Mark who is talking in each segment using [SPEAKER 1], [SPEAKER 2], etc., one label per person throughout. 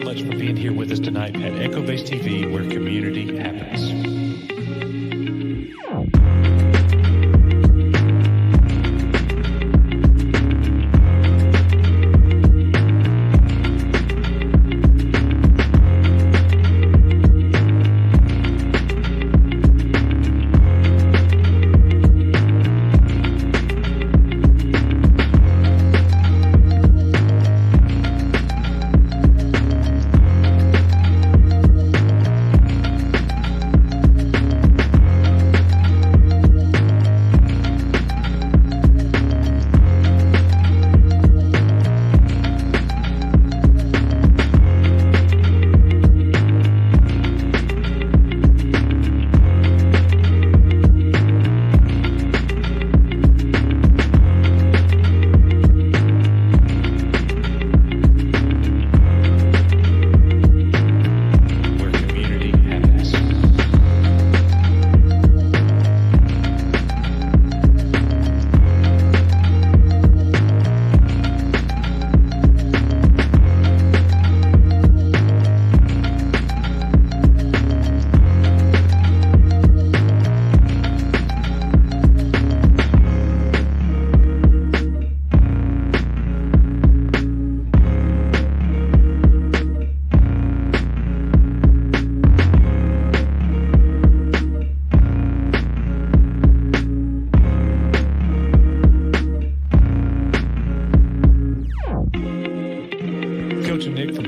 [SPEAKER 1] much for being here with us tonight at Echo Base TV, where community happens.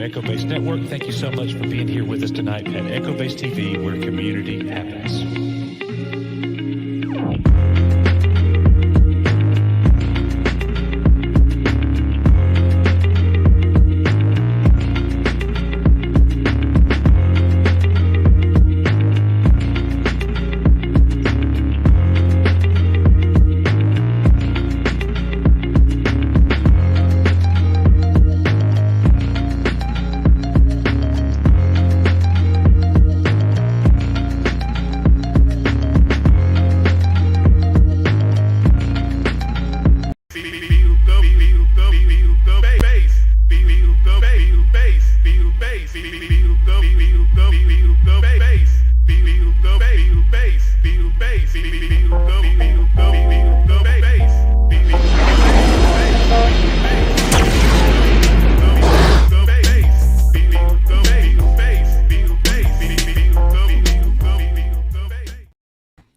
[SPEAKER 1] Echo Base Network. Thank you so much for being here with us tonight at Echo Base TV, where community happens.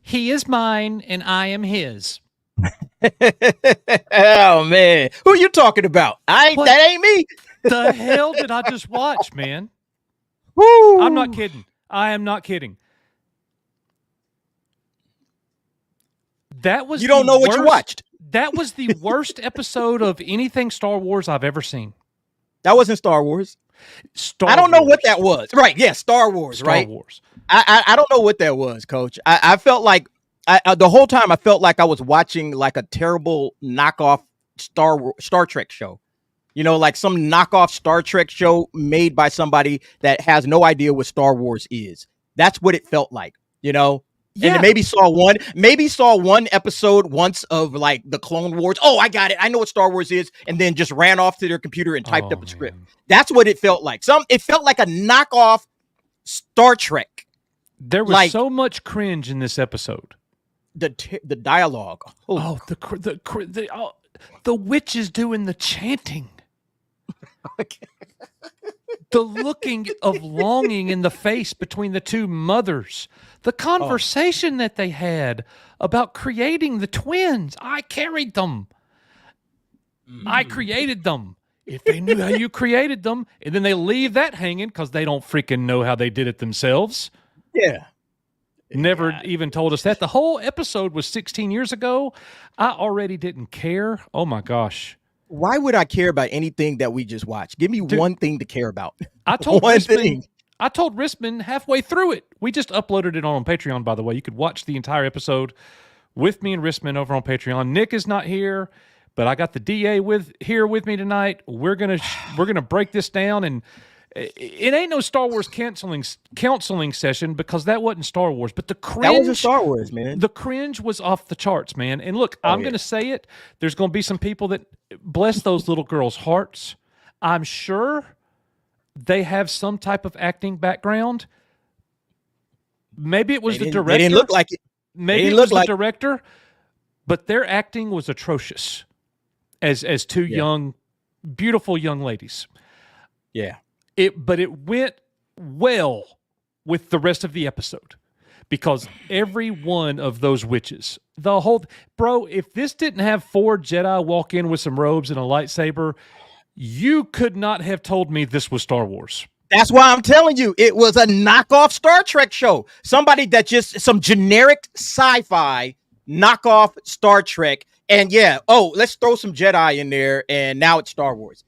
[SPEAKER 2] He is mine and I am his.
[SPEAKER 3] Oh man, who are you talking about? That ain't me.
[SPEAKER 2] The hell did I just watch, man?
[SPEAKER 3] Woo.
[SPEAKER 2] I'm not kidding. I am not kidding. That was
[SPEAKER 3] you don't know what you watched.
[SPEAKER 2] That was the worst episode of anything Star Wars I've ever seen.
[SPEAKER 3] That wasn't Star Wars. I don't know what that was. Right? Yeah, Star Wars.
[SPEAKER 2] Star Wars.
[SPEAKER 3] I don't know what that was, Coach. I felt like the whole time I felt like I was watching like a terrible knockoff Star Trek show. You know, like some knockoff Star Trek show made by somebody that has no idea what Star Wars is. That's what it felt like, you know? Yeah. And maybe saw one episode once of like the Clone Wars. Oh, I got it. I know what Star Wars is. And then just ran off to their computer and typed up a script. That's what it felt like. It felt like a knockoff Star Trek.
[SPEAKER 2] There was so much cringe in this episode.
[SPEAKER 3] The dialogue.
[SPEAKER 2] The witches doing the chanting.
[SPEAKER 3] Okay.
[SPEAKER 2] The looking of longing in the face between the two mothers. The conversation that they had about creating the twins. I carried them. I created them. If they knew how you created them, and then they leave that hanging because they don't freaking know how they did it themselves.
[SPEAKER 3] Yeah.
[SPEAKER 2] Never even told us that. The whole episode was 16 years ago. I already didn't care. Oh, my gosh.
[SPEAKER 3] Why would I care about anything that we just watched? Give me one thing to care about.
[SPEAKER 2] I told Risman halfway through it. We just uploaded it on Patreon, by the way. You could watch the entire episode with me and Risman over on Patreon. Nick is not here, but I got the DA here with me tonight. We're gonna break this down, and it ain't no Star Wars counseling session because that wasn't Star Wars. But the cringe,
[SPEAKER 3] that wasn't Star Wars, man.
[SPEAKER 2] The cringe was off the charts, man. And look, I'm gonna say it. There's gonna be some people that bless those little girls' hearts. I'm sure they have some type of acting background. Maybe it was the director.
[SPEAKER 3] They didn't look like it.
[SPEAKER 2] Maybe it was the director, but their acting was atrocious as two young, beautiful young ladies.
[SPEAKER 3] Yeah.
[SPEAKER 2] But it went well with the rest of the episode because every one of those witches, bro, if this didn't have 4 Jedi walk in with some robes and a lightsaber, you could not have told me this was Star Wars.
[SPEAKER 3] That's why I'm telling you, it was a knockoff Star Trek show. Somebody that some generic sci-fi knockoff Star Trek. And let's throw some Jedi in there. And now it's Star Wars.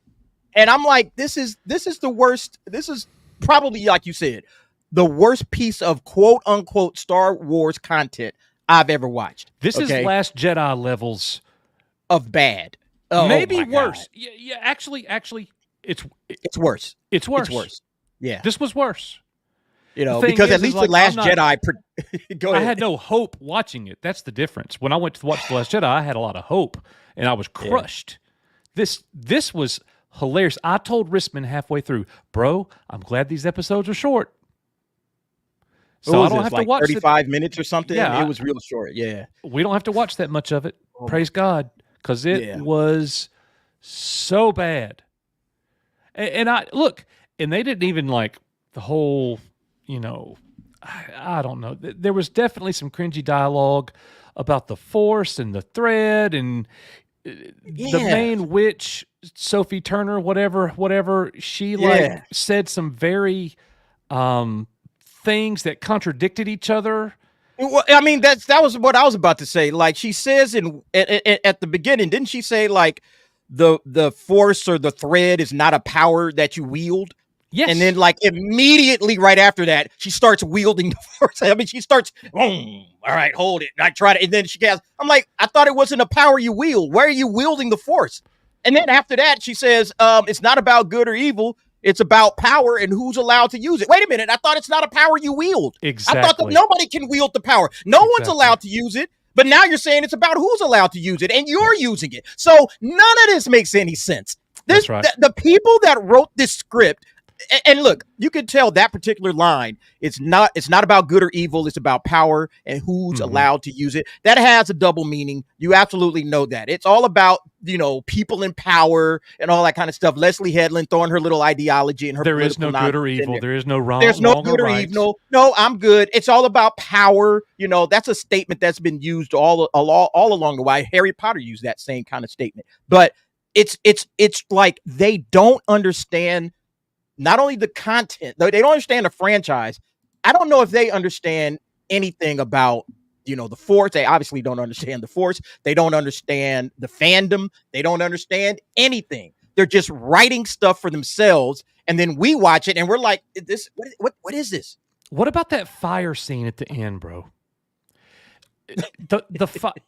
[SPEAKER 3] And I'm like, this is the worst. This is probably, like you said, the worst piece of quote unquote Star Wars content I've ever watched.
[SPEAKER 2] This is Last Jedi levels
[SPEAKER 3] of bad.
[SPEAKER 2] Maybe worse. Yeah, actually, it's
[SPEAKER 3] worse.
[SPEAKER 2] It's worse.
[SPEAKER 3] It's worse. Yeah.
[SPEAKER 2] This was worse.
[SPEAKER 3] Because at least the Last Jedi. Go ahead.
[SPEAKER 2] I had no hope watching it. That's the difference. When I went to watch The Last Jedi, I had a lot of hope, and I was crushed. Yeah. This was hilarious. I told Rissman halfway through, bro, I'm glad these episodes are short. So I don't have to watch
[SPEAKER 3] 35 minutes or something.
[SPEAKER 2] Yeah,
[SPEAKER 3] it was real short. Yeah.
[SPEAKER 2] We don't have to watch that much of it. Praise God. Because it was so bad. And they didn't even like the whole, I don't know. There was definitely some cringy dialogue about the Force and the thread and the main witch, Sophie Turner, whatever. She said some very things that contradicted each other.
[SPEAKER 3] Well, I mean, that was what I was about to say. Like she says at the beginning, didn't she say like the Force or the thread is not a power that you wield?
[SPEAKER 2] Yes.
[SPEAKER 3] And then like immediately right after that, she starts wielding the Force. I mean, she starts, all right, hold it. And I try to, and then she goes, I'm like, I thought it wasn't a power you wield. Why are you wielding the Force? And then after that, she says, it's not about good or evil. It's about power and who's allowed to use it. Wait a minute. I thought it's not a power you wield.
[SPEAKER 2] Exactly.
[SPEAKER 3] I thought that nobody can wield the power. No one's allowed to use it. But now you're saying it's about who's allowed to use it, and you're using it. So none of this makes any sense.
[SPEAKER 2] That's right.
[SPEAKER 3] The people that wrote this script, and look, you can tell that particular line, it's not about good or evil. It's about power and who's allowed to use it. That has a double meaning. You absolutely know that. It's all about, people in power and all that kind of stuff. Leslie Headland throwing her little ideology and her
[SPEAKER 2] there is no good or evil. There is no wrong.
[SPEAKER 3] There's no good or evil. No, I'm good. It's all about power. That's a statement that's been used all along the way. Harry Potter used that same kind of statement. But it's like they don't understand not only the content, they don't understand the franchise. I don't know if they understand anything about, the Force. They obviously don't understand the Force. They don't understand the fandom. They don't understand anything. They're just writing stuff for themselves. And then we watch it and we're like, what is this?
[SPEAKER 2] What about that fire scene at the end, bro?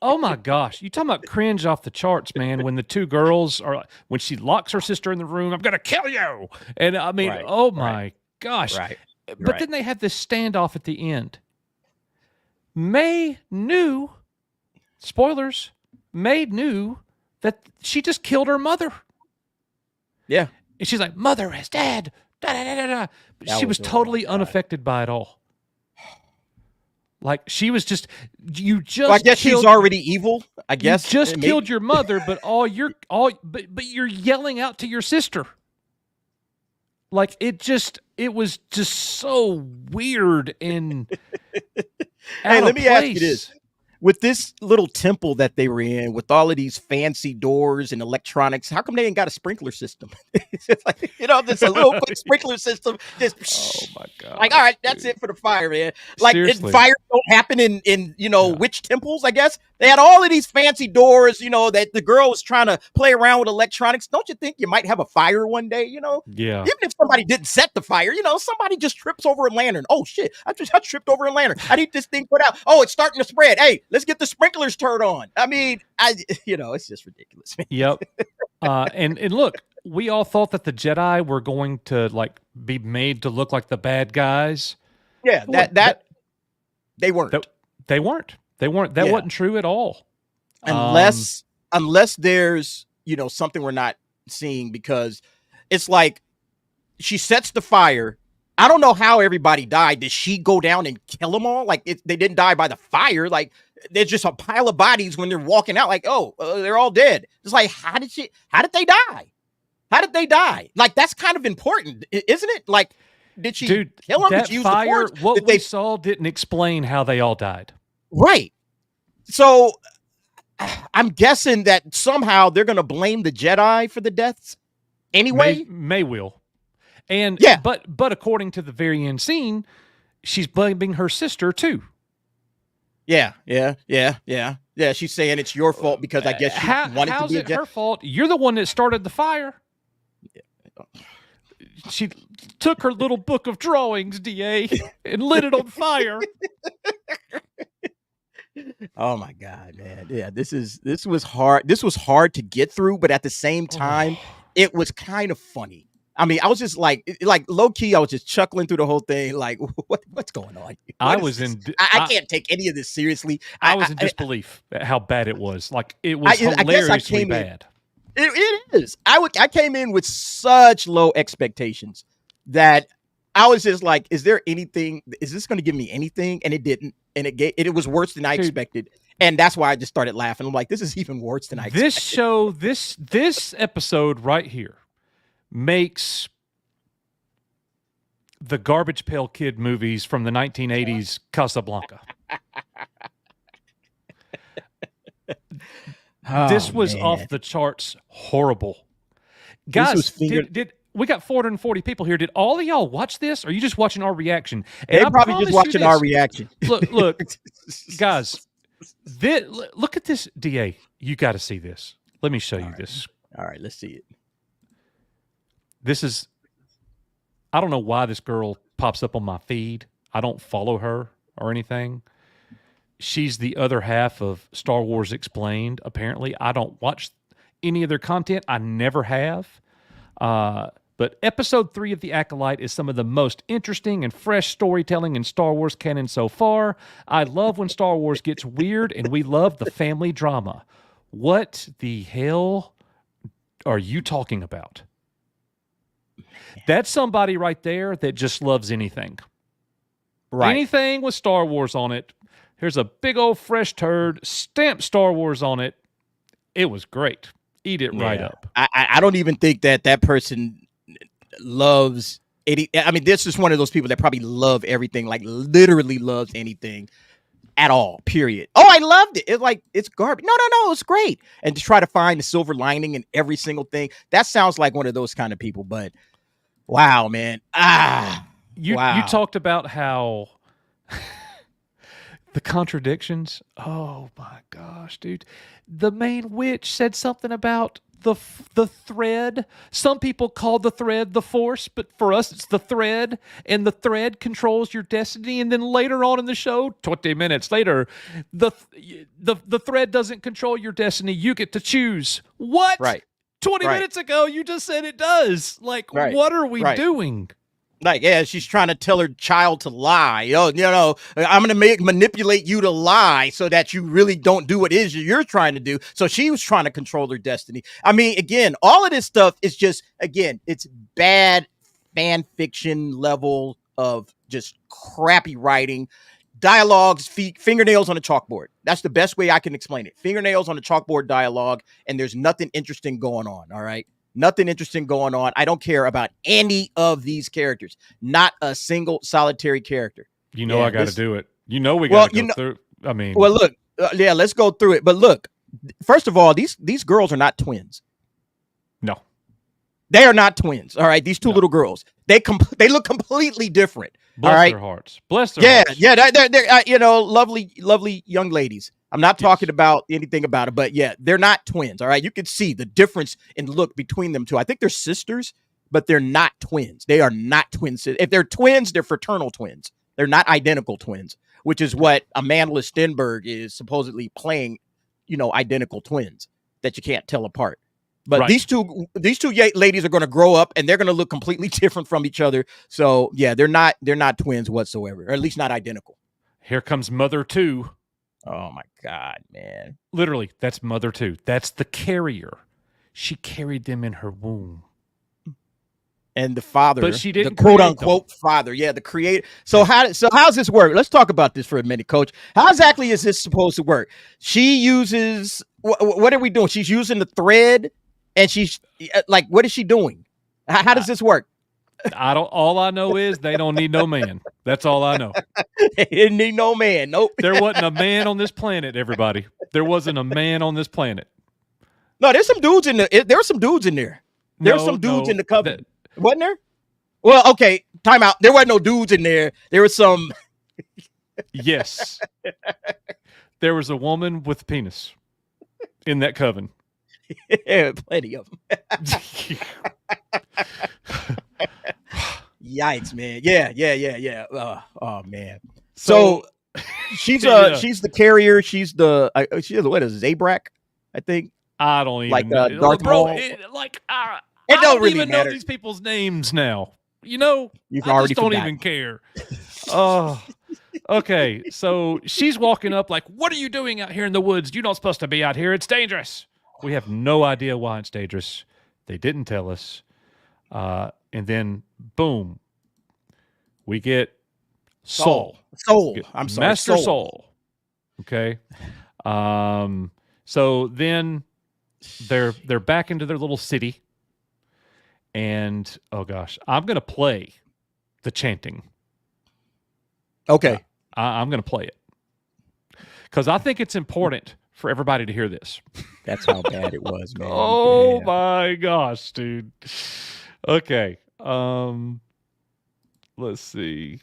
[SPEAKER 2] Oh my gosh, you talking about cringe off the charts, man, when the two girls when she locks her sister in the room, I'm gonna kill you, and I mean, oh my gosh, but then they have this standoff at the end. May knew that she just killed her mother, and she's like, mother is dead, da, da, da, da, da. But she was totally unaffected by it all. Like she was just,
[SPEAKER 3] I guess she's already evil. I guess
[SPEAKER 2] you just killed your mother, but but you're yelling out to your sister. Like it was just so weird and
[SPEAKER 3] hey, let me ask you this: with this little temple that they were in, with all of these fancy doors and electronics, how come they ain't got a sprinkler system? It's like, there's a little quick sprinkler system. Just,
[SPEAKER 2] oh my god!
[SPEAKER 3] Like, all right, that's it for the fire, man. Like, fires don't happen in witch temples. I guess they had all of these fancy doors. That the girl was trying to play around with electronics. Don't you think you might have a fire one day?
[SPEAKER 2] Yeah.
[SPEAKER 3] Even if somebody didn't set the fire, somebody just trips over a lantern. Oh shit! I tripped over a lantern. I need this thing put out. Oh, it's starting to spread. Hey, let's get the sprinklers turned on. I mean, it's just ridiculous, man.
[SPEAKER 2] Yep. And look, we all thought that the Jedi were going to like be made to look like the bad guys.
[SPEAKER 3] Yeah, that they weren't.
[SPEAKER 2] They weren't. That wasn't true at all.
[SPEAKER 3] Unless there's something we're not seeing, because it's like she sets the fire. I don't know how everybody died. Did she go down and kill them all? Like they didn't die by the fire. Like there's just a pile of bodies when they're walking out. Like they're all dead. It's like how did they die? How did they die? Like that's kind of important, isn't it? Like did she kill them?
[SPEAKER 2] That
[SPEAKER 3] did she use
[SPEAKER 2] fire,
[SPEAKER 3] the force?
[SPEAKER 2] what we saw didn't explain how they all died.
[SPEAKER 3] Right. So I'm guessing that somehow they're going to blame the Jedi for the deaths anyway.
[SPEAKER 2] May will. And
[SPEAKER 3] yeah,
[SPEAKER 2] but according to the very end scene, she's blaming her sister too.
[SPEAKER 3] Yeah. She's saying it's your fault because I guess she wanted to be a Jedi. How's it
[SPEAKER 2] her fault? You're the one that started the fire. She took her little book of drawings, DA, and lit it on fire.
[SPEAKER 3] Oh my God, man. Yeah, this was hard. This was hard to get through, but at the same time, it was kind of funny. I mean, I was just like low key, I was just chuckling through the whole thing. Like, what's going on? I can't take any of this seriously.
[SPEAKER 2] I was in disbelief at how bad it was. Like, it was hilariously bad.
[SPEAKER 3] It is. I came in with such low expectations that I was just like, is there anything? Is this going to give me anything? And it didn't. And it was worse than I expected. And that's why I just started laughing. I'm like, this is even worse than I expected.
[SPEAKER 2] This episode right here makes the Garbage Pail Kid movies from the 1980s Casablanca. This was off the charts horrible. Guys, did we got 440 people here. Did all of y'all watch this? Or are you just watching our reaction?
[SPEAKER 3] And they're probably just watching our reaction.
[SPEAKER 2] Look, guys, look at this, DA. You got to see this. Let me show you this.
[SPEAKER 3] All right, let's see it.
[SPEAKER 2] This is, I don't know why this girl pops up on my feed. I don't follow her or anything. She's the other half of Star Wars Explained, apparently. I don't watch any of their content. I never have. But episode 3 of The Acolyte is some of the most interesting and fresh storytelling in Star Wars canon so far. I love when Star Wars gets weird, and we love the family drama. What the hell are you talking about? That's somebody right there that just loves anything. Right. Anything with Star Wars on it. Here's a big old fresh turd, stamp Star Wars on it. It was great. Eat it right up.
[SPEAKER 3] I don't even think that person loves any. I mean, this is one of those people that probably love everything, like literally loves anything at all, period. Oh, I loved it. It's garbage. No, it's great. And to try to find the silver lining in every single thing, that sounds like one of those kind of people. But wow, man.
[SPEAKER 2] You talked about how the contradictions. Oh my gosh, dude. The main witch said something about the thread. Some people call the thread the force, but for us it's the thread, and the thread controls your destiny. And then later on in the show, 20 minutes later, the thread doesn't control your destiny. You get to choose. What?
[SPEAKER 3] Right.
[SPEAKER 2] 20 minutes ago, you just said it does. Like, what are we doing?
[SPEAKER 3] Like, yeah, she's trying to tell her child to lie. I'm going to manipulate you to lie so that you really don't do what it is you're trying to do. So she was trying to control her destiny. I mean, again, all of this stuff is just, it's bad fan fiction level of just crappy writing. Dialogues, fingernails on a chalkboard. That's the best way I can explain it. Fingernails on a chalkboard dialogue, and there's nothing interesting going on, all right? Nothing interesting going on. I don't care about any of these characters. Not a single solitary character.
[SPEAKER 2] I got to do it. We got to go through. I mean.
[SPEAKER 3] Well, look. Let's go through it. But look, first of all, these girls are not twins.
[SPEAKER 2] No.
[SPEAKER 3] They are not twins, all right? These two little girls. They look completely different.
[SPEAKER 2] Bless their hearts. Bless their hearts.
[SPEAKER 3] Yeah. They're lovely, lovely young ladies. I'm not talking about anything about it, but they're not twins. All right. You can see the difference in look between them two. I think they're sisters, but they're not twins. They are not twins. If they're twins, they're fraternal twins. They're not identical twins, which is what Amanda Stenberg is supposedly playing, identical twins that you can't tell apart. But these two ladies are going to grow up and they're going to look completely different from each other. So they're not twins whatsoever, or at least not identical.
[SPEAKER 2] Here comes Mother 2.
[SPEAKER 3] Oh my God, man.
[SPEAKER 2] Literally, that's Mother 2. That's the carrier. She carried them in her womb.
[SPEAKER 3] and the father,
[SPEAKER 2] but she didn't
[SPEAKER 3] the quote unquote father. Yeah, the creator. So how's this work? Let's talk about this for a minute, Coach. How exactly is this supposed to work? She uses what are we doing? She's using the thread, and she's like, what is she doing? How does this work?
[SPEAKER 2] All I know is they don't need no man. That's all I know.
[SPEAKER 3] They didn't need no man. Nope.
[SPEAKER 2] There wasn't a man on this planet, everybody. There wasn't a man on this planet.
[SPEAKER 3] No, there's some dudes in there. There were some dudes in there. There's some dudes in the covenant. Wasn't there? Well, okay, time out. There weren't no dudes in there. There was some.
[SPEAKER 2] Yes. There was a woman with a penis in that coven.
[SPEAKER 3] Yeah, plenty of them. Yikes, man. Yeah. Oh man. So she's the carrier. She's the what is it, Zabrak, I think.
[SPEAKER 2] I don't even
[SPEAKER 3] know. Darth Maul.
[SPEAKER 2] It don't really even know these people's names now. You know, I just don't even care. Oh, okay. So she's walking up like, "What are you doing out here in the woods? You're not supposed to be out here. It's dangerous." We have no idea why it's dangerous. They didn't tell us. And then, boom, we get Soul.
[SPEAKER 3] I'm sorry,
[SPEAKER 2] Master Soul. Okay. So then they're back into their little city, and oh gosh, I'm gonna play the chanting.
[SPEAKER 3] Okay,
[SPEAKER 2] I'm gonna play it because I think it's important for everybody to hear this.
[SPEAKER 3] That's how bad it was, man.
[SPEAKER 2] Oh my gosh, dude. Okay. Let's see.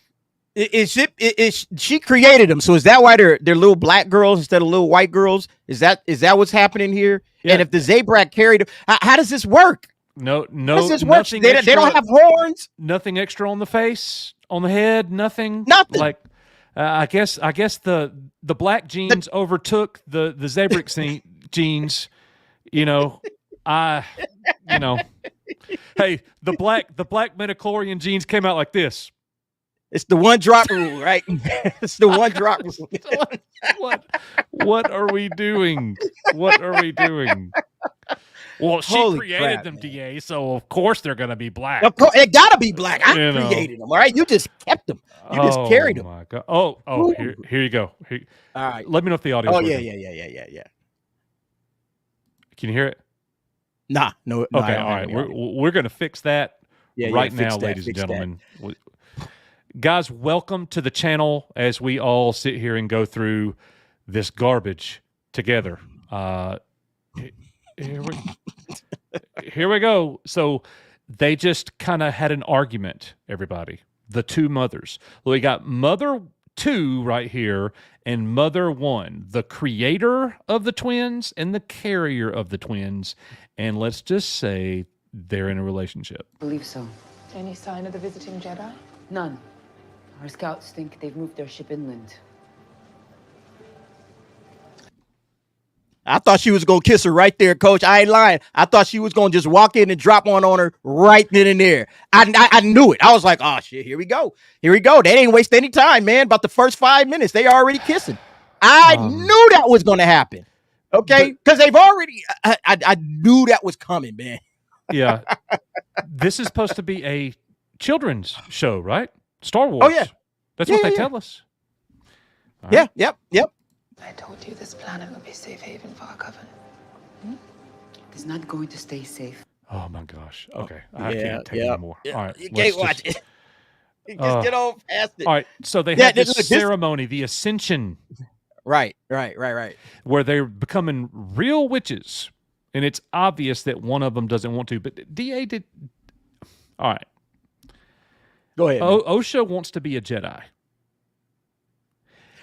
[SPEAKER 2] She created them, so is that why they're little black girls instead of little white girls? Is that what's happening here? Yeah. And if the Zabrak carried them, how does this work? No.
[SPEAKER 3] How does this work? They don't have horns.
[SPEAKER 2] Nothing extra on the face, on the head. Nothing. Like, I guess the black genes overtook the Zabrak genes. You know, hey, the black midichlorian genes came out like this.
[SPEAKER 3] It's the one drop rule, right? It's the one drop rule.
[SPEAKER 2] What are we doing? What are we doing? Well, she created them, DA, so of course they're going to be black.
[SPEAKER 3] Of course, it got to be black. I created them, all right? You just kept them. You just carried them.
[SPEAKER 2] My God. Oh, here you go.
[SPEAKER 3] All right.
[SPEAKER 2] Let me know if the audio.
[SPEAKER 3] Oh, yeah.
[SPEAKER 2] Can you hear it?
[SPEAKER 3] No.
[SPEAKER 2] Okay, all right. We're going to fix that now, ladies and gentlemen. Guys, welcome to the channel as we all sit here and go through this garbage together. Here we go. So they just kind of had an argument, everybody. The two mothers. Well, we got Mother 2 right here and Mother 1, the creator of the twins and the carrier of the twins. And let's just say they're in a relationship.
[SPEAKER 4] I believe so.
[SPEAKER 5] Any sign of the visiting Jedi?
[SPEAKER 4] None. Our scouts think they've moved their ship inland.
[SPEAKER 3] I thought she was going to kiss her right there, Coach. I ain't lying. I thought she was going to just walk in and drop one on her right then and there. I knew it. I was like, oh, shit, here we go. They didn't waste any time, man. About the first 5 minutes, they already kissing. I knew that was going to happen. Okay? Because they've already, I knew that was coming, man.
[SPEAKER 2] Yeah. This is supposed to be a children's show, right? Star Wars.
[SPEAKER 3] Oh, yeah.
[SPEAKER 2] That's what they tell us.
[SPEAKER 3] All right. Yep.
[SPEAKER 5] I told you this planet would be a safe haven for our coven.
[SPEAKER 4] It's not going to stay safe.
[SPEAKER 2] Oh, my gosh. Okay. I can't take it anymore.
[SPEAKER 3] Yeah.
[SPEAKER 2] All right.
[SPEAKER 3] You can't watch it. Just get on past it.
[SPEAKER 2] All right. So they had this ceremony, the Ascension.
[SPEAKER 3] Right.
[SPEAKER 2] Where they're becoming real witches. And it's obvious that one of them doesn't want to. But DA did. All right.
[SPEAKER 3] Go ahead.
[SPEAKER 2] Osha wants to be a Jedi.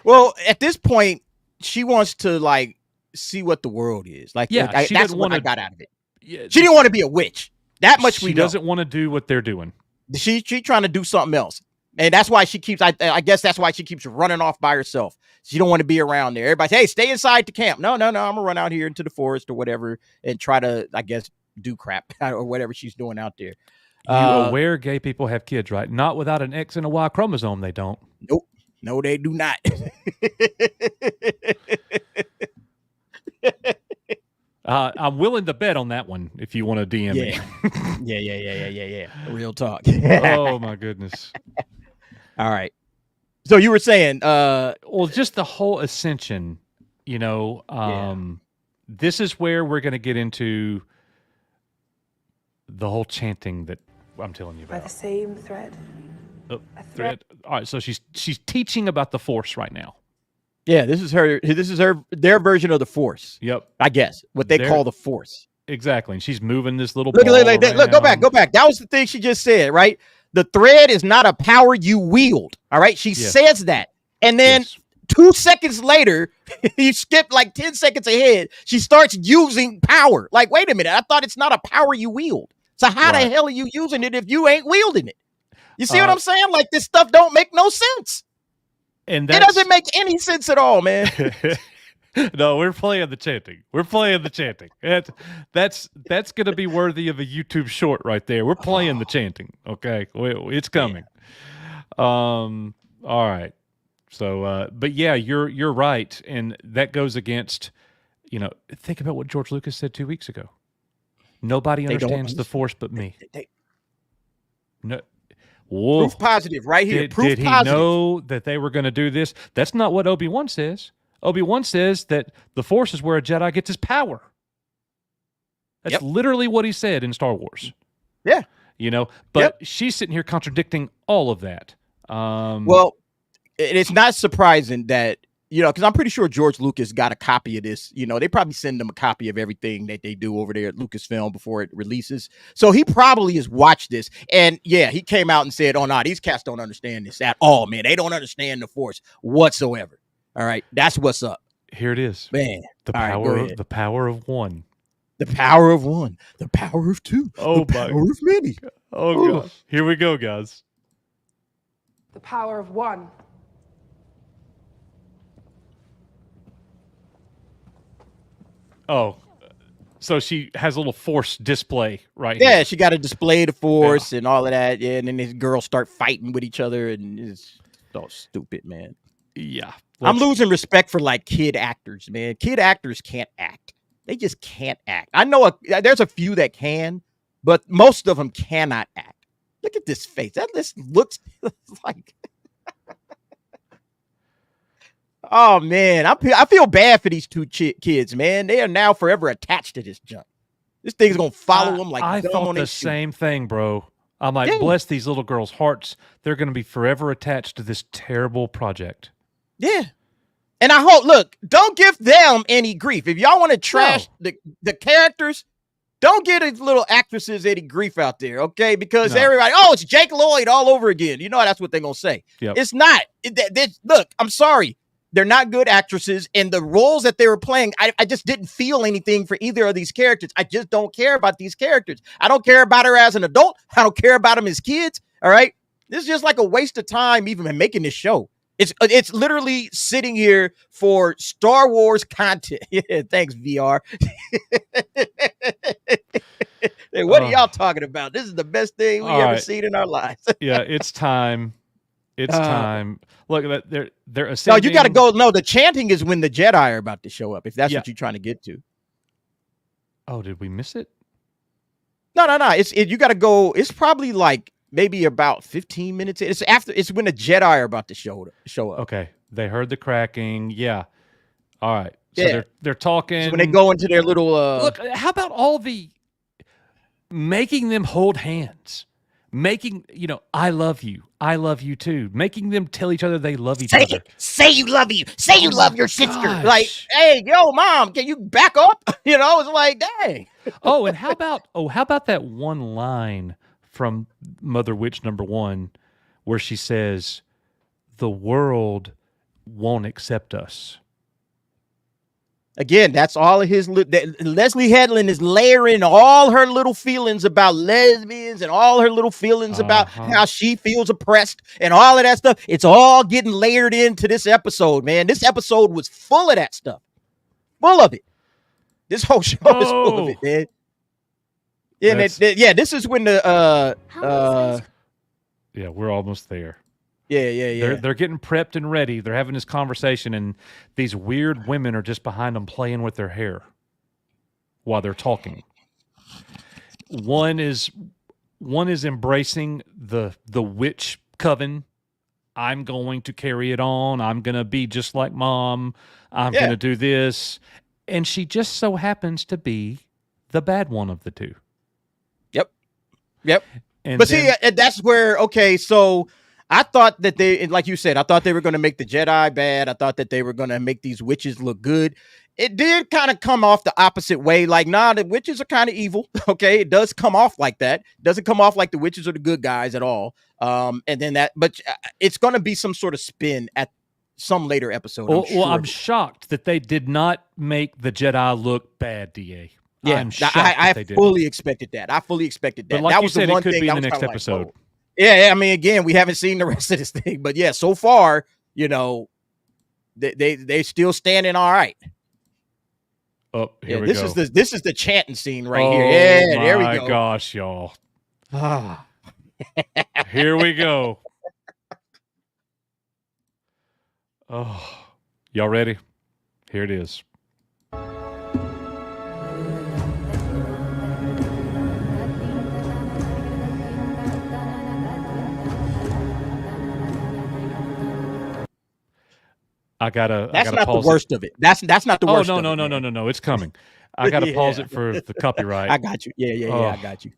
[SPEAKER 3] Well, at this point, she wants to see what the world is like.
[SPEAKER 2] Yeah,
[SPEAKER 3] that's what I got out of it. Yeah, she didn't want to be a witch. That much we know. She
[SPEAKER 2] doesn't want to do what they're doing.
[SPEAKER 3] She trying to do something else, and that's why she keeps. I guess that's why she keeps running off by herself. She don't want to be around there. Everybody, hey, stay inside the camp. No. I'm gonna run out here into the forest or whatever and try to, I guess, do crap or whatever she's doing out there.
[SPEAKER 2] You aware gay people have kids, right? Not without an X and a Y chromosome, they don't.
[SPEAKER 3] Nope. No, they do not.
[SPEAKER 2] I'm willing to bet on that one if you want to DM me.
[SPEAKER 3] Yeah. Real talk.
[SPEAKER 2] Oh my goodness.
[SPEAKER 3] All right. So you were saying,
[SPEAKER 2] well, just the whole ascension, this is where we're going to get into the whole chanting that I'm telling you
[SPEAKER 5] By
[SPEAKER 2] about.
[SPEAKER 5] the same thread.
[SPEAKER 2] Oh, thread. All right, so she's teaching about the Force right now.
[SPEAKER 3] yeah, this is their version of the Force.
[SPEAKER 2] Yep.
[SPEAKER 3] I guess what they call the Force.
[SPEAKER 2] Exactly. And she's moving this little
[SPEAKER 3] Look,
[SPEAKER 2] ball
[SPEAKER 3] look, go back. That was the thing she just said, right? The thread is not a power you wield. All right. She says that. And then 2 seconds later, you skip like 10 seconds ahead. She starts using power. Like, wait a minute. I thought it's not a power you wield. So how the hell are you using it if you ain't wielding it? You see what I'm saying? Like, this stuff don't make no sense.
[SPEAKER 2] And
[SPEAKER 3] it doesn't make any sense at all, man.
[SPEAKER 2] No, we're playing the chanting. That's going to be worthy of a YouTube short right there. We're playing the chanting. Okay, it's coming. All right. So, but yeah, you're right, and that goes against. Think about what George Lucas said 2 weeks ago. Nobody understands the Force but me. No. Whoa.
[SPEAKER 3] Proof positive right here.
[SPEAKER 2] Did he know that they were going to do this? That's not what Obi-Wan says. Obi-Wan says that the Force is where a Jedi gets his power. That's literally what he said in Star Wars.
[SPEAKER 3] Yeah.
[SPEAKER 2] But she's sitting here contradicting all of that.
[SPEAKER 3] Well, it's not surprising that, because I'm pretty sure George Lucas got a copy of this. They probably send him a copy of everything that they do over there at Lucasfilm before it releases. So he probably has watched this. And he came out and said, oh, no, these cats don't understand this at all, man. They don't understand the Force whatsoever. All right. That's what's up.
[SPEAKER 2] Here it is.
[SPEAKER 3] Man.
[SPEAKER 2] The power of one.
[SPEAKER 3] The power of one. The power of two.
[SPEAKER 2] Oh,
[SPEAKER 3] the power of many.
[SPEAKER 2] Oh, gosh. Here we go, guys.
[SPEAKER 5] The power of one.
[SPEAKER 2] Oh, so she has a little Force display here.
[SPEAKER 3] Yeah, she got to display the Force and all of that. Yeah, and then these girls start fighting with each other, and it's so stupid, man.
[SPEAKER 2] Yeah.
[SPEAKER 3] I'm losing respect for like kid actors, man. Kid actors can't act. They just can't act. I know there's a few that can, but most of them cannot act. Look at this face. That looks like... Oh, man. I feel bad for these two kids, man. They are now forever attached to this junk. This thing's going to follow them like
[SPEAKER 2] I thought the same thing, bro. I'm like, bless these little girls' hearts. They're going to be forever attached to this terrible project.
[SPEAKER 3] Yeah. And I hope, look, don't give them any grief. If y'all want to trash the characters, don't give these little actresses any grief out there, okay? Because everybody, it's Jake Lloyd all over again. That's what they're going to say.
[SPEAKER 2] Yep.
[SPEAKER 3] It's not. Look, I'm sorry. They're not good actresses, and the roles that they were playing, I just didn't feel anything for either of these characters. I just don't care about these characters. I don't care about her as an adult. I don't care about them as kids, all right? This is just like a waste of time even making this show. It's literally sitting here for Star Wars content. Yeah, thanks, VR. Hey, what are y'all talking about? This is the best thing we ever seen in our lives.
[SPEAKER 2] Yeah, it's time. It's time. Look, they're ascending.
[SPEAKER 3] No, you got to go. No, the chanting is when the Jedi are about to show up, if that's what you're trying to get to.
[SPEAKER 2] Oh, did we miss it?
[SPEAKER 3] No. You got to go. It's probably like maybe about 15 minutes. It's when the Jedi are about to show up.
[SPEAKER 2] Okay. They heard the cracking. Yeah. All right. So they're talking.
[SPEAKER 3] So when they go into their little
[SPEAKER 2] look, how about all the making them hold hands? Making, I love you too. Making them tell each other they love each other.
[SPEAKER 3] Say you love you. Say you love your sister. Like, hey, yo, mom, can you back up? It's like, dang.
[SPEAKER 2] And how about that one line from Mother Witch #1 where she says, "The world won't accept us."
[SPEAKER 3] Again, that's all of his. Leslie Headland is layering all her little feelings about lesbians and all her little feelings about how she feels oppressed and all of that stuff. It's all getting layered into this episode, man. This episode was full of that stuff. Full of it. This whole show is full of it, man. Yeah, this is when the
[SPEAKER 2] yeah, we're almost there.
[SPEAKER 3] Yeah.
[SPEAKER 2] They're getting prepped and ready. They're having this conversation, and these weird women are just behind them playing with their hair. while they're talking. One is embracing the witch coven. I'm going to carry it on. I'm going to be just like mom. I'm going to do this. And she just so happens to be the bad one of the two.
[SPEAKER 3] Yep. But see, that's where, okay, so I thought that they, like you said, I thought they were going to make the Jedi bad. I thought that they were going to make these witches look good. It did kind of come off the opposite way. Like, nah, the witches are kind of evil. Okay, it does come off like that. It doesn't come off like the witches are the good guys at all. And then but it's going to be some sort of spin at some later episode.
[SPEAKER 2] I'm shocked that they did not make the Jedi look bad, DA.
[SPEAKER 3] Yeah,
[SPEAKER 2] I'm shocked
[SPEAKER 3] I
[SPEAKER 2] they
[SPEAKER 3] fully expected that. I fully expected that.
[SPEAKER 2] But like
[SPEAKER 3] that
[SPEAKER 2] you
[SPEAKER 3] was
[SPEAKER 2] said,
[SPEAKER 3] the one
[SPEAKER 2] it could
[SPEAKER 3] thing
[SPEAKER 2] be in
[SPEAKER 3] I
[SPEAKER 2] the
[SPEAKER 3] was
[SPEAKER 2] next
[SPEAKER 3] kinda
[SPEAKER 2] episode.
[SPEAKER 3] Like, oh. Yeah, I mean, again, we haven't seen the rest of this thing, but yeah, so far, you know, they still standing all right.
[SPEAKER 2] Oh, here we go.
[SPEAKER 3] This is the chanting scene right here. Yeah, there we go.
[SPEAKER 2] Oh my gosh, y'all. Here we go. Oh, y'all ready? Here it is.
[SPEAKER 3] That's not the worst of it. That's not the worst.
[SPEAKER 2] Oh no! It's coming. I gotta pause it for the copyright.
[SPEAKER 3] I got you. Yeah. I got you.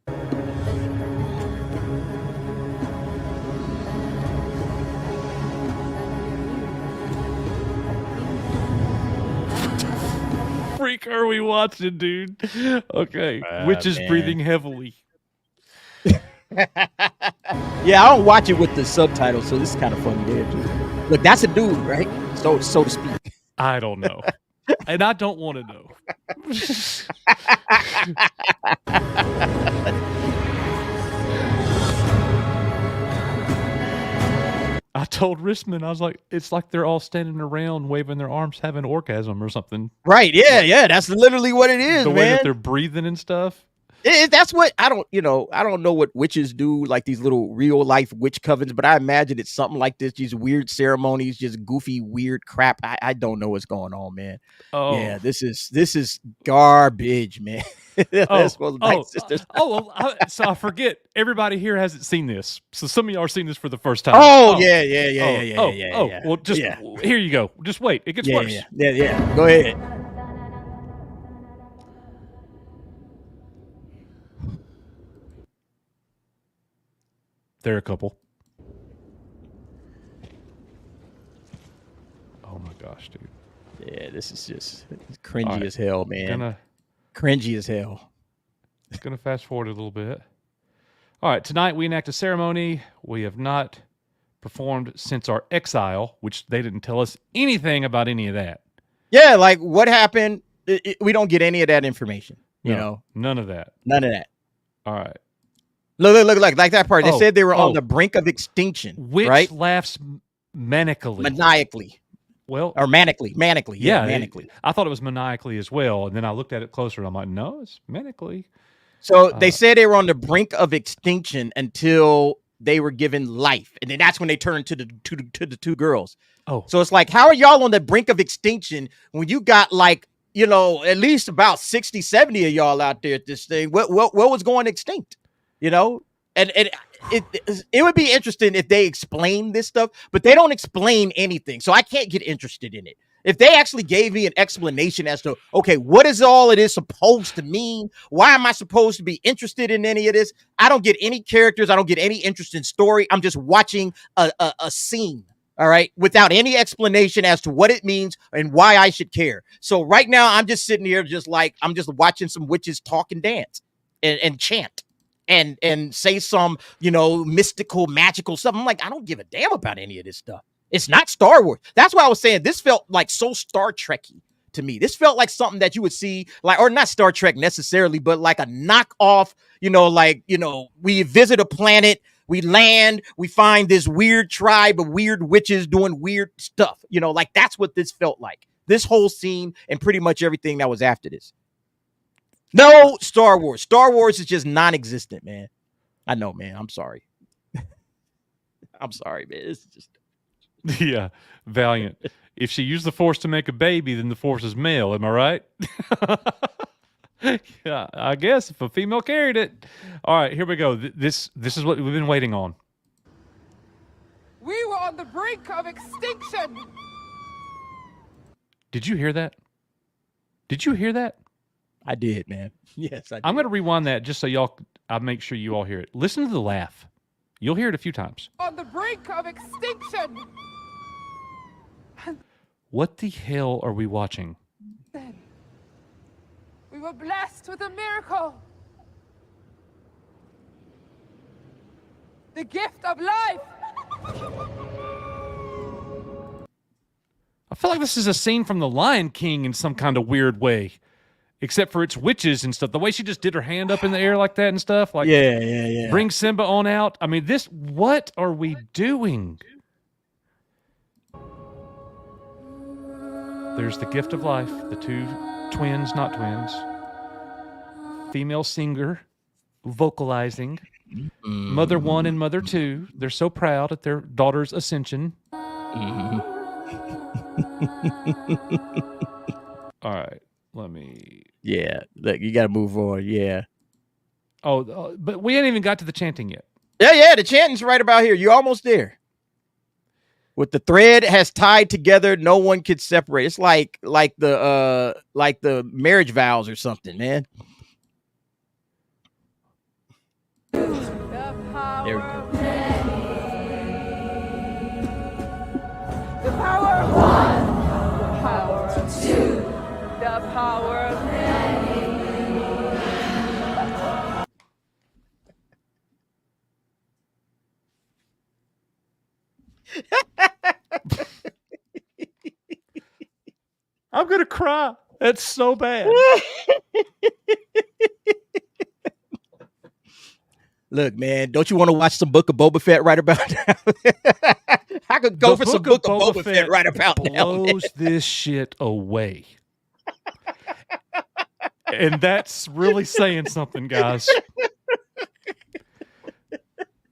[SPEAKER 2] Freak are we watching, dude? Okay, witches breathing heavily.
[SPEAKER 3] Yeah, I don't watch it with the subtitles, so this is kind of funny there too. Look, that's a dude, right? So to speak.
[SPEAKER 2] I don't know, and I don't want to know. I told Rissman, I was like, it's like they're all standing around waving their arms, having orgasm or something.
[SPEAKER 3] Right? Yeah. That's literally what it is.
[SPEAKER 2] The
[SPEAKER 3] man.
[SPEAKER 2] way that they're breathing and stuff.
[SPEAKER 3] That's what I don't know what witches do, like these little real life witch covens, but I imagine it's something like this, these weird ceremonies, just goofy, weird crap. I don't know what's going on, man. Oh yeah, this is garbage, man.
[SPEAKER 2] So I forget. Everybody here hasn't seen this, so some of y'all are seeing this for the first time.
[SPEAKER 3] Yeah.
[SPEAKER 2] Well, just here you go. Just wait. It gets worse.
[SPEAKER 3] Yeah. Go ahead.
[SPEAKER 2] They're a couple. Oh my gosh, dude.
[SPEAKER 3] Yeah, this is just cringy as hell, man. Cringy as hell.
[SPEAKER 2] Gonna fast forward a little bit. All right, tonight we enact a ceremony we have not performed since our exile, which they didn't tell us anything about any of that.
[SPEAKER 3] Yeah, like what happened? We don't get any of that information. You know,
[SPEAKER 2] none of that.
[SPEAKER 3] None of that.
[SPEAKER 2] All right.
[SPEAKER 3] Look, like that part. They said they were on the brink of extinction.
[SPEAKER 2] Which
[SPEAKER 3] right?
[SPEAKER 2] laughs maniacally. Well,
[SPEAKER 3] or manically. Yeah, manically.
[SPEAKER 2] I thought it was maniacally as well, and then I looked at it closer, and I'm like, no, it's manically.
[SPEAKER 3] So they said they were on the brink of extinction until they were given life, and then that's when they turned to the two girls.
[SPEAKER 2] Oh,
[SPEAKER 3] so it's like, how are y'all on the brink of extinction when you got like, you know, at least about 60, 70 of y'all out there at this thing? What was going extinct? You know, and it would be interesting if they explain this stuff, but they don't explain anything. So I can't get interested in it. If they actually gave me an explanation as to, okay, what is all it is supposed to mean? Why am I supposed to be interested in any of this? I don't get any characters. I don't get any interest in story. I'm just watching a scene. All right. Without any explanation as to what it means and why I should care. So right now I'm just sitting here just like I'm just watching some witches talk and dance and chant. And say some, you know, mystical, magical stuff. I'm like, I don't give a damn about any of this stuff. It's not Star Wars. That's why I was saying this felt like so Star Trek-y to me. This felt like something that you would see, like, or not Star Trek necessarily, but like a knockoff, you know, like, you know, we visit a planet, we land, we find this weird tribe of weird witches doing weird stuff. You know, like that's what this felt like. This whole scene and pretty much everything that was after this. No Star Wars. Star Wars is just non-existent, man. I know, man. I'm sorry. I'm sorry, man. It's just
[SPEAKER 2] yeah, Valiant. If she used the Force to make a baby, then the Force is male. Am I right? Yeah, I guess if a female carried it. All right, here we go. This is what we've been waiting on.
[SPEAKER 6] We were on the brink of extinction.
[SPEAKER 2] Did you hear that? Did you hear that?
[SPEAKER 3] I did, man. Yes, I did.
[SPEAKER 2] I'm going to rewind that just so I'll make sure you all hear it. Listen to the laugh. You'll hear it a few times.
[SPEAKER 6] On the brink of extinction.
[SPEAKER 2] What the hell are we watching?
[SPEAKER 6] Then we were blessed with a miracle. The gift of life.
[SPEAKER 2] I feel like this is a scene from The Lion King in some kind of weird way. Except for it's witches and stuff. The way she just did her hand up in the air like that and stuff. Like,
[SPEAKER 3] yeah.
[SPEAKER 2] Bring Simba on out. I mean, what are we doing? There's the gift of life. The two twins, not twins. Female singer vocalizing. Mother 1 and Mother 2. They're so proud at their daughter's ascension. All right. Let me...
[SPEAKER 3] Yeah, look, you got to move on. Yeah.
[SPEAKER 2] Oh, but we ain't even got to the chanting yet.
[SPEAKER 3] Yeah, the chanting's right about here. You're almost there. With the thread has tied together, no one could separate. It's like the marriage vows or something, man. There we go.
[SPEAKER 6] The power of one. The power of two. The power of many.
[SPEAKER 2] I'm going to cry. That's so bad.
[SPEAKER 3] Look, man, don't you want to watch some Book of Boba Fett right about now? I could go for some Book of Boba Fett right about now.
[SPEAKER 2] Blows this shit away. And that's really saying something, guys.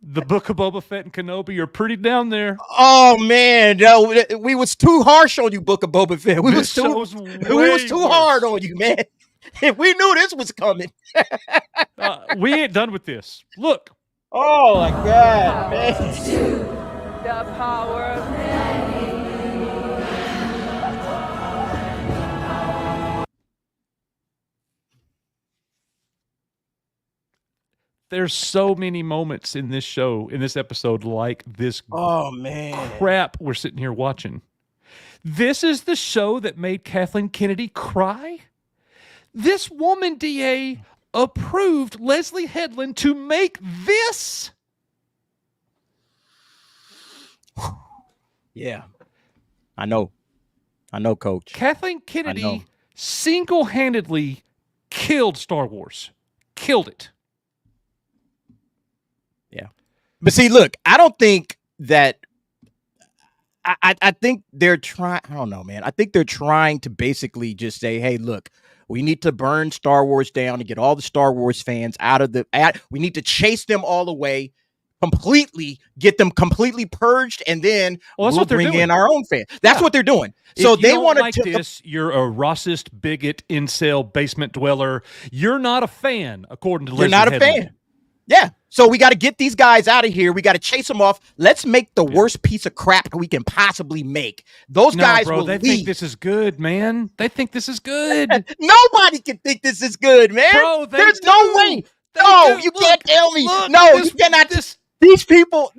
[SPEAKER 2] The Book of Boba Fett and Kenobi are pretty down there.
[SPEAKER 3] Oh man, no, we was too harsh on you, Book of Boba Fett. We was too hard on you, man. If we knew this was coming,
[SPEAKER 2] we ain't done with this. Look.
[SPEAKER 3] Oh my God, man.
[SPEAKER 6] The power of many.
[SPEAKER 2] There's so many moments in this show, in this episode, like this crap we're sitting here watching. This is the show that made Kathleen Kennedy cry? This woman, DA, approved Leslie Headland to make this?
[SPEAKER 3] Yeah. I know, Coach.
[SPEAKER 2] Kathleen Kennedy single-handedly killed Star Wars. Killed it.
[SPEAKER 3] Yeah. But see, look, I don't think that I think they're trying, I don't know, man. I think they're trying to basically just say, hey, look, we need to burn Star Wars down and get all the Star Wars fans out of we need to chase them all away, completely, get them completely purged, and then we'll bring in our own fans. That's what they're doing. So
[SPEAKER 2] if
[SPEAKER 3] they
[SPEAKER 2] want
[SPEAKER 3] to
[SPEAKER 2] like this. You're a racist, bigot, incel, basement dweller. You're not a fan, according to Leslie
[SPEAKER 3] You're not
[SPEAKER 2] Headland.
[SPEAKER 3] a fan. Yeah. So we got to get these guys out of here. We got to chase them off. Let's make the worst piece of crap we can possibly make. Those guys will
[SPEAKER 2] they
[SPEAKER 3] leave.
[SPEAKER 2] think this is good, man. They think this is good.
[SPEAKER 3] Nobody can think this is good, man.
[SPEAKER 2] Bro,
[SPEAKER 3] there's no way. You can't tell me. You cannot. These people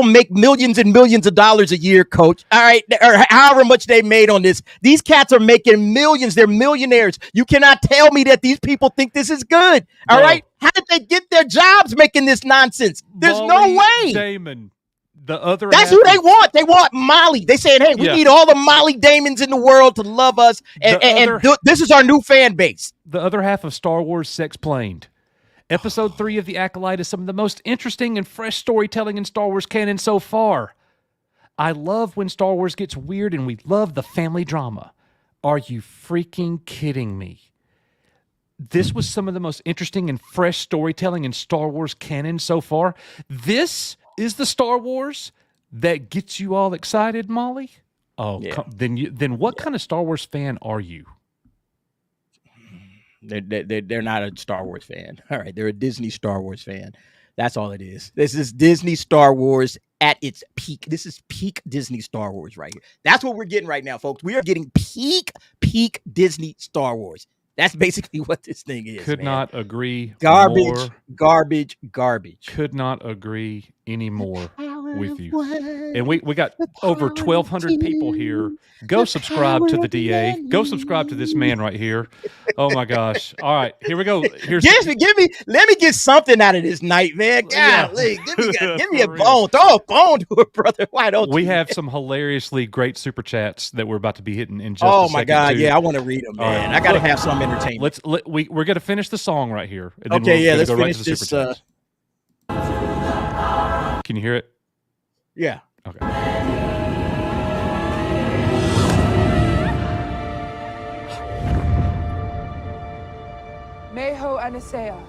[SPEAKER 3] make millions and millions of dollars a year, Coach. All right, or however much they made on this. These cats are making millions. They're millionaires. You cannot tell me that these people think this is good. All right, how did they get their jobs making this nonsense? There's no way.
[SPEAKER 2] Damon, the other.
[SPEAKER 3] That's who they want. They want Molly. They saying, hey, we need all the Molly Damons in the world to love us, and this is our new fan base.
[SPEAKER 2] The other half of Star Wars sex planed. Episode 3 of The Acolyte is some of the most interesting and fresh storytelling in Star Wars canon so far. I love when Star Wars gets weird, and we love the family drama. Are you freaking kidding me? This was some of the most interesting and fresh storytelling in Star Wars canon so far. This is the Star Wars that gets you all excited, Molly? Oh, then what kind of Star Wars fan are you?
[SPEAKER 3] They're not a Star Wars fan. All right, they're a Disney Star Wars fan. That's all it is. This is Disney Star Wars at its peak. This is peak Disney Star Wars right here. That's what we're getting right now, folks. We are getting peak Disney Star Wars. That's basically what this thing is.
[SPEAKER 2] Could not agree
[SPEAKER 3] Garbage,
[SPEAKER 2] more.
[SPEAKER 3] garbage.
[SPEAKER 2] Could not agree anymore with you. And we got over 1,200 people here. Go subscribe to the DA. Go subscribe to this man right here. Oh my gosh! All right, here we go.
[SPEAKER 3] Let me get something out of this night, man. Golly, give me a bone. Throw a bone to a brother. Why don't
[SPEAKER 2] we
[SPEAKER 3] you?
[SPEAKER 2] have some hilariously great super chats that we're about to be hitting in just
[SPEAKER 3] Oh
[SPEAKER 2] a
[SPEAKER 3] my
[SPEAKER 2] second,
[SPEAKER 3] God,
[SPEAKER 2] too.
[SPEAKER 3] yeah, I want to read them, man. I got to have some entertainment.
[SPEAKER 2] We're gonna finish the song right here. And then
[SPEAKER 3] Okay,
[SPEAKER 2] let's
[SPEAKER 3] go
[SPEAKER 2] finish
[SPEAKER 3] right
[SPEAKER 2] this. Super chats. Can you hear it?
[SPEAKER 3] Yeah.
[SPEAKER 2] Okay.
[SPEAKER 6] Mayho Anasea.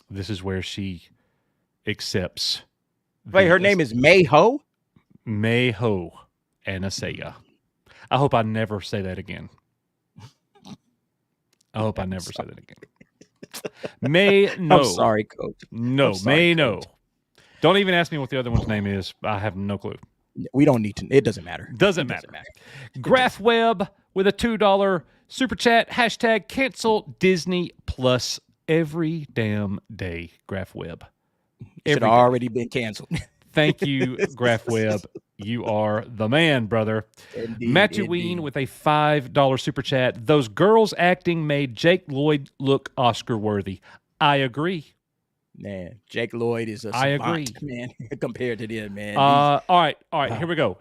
[SPEAKER 2] This is where she accepts.
[SPEAKER 3] Wait, her name is Mayho?
[SPEAKER 2] Mayho Anasea. I hope I never say that again. No.
[SPEAKER 3] I'm sorry, Coach.
[SPEAKER 2] No. Don't even ask me what the other one's name is. I have no clue.
[SPEAKER 3] We don't need to. It doesn't matter.
[SPEAKER 2] Doesn't matter. Graph Web with a $2 super chat. # cancel Disney Plus every damn day. Graph Web.
[SPEAKER 3] Should have already been canceled.
[SPEAKER 2] Thank you, Graph Web. You are the man, brother. Matthew Ween with a $5 super chat. Those girls acting made Jake Lloyd look Oscar worthy. I agree.
[SPEAKER 3] Man, Jake Lloyd is a
[SPEAKER 2] I agree,
[SPEAKER 3] man, compared to them, man.
[SPEAKER 2] All right. Here we go.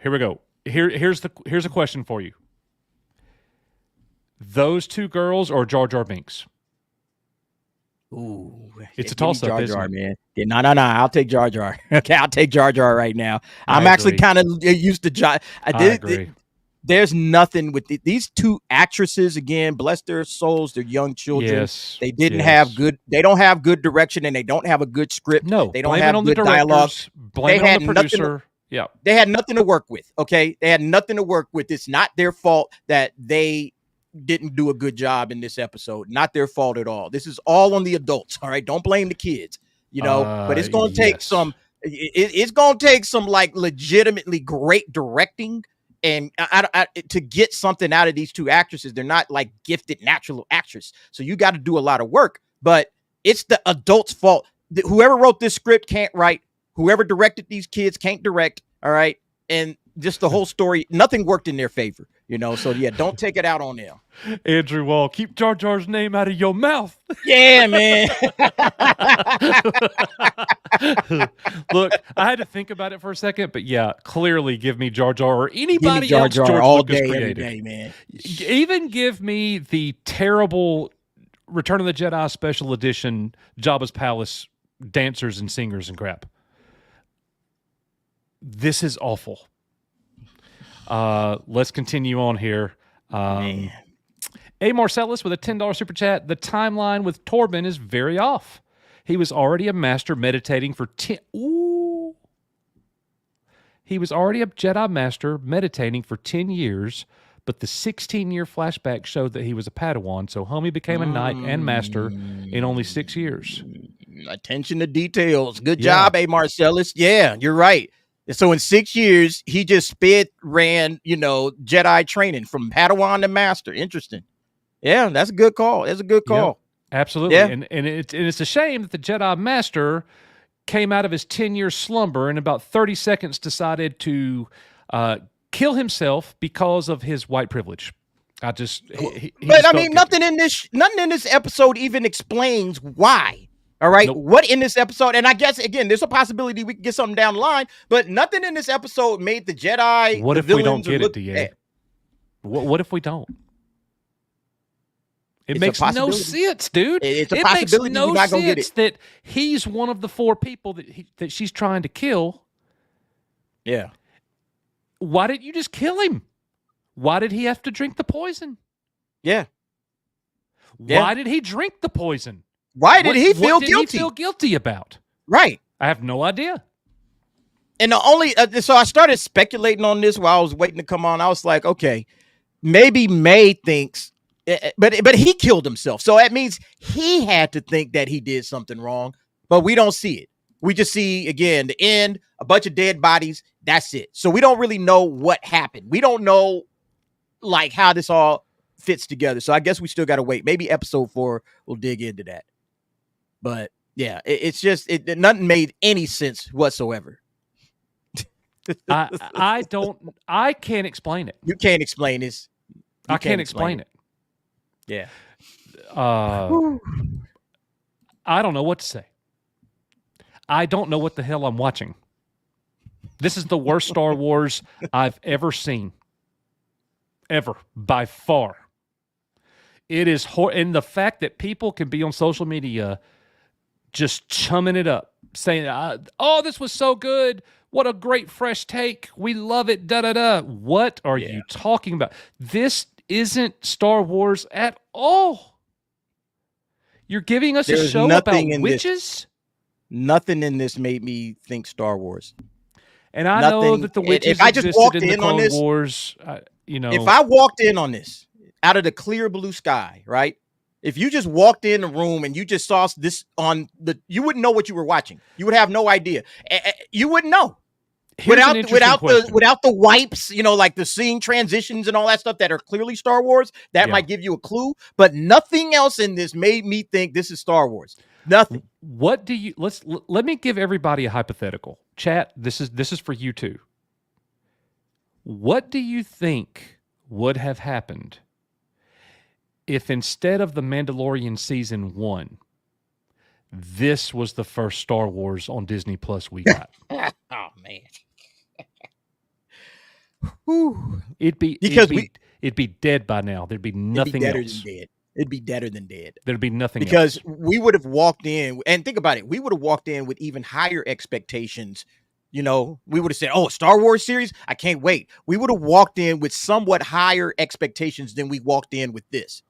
[SPEAKER 2] Here's a question for you. Those two girls or Jar Jar Binks?
[SPEAKER 3] Ooh,
[SPEAKER 2] it's a toss-up,
[SPEAKER 3] Jar
[SPEAKER 2] isn't
[SPEAKER 3] Jar,
[SPEAKER 2] it?
[SPEAKER 3] man. Yeah, no. I'll take Jar Jar. Okay, I'll take Jar Jar right now. I'm actually kind of used to Jar.
[SPEAKER 2] I agree.
[SPEAKER 3] There's nothing with these two actresses. Again, bless their souls. They're young children.
[SPEAKER 2] Yes,
[SPEAKER 3] they didn't have good. They don't have good direction, and they don't have a good script.
[SPEAKER 2] No,
[SPEAKER 3] they don't have good dialogue.
[SPEAKER 2] Blame it on the producer. Yeah,
[SPEAKER 3] they had nothing to work with. Okay, they had nothing to work with. It's not their fault that they didn't do a good job in this episode. Not their fault at all. This is all on the adults. All right, don't blame the kids. But it's going to take some. It's going to take some like legitimately great directing. And to get something out of these two actresses, they're not like gifted natural actresses. So you got to do a lot of work, but it's the adults' fault. Whoever wrote this script can't write. Whoever directed these kids can't direct. All right. And just the whole story, nothing worked in their favor, So yeah, don't take it out on them.
[SPEAKER 2] Andrew Wall, keep Jar Jar's name out of your mouth.
[SPEAKER 3] Yeah, man.
[SPEAKER 2] Look, I had to think about it for a second, but yeah, clearly give me Jar Jar or anybody
[SPEAKER 3] Jar
[SPEAKER 2] else
[SPEAKER 3] Jar
[SPEAKER 2] George
[SPEAKER 3] all
[SPEAKER 2] Lucas
[SPEAKER 3] day,
[SPEAKER 2] created.
[SPEAKER 3] every day, man.
[SPEAKER 2] Even give me the terrible Return of the Jedi Special Edition Jabba's Palace dancers and singers and crap. This is awful. Let's continue on here. A. Marcellus with a $10 super chat. The timeline with Torben is very off. He was already a master meditating for 10. Ooh. He was already a Jedi master meditating for 10 years, but the 16-year flashback showed that he was a Padawan, so homie became a knight and master in only 6 years.
[SPEAKER 3] Attention to details. Good job, A. Marcellus. Yeah, you're right. So in 6 years, he just ran, Jedi training from Padawan to master. Interesting. Yeah, that's a good call. That's a good call.
[SPEAKER 2] Yeah, absolutely.
[SPEAKER 3] Yeah.
[SPEAKER 2] And it's a shame that the Jedi master came out of his 10-year slumber and in about 30 seconds decided to kill himself because of his white privilege.
[SPEAKER 3] Nothing in this episode even explains why. All right. Nope. What in this episode? And I guess, again, there's a possibility we can get something down the line, but nothing in this episode made the Jedi.
[SPEAKER 2] What if we don't get it, DA? What if we don't? It makes no sense, dude.
[SPEAKER 3] It's a possibility we're not going to get it.
[SPEAKER 2] That he's one of the 4 people that she's trying to kill.
[SPEAKER 3] Yeah.
[SPEAKER 2] Why didn't you just kill him? Why did he have to drink the poison?
[SPEAKER 3] Yeah.
[SPEAKER 2] Why did he drink the poison?
[SPEAKER 3] Why did he feel guilty?
[SPEAKER 2] What did he feel guilty about?
[SPEAKER 3] Right.
[SPEAKER 2] I have no idea.
[SPEAKER 3] And the only so I started speculating on this while I was waiting to come on. I was like, okay, maybe May thinks, but he killed himself. So that means he had to think that he did something wrong, but we don't see it. We just see, again, the end, a bunch of dead bodies. That's it. So we don't really know what happened. We don't know, like, how this all fits together. So I guess we still got to wait. Maybe episode 4 will dig into that. But yeah, it's just nothing made any sense whatsoever.
[SPEAKER 2] I can't explain it.
[SPEAKER 3] You can't explain this.
[SPEAKER 2] I can't explain it.
[SPEAKER 3] Yeah.
[SPEAKER 2] I don't know what to say. I don't know what the hell I'm watching. This is the worst Star Wars I've ever seen. Ever. By far. It is and the fact that people can be on social media just chumming it up, saying, oh, this was so good. What a great fresh take. We love it. Da-da-da. What are you talking about? This isn't Star Wars at all. You're giving us a show about witches?
[SPEAKER 3] Nothing in this made me think Star Wars.
[SPEAKER 2] And I know that the witches existed in the Clone Wars.
[SPEAKER 3] If I walked in on this out of the clear blue sky, right? If you just walked in the room and you just saw this you wouldn't know what you were watching. You would have no idea. You wouldn't know. Without the wipes, like the scene transitions and all that stuff that are clearly Star Wars, that might give you a clue. But nothing else in this made me think this is Star Wars. Nothing.
[SPEAKER 2] What do you let me give everybody a hypothetical. Chat, this is for you too. What do you think would have happened if instead of The Mandalorian season 1, this was the first Star Wars on Disney Plus we got?
[SPEAKER 3] Oh man.
[SPEAKER 2] It'd be dead by now. There'd be nothing else.
[SPEAKER 3] It'd be deader than dead.
[SPEAKER 2] There'd be nothing
[SPEAKER 3] because
[SPEAKER 2] else.
[SPEAKER 3] We would have walked in, and think about it. We would have walked in with even higher expectations. We would have said, "Oh, a Star Wars series! I can't wait." We would have walked in with somewhat higher expectations than we walked in with this.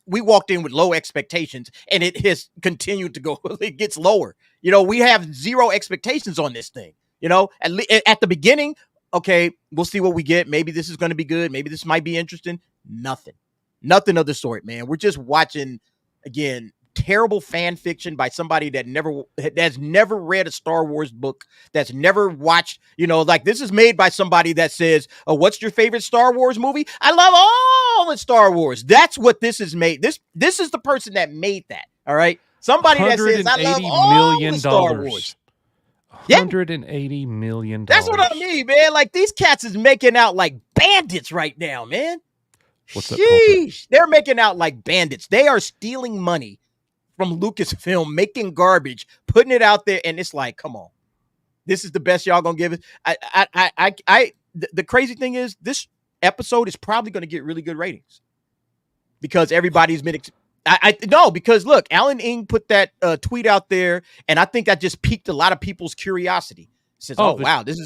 [SPEAKER 3] We walked in with low expectations, and it has continued to go. It gets lower. We have zero expectations on this thing. At the beginning, okay, we'll see what we get. Maybe this is going to be good. Maybe this might be interesting. Nothing of the sort, man. We're just watching, again, terrible fan fiction by somebody that's never read a Star Wars book, that's never watched, this is made by somebody that says, oh, what's your favorite Star Wars movie? I love all the Star Wars. That's what this is made. This is the person that made that. All right. Somebody that says, I love all the Star Wars.
[SPEAKER 2] $180 million.
[SPEAKER 3] That's what I mean, man. Like, these cats is making out like bandits right now, man.
[SPEAKER 2] What's that?
[SPEAKER 3] Sheesh. They're making out like bandits. They are stealing money from Lucasfilm, making garbage, putting it out there, and it's like, come on, this is the best y'all gonna give it. The crazy thing is, this episode is probably gonna get really good ratings because everybody's been. Because look, Alan Ng put that tweet out there, and I think that just piqued a lot of people's curiosity. Says, wow, this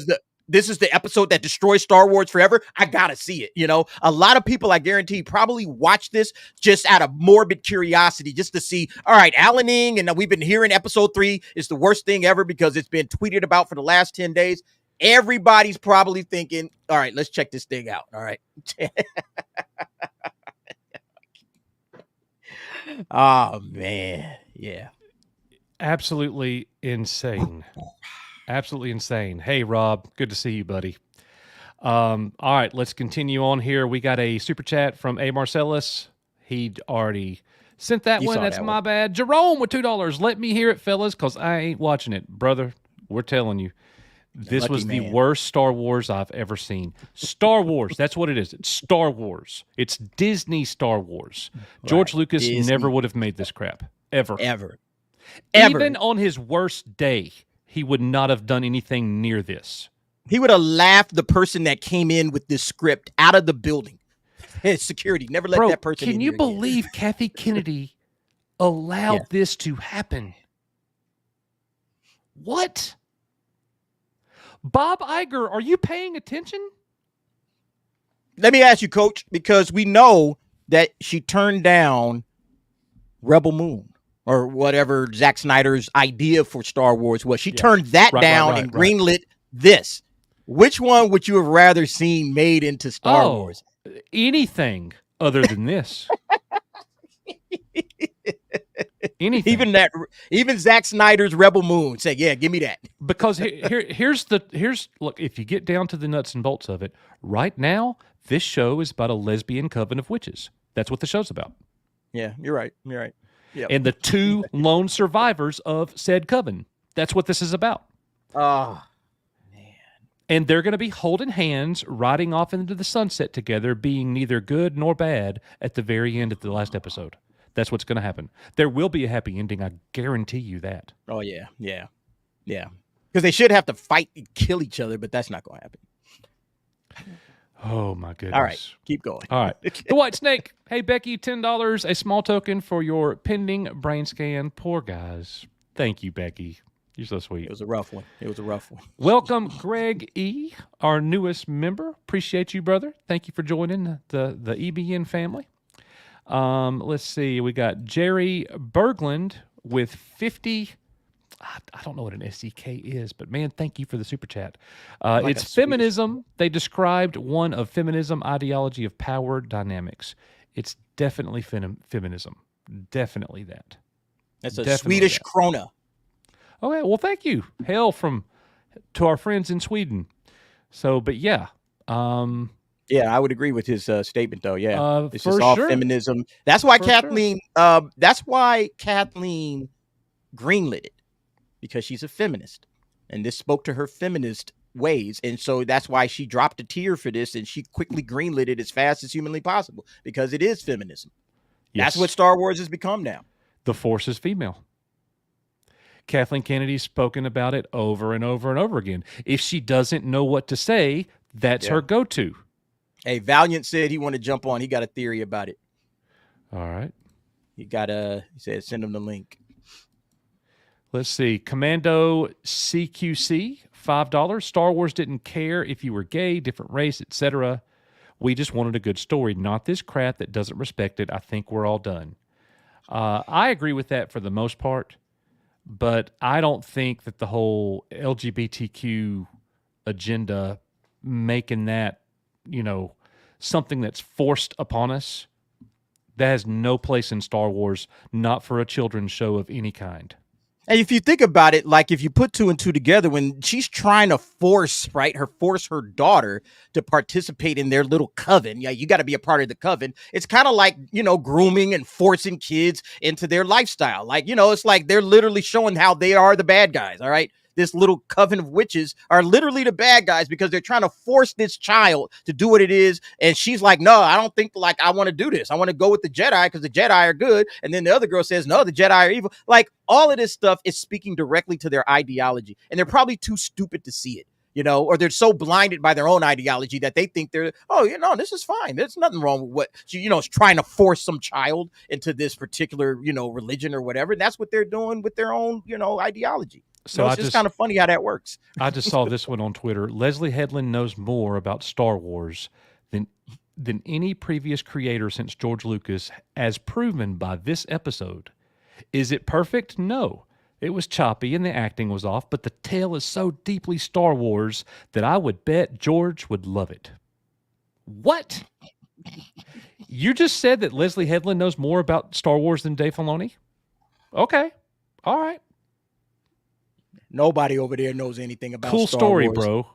[SPEAKER 3] is the episode that destroys Star Wars forever. I gotta see it. A lot of people, I guarantee, probably watch this just out of morbid curiosity, just to see. All right, Alan Ng, and we've been hearing episode 3 is the worst thing ever because it's been tweeted about for the last 10 days. Everybody's probably thinking, all right, let's check this thing out. All right. Oh man, yeah,
[SPEAKER 2] absolutely insane. Absolutely insane. Hey, Rob, good to see you, buddy. All right, let's continue on here. We got a super chat from A. Marcellus. He'd already sent that one. That's my bad. Jerome with $2. Let me hear it, fellas, because I ain't watching it. Brother, we're telling you. This was the worst Star Wars I've ever seen. Star Wars, that's what it is. It's Star Wars. It's Disney Star Wars. George Lucas never would have made this crap. Ever. Even on his worst day, he would not have done anything near this.
[SPEAKER 3] He would have laughed the person that came in with this script out of the building. Security never let that person in.
[SPEAKER 2] Can you believe Kathy Kennedy allowed this to happen? What? Bob Iger, are you paying attention?
[SPEAKER 3] Let me ask you, Coach, because we know that she turned down Rebel Moon or whatever Zack Snyder's idea for Star Wars was. She turned that down and greenlit this. Which one would you have rather seen made into Star Wars?
[SPEAKER 2] anything other than this. Anything.
[SPEAKER 3] Even Zack Snyder's Rebel Moon said, "Yeah, give me that."
[SPEAKER 2] Because here's look, if you get down to the nuts and bolts of it, right now this show is about a lesbian coven of witches. That's what the show's about.
[SPEAKER 3] Yeah, you're right. Yeah.
[SPEAKER 2] And the two lone survivors of said coven. That's what this is about.
[SPEAKER 3] Oh, man.
[SPEAKER 2] And they're going to be holding hands, riding off into the sunset together, being neither good nor bad at the very end of the last episode. That's what's going to happen. There will be a happy ending. I guarantee you that.
[SPEAKER 3] Oh, yeah. Because they should have to fight and kill each other, but that's not going to happen.
[SPEAKER 2] Oh, my goodness.
[SPEAKER 3] All right, keep going.
[SPEAKER 2] All right. The White Snake. Hey, Becky, $10, a small token for your pending brain scan. Poor guys. Thank you, Becky. You're so sweet.
[SPEAKER 3] It was a rough one.
[SPEAKER 2] Welcome, Greg E., our newest member. Appreciate you, brother. Thank you for joining the EBN family. Let's see. We got Jerry Berglund with 50. I don't know what an SEK is, but man, thank you for the super chat. It's feminism. They described one of feminism ideology of power dynamics. It's definitely feminism. Definitely that.
[SPEAKER 3] That's a
[SPEAKER 2] Definitely
[SPEAKER 3] Swedish
[SPEAKER 2] that.
[SPEAKER 3] krona.
[SPEAKER 2] Okay, well, thank you. Hail to our friends in Sweden. So, but yeah.
[SPEAKER 3] Yeah, I would agree with his statement, though. Yeah, this is
[SPEAKER 2] for
[SPEAKER 3] all
[SPEAKER 2] sure.
[SPEAKER 3] feminism. That's why
[SPEAKER 2] For
[SPEAKER 3] Kathleen. That's why Kathleen greenlit it, because she's a feminist, and this spoke to her feminist ways, and so that's why she dropped a tear for this, and she quickly greenlit it as fast as humanly possible, because it is feminism.
[SPEAKER 2] Yes.
[SPEAKER 3] That's what Star Wars has become now.
[SPEAKER 2] The Force is female. Kathleen Kennedy's spoken about it over and over and over again. If she doesn't know what to say, that's her go-to.
[SPEAKER 3] Hey, Valiant said he wanted to jump on. He got a theory about it.
[SPEAKER 2] All right.
[SPEAKER 3] He said send him the link.
[SPEAKER 2] Let's see. Commando CQC, $5. Star Wars didn't care if you were gay, different race, etc. We just wanted a good story, not this crap that doesn't respect it. I think we're all done. I agree with that for the most part, but I don't think that the whole LGBTQ agenda, making that, something that's forced upon us, that has no place in Star Wars, not for a children's show of any kind.
[SPEAKER 3] And if you think about it, like if you put two and two together, when she's trying to force her daughter to participate in their little coven, yeah, you got to be a part of the coven. It's kind of like, grooming and forcing kids into their lifestyle. Like, it's like they're literally showing how they are the bad guys. All right. This little coven of witches are literally the bad guys because they're trying to force this child to do what it is. And she's like, no, I don't think I want to do this. I want to go with the Jedi because the Jedi are good. And then the other girl says, no, the Jedi are evil. Like all of this stuff is speaking directly to their ideology. And they're probably too stupid to see it, or they're so blinded by their own ideology that they think this is fine. There's nothing wrong with what she, is trying to force some child into this particular, religion or whatever. That's what they're doing with their own, ideology. So it's just kind of funny how that works.
[SPEAKER 2] I just saw this one on Twitter. Leslie Headland knows more about Star Wars than any previous creator since George Lucas, as proven by this episode. Is it perfect? No. It was choppy and the acting was off, but the tale is so deeply Star Wars that I would bet George would love it. What? You just said that Leslie Headland knows more about Star Wars than Dave Filoni? Okay. All right.
[SPEAKER 3] Nobody over there knows anything about
[SPEAKER 2] Star Wars. Cool story, bro.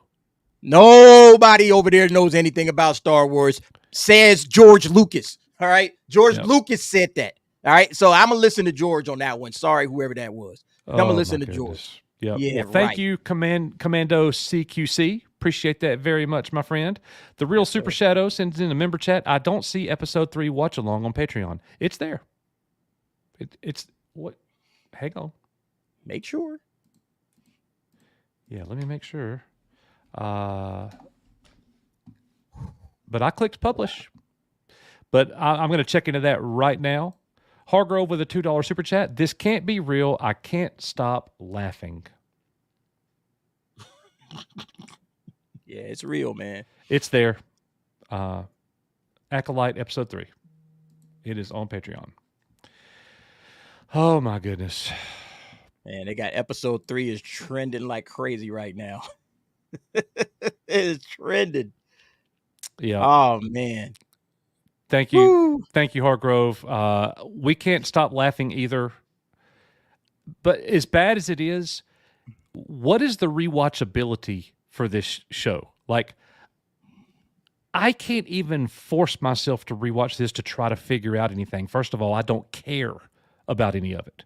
[SPEAKER 3] Nobody over there knows anything about Star Wars, says George Lucas. All right. George Lucas said that. All right. So I'm going to listen to George on that one. Sorry, whoever that was. I'm going to listen to George.
[SPEAKER 2] Yep.
[SPEAKER 3] Yeah.
[SPEAKER 2] Well, thank you, Commando CQC. Appreciate that very much, my friend. The Real Super Shadow sends in a member chat. I don't see episode 3 watch along on Patreon. It's there. It's what? Hang on.
[SPEAKER 3] Make sure.
[SPEAKER 2] Yeah, let me make sure. But I clicked publish. But I'm going to check into that right now. Hargrove with a $2 super chat. This can't be real. I can't stop laughing.
[SPEAKER 3] Yeah, it's real, man.
[SPEAKER 2] It's there. Acolyte episode 3. It is on Patreon. Oh, my goodness.
[SPEAKER 3] Man, they got episode 3 is trending like crazy right now. It is trending.
[SPEAKER 2] Yeah.
[SPEAKER 3] Oh, man.
[SPEAKER 2] Thank you. Thank you, Hargrove. We can't stop laughing either. But as bad as it is, what is the rewatchability for this show? Like, I can't even force myself to rewatch this to try to figure out anything. First of all, I don't care about any of it.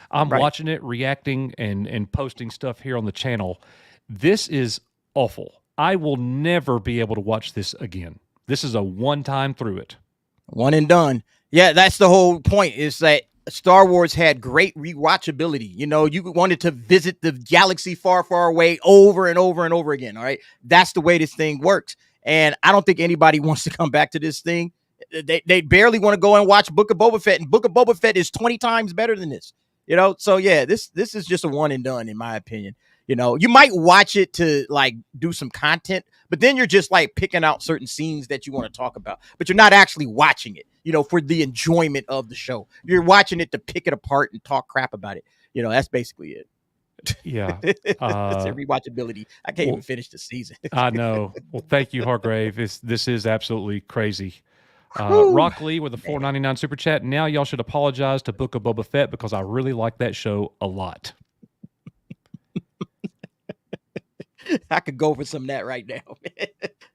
[SPEAKER 2] I'm watching it, reacting, and posting stuff here on the channel. This is awful. I will never be able to watch this again. This is a one-time through it.
[SPEAKER 3] One and done. Yeah, that's the whole point, is that Star Wars had great rewatchability. You know, you wanted to visit the galaxy far, far away over and over and over again. All right. That's the way this thing works. And I don't think anybody wants to come back to this thing. They barely want to go and watch Book of Boba Fett, and Book of Boba Fett is 20 times better than this. You know, so yeah, this is just a one and done, in my opinion. You know, you might watch it to like do some content, but then you're just like picking out certain scenes that you want to talk about, but you're not actually watching it, you know, for the enjoyment of the show. You're watching it to pick it apart and talk crap about it. You know, that's basically it.
[SPEAKER 2] Yeah.
[SPEAKER 3] It's a rewatchability. I can't even finish the season.
[SPEAKER 2] I know. Well, thank you, Hargrave. This is absolutely crazy. Rock Lee with a $4.99 super chat. Now y'all should apologize to Book of Boba Fett because I really like that show a lot.
[SPEAKER 3] I could go for some of that right now.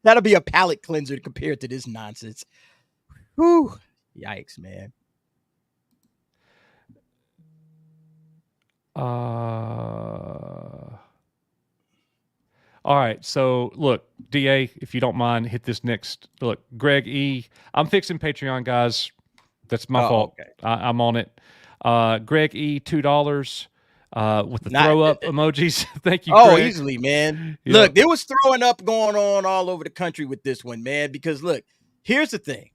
[SPEAKER 3] That'll be a palate cleanser compared to this nonsense. Whew. Yikes, man.
[SPEAKER 2] All right, so look, DA, if you don't mind, hit this next. Look, Greg E. I'm fixing Patreon, guys. That's my fault. Okay. I'm on it. Greg E. $2 with the throw up emojis. Thank you.
[SPEAKER 3] Oh,
[SPEAKER 2] Greg.
[SPEAKER 3] Easily, man. Yep. Look, there was throwing up going on all over the country with this one, man. Because look, here's the thing: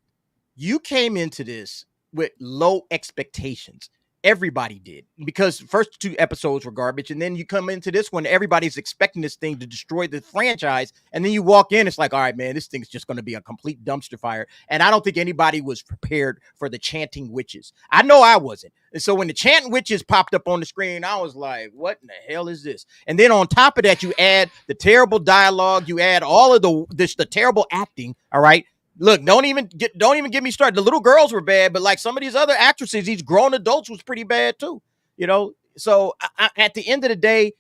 [SPEAKER 3] you came into this with low expectations. Everybody did, because the first 2 episodes were garbage, and then you come into this one, everybody's expecting this thing to destroy the franchise, and then you walk in, it's like, all right, man, this thing's just going to be a complete dumpster fire. And I don't think anybody was prepared for the chanting witches. I know I wasn't. And so when the chanting witches popped up on the screen, I was like, what in the hell is this? And then on top of that, you add the terrible dialogue, you add all of the terrible acting. All right. Look, don't even get me started. The little girls were bad, but like some of these other actresses, these grown adults was pretty bad too. You know, so at the end of the day,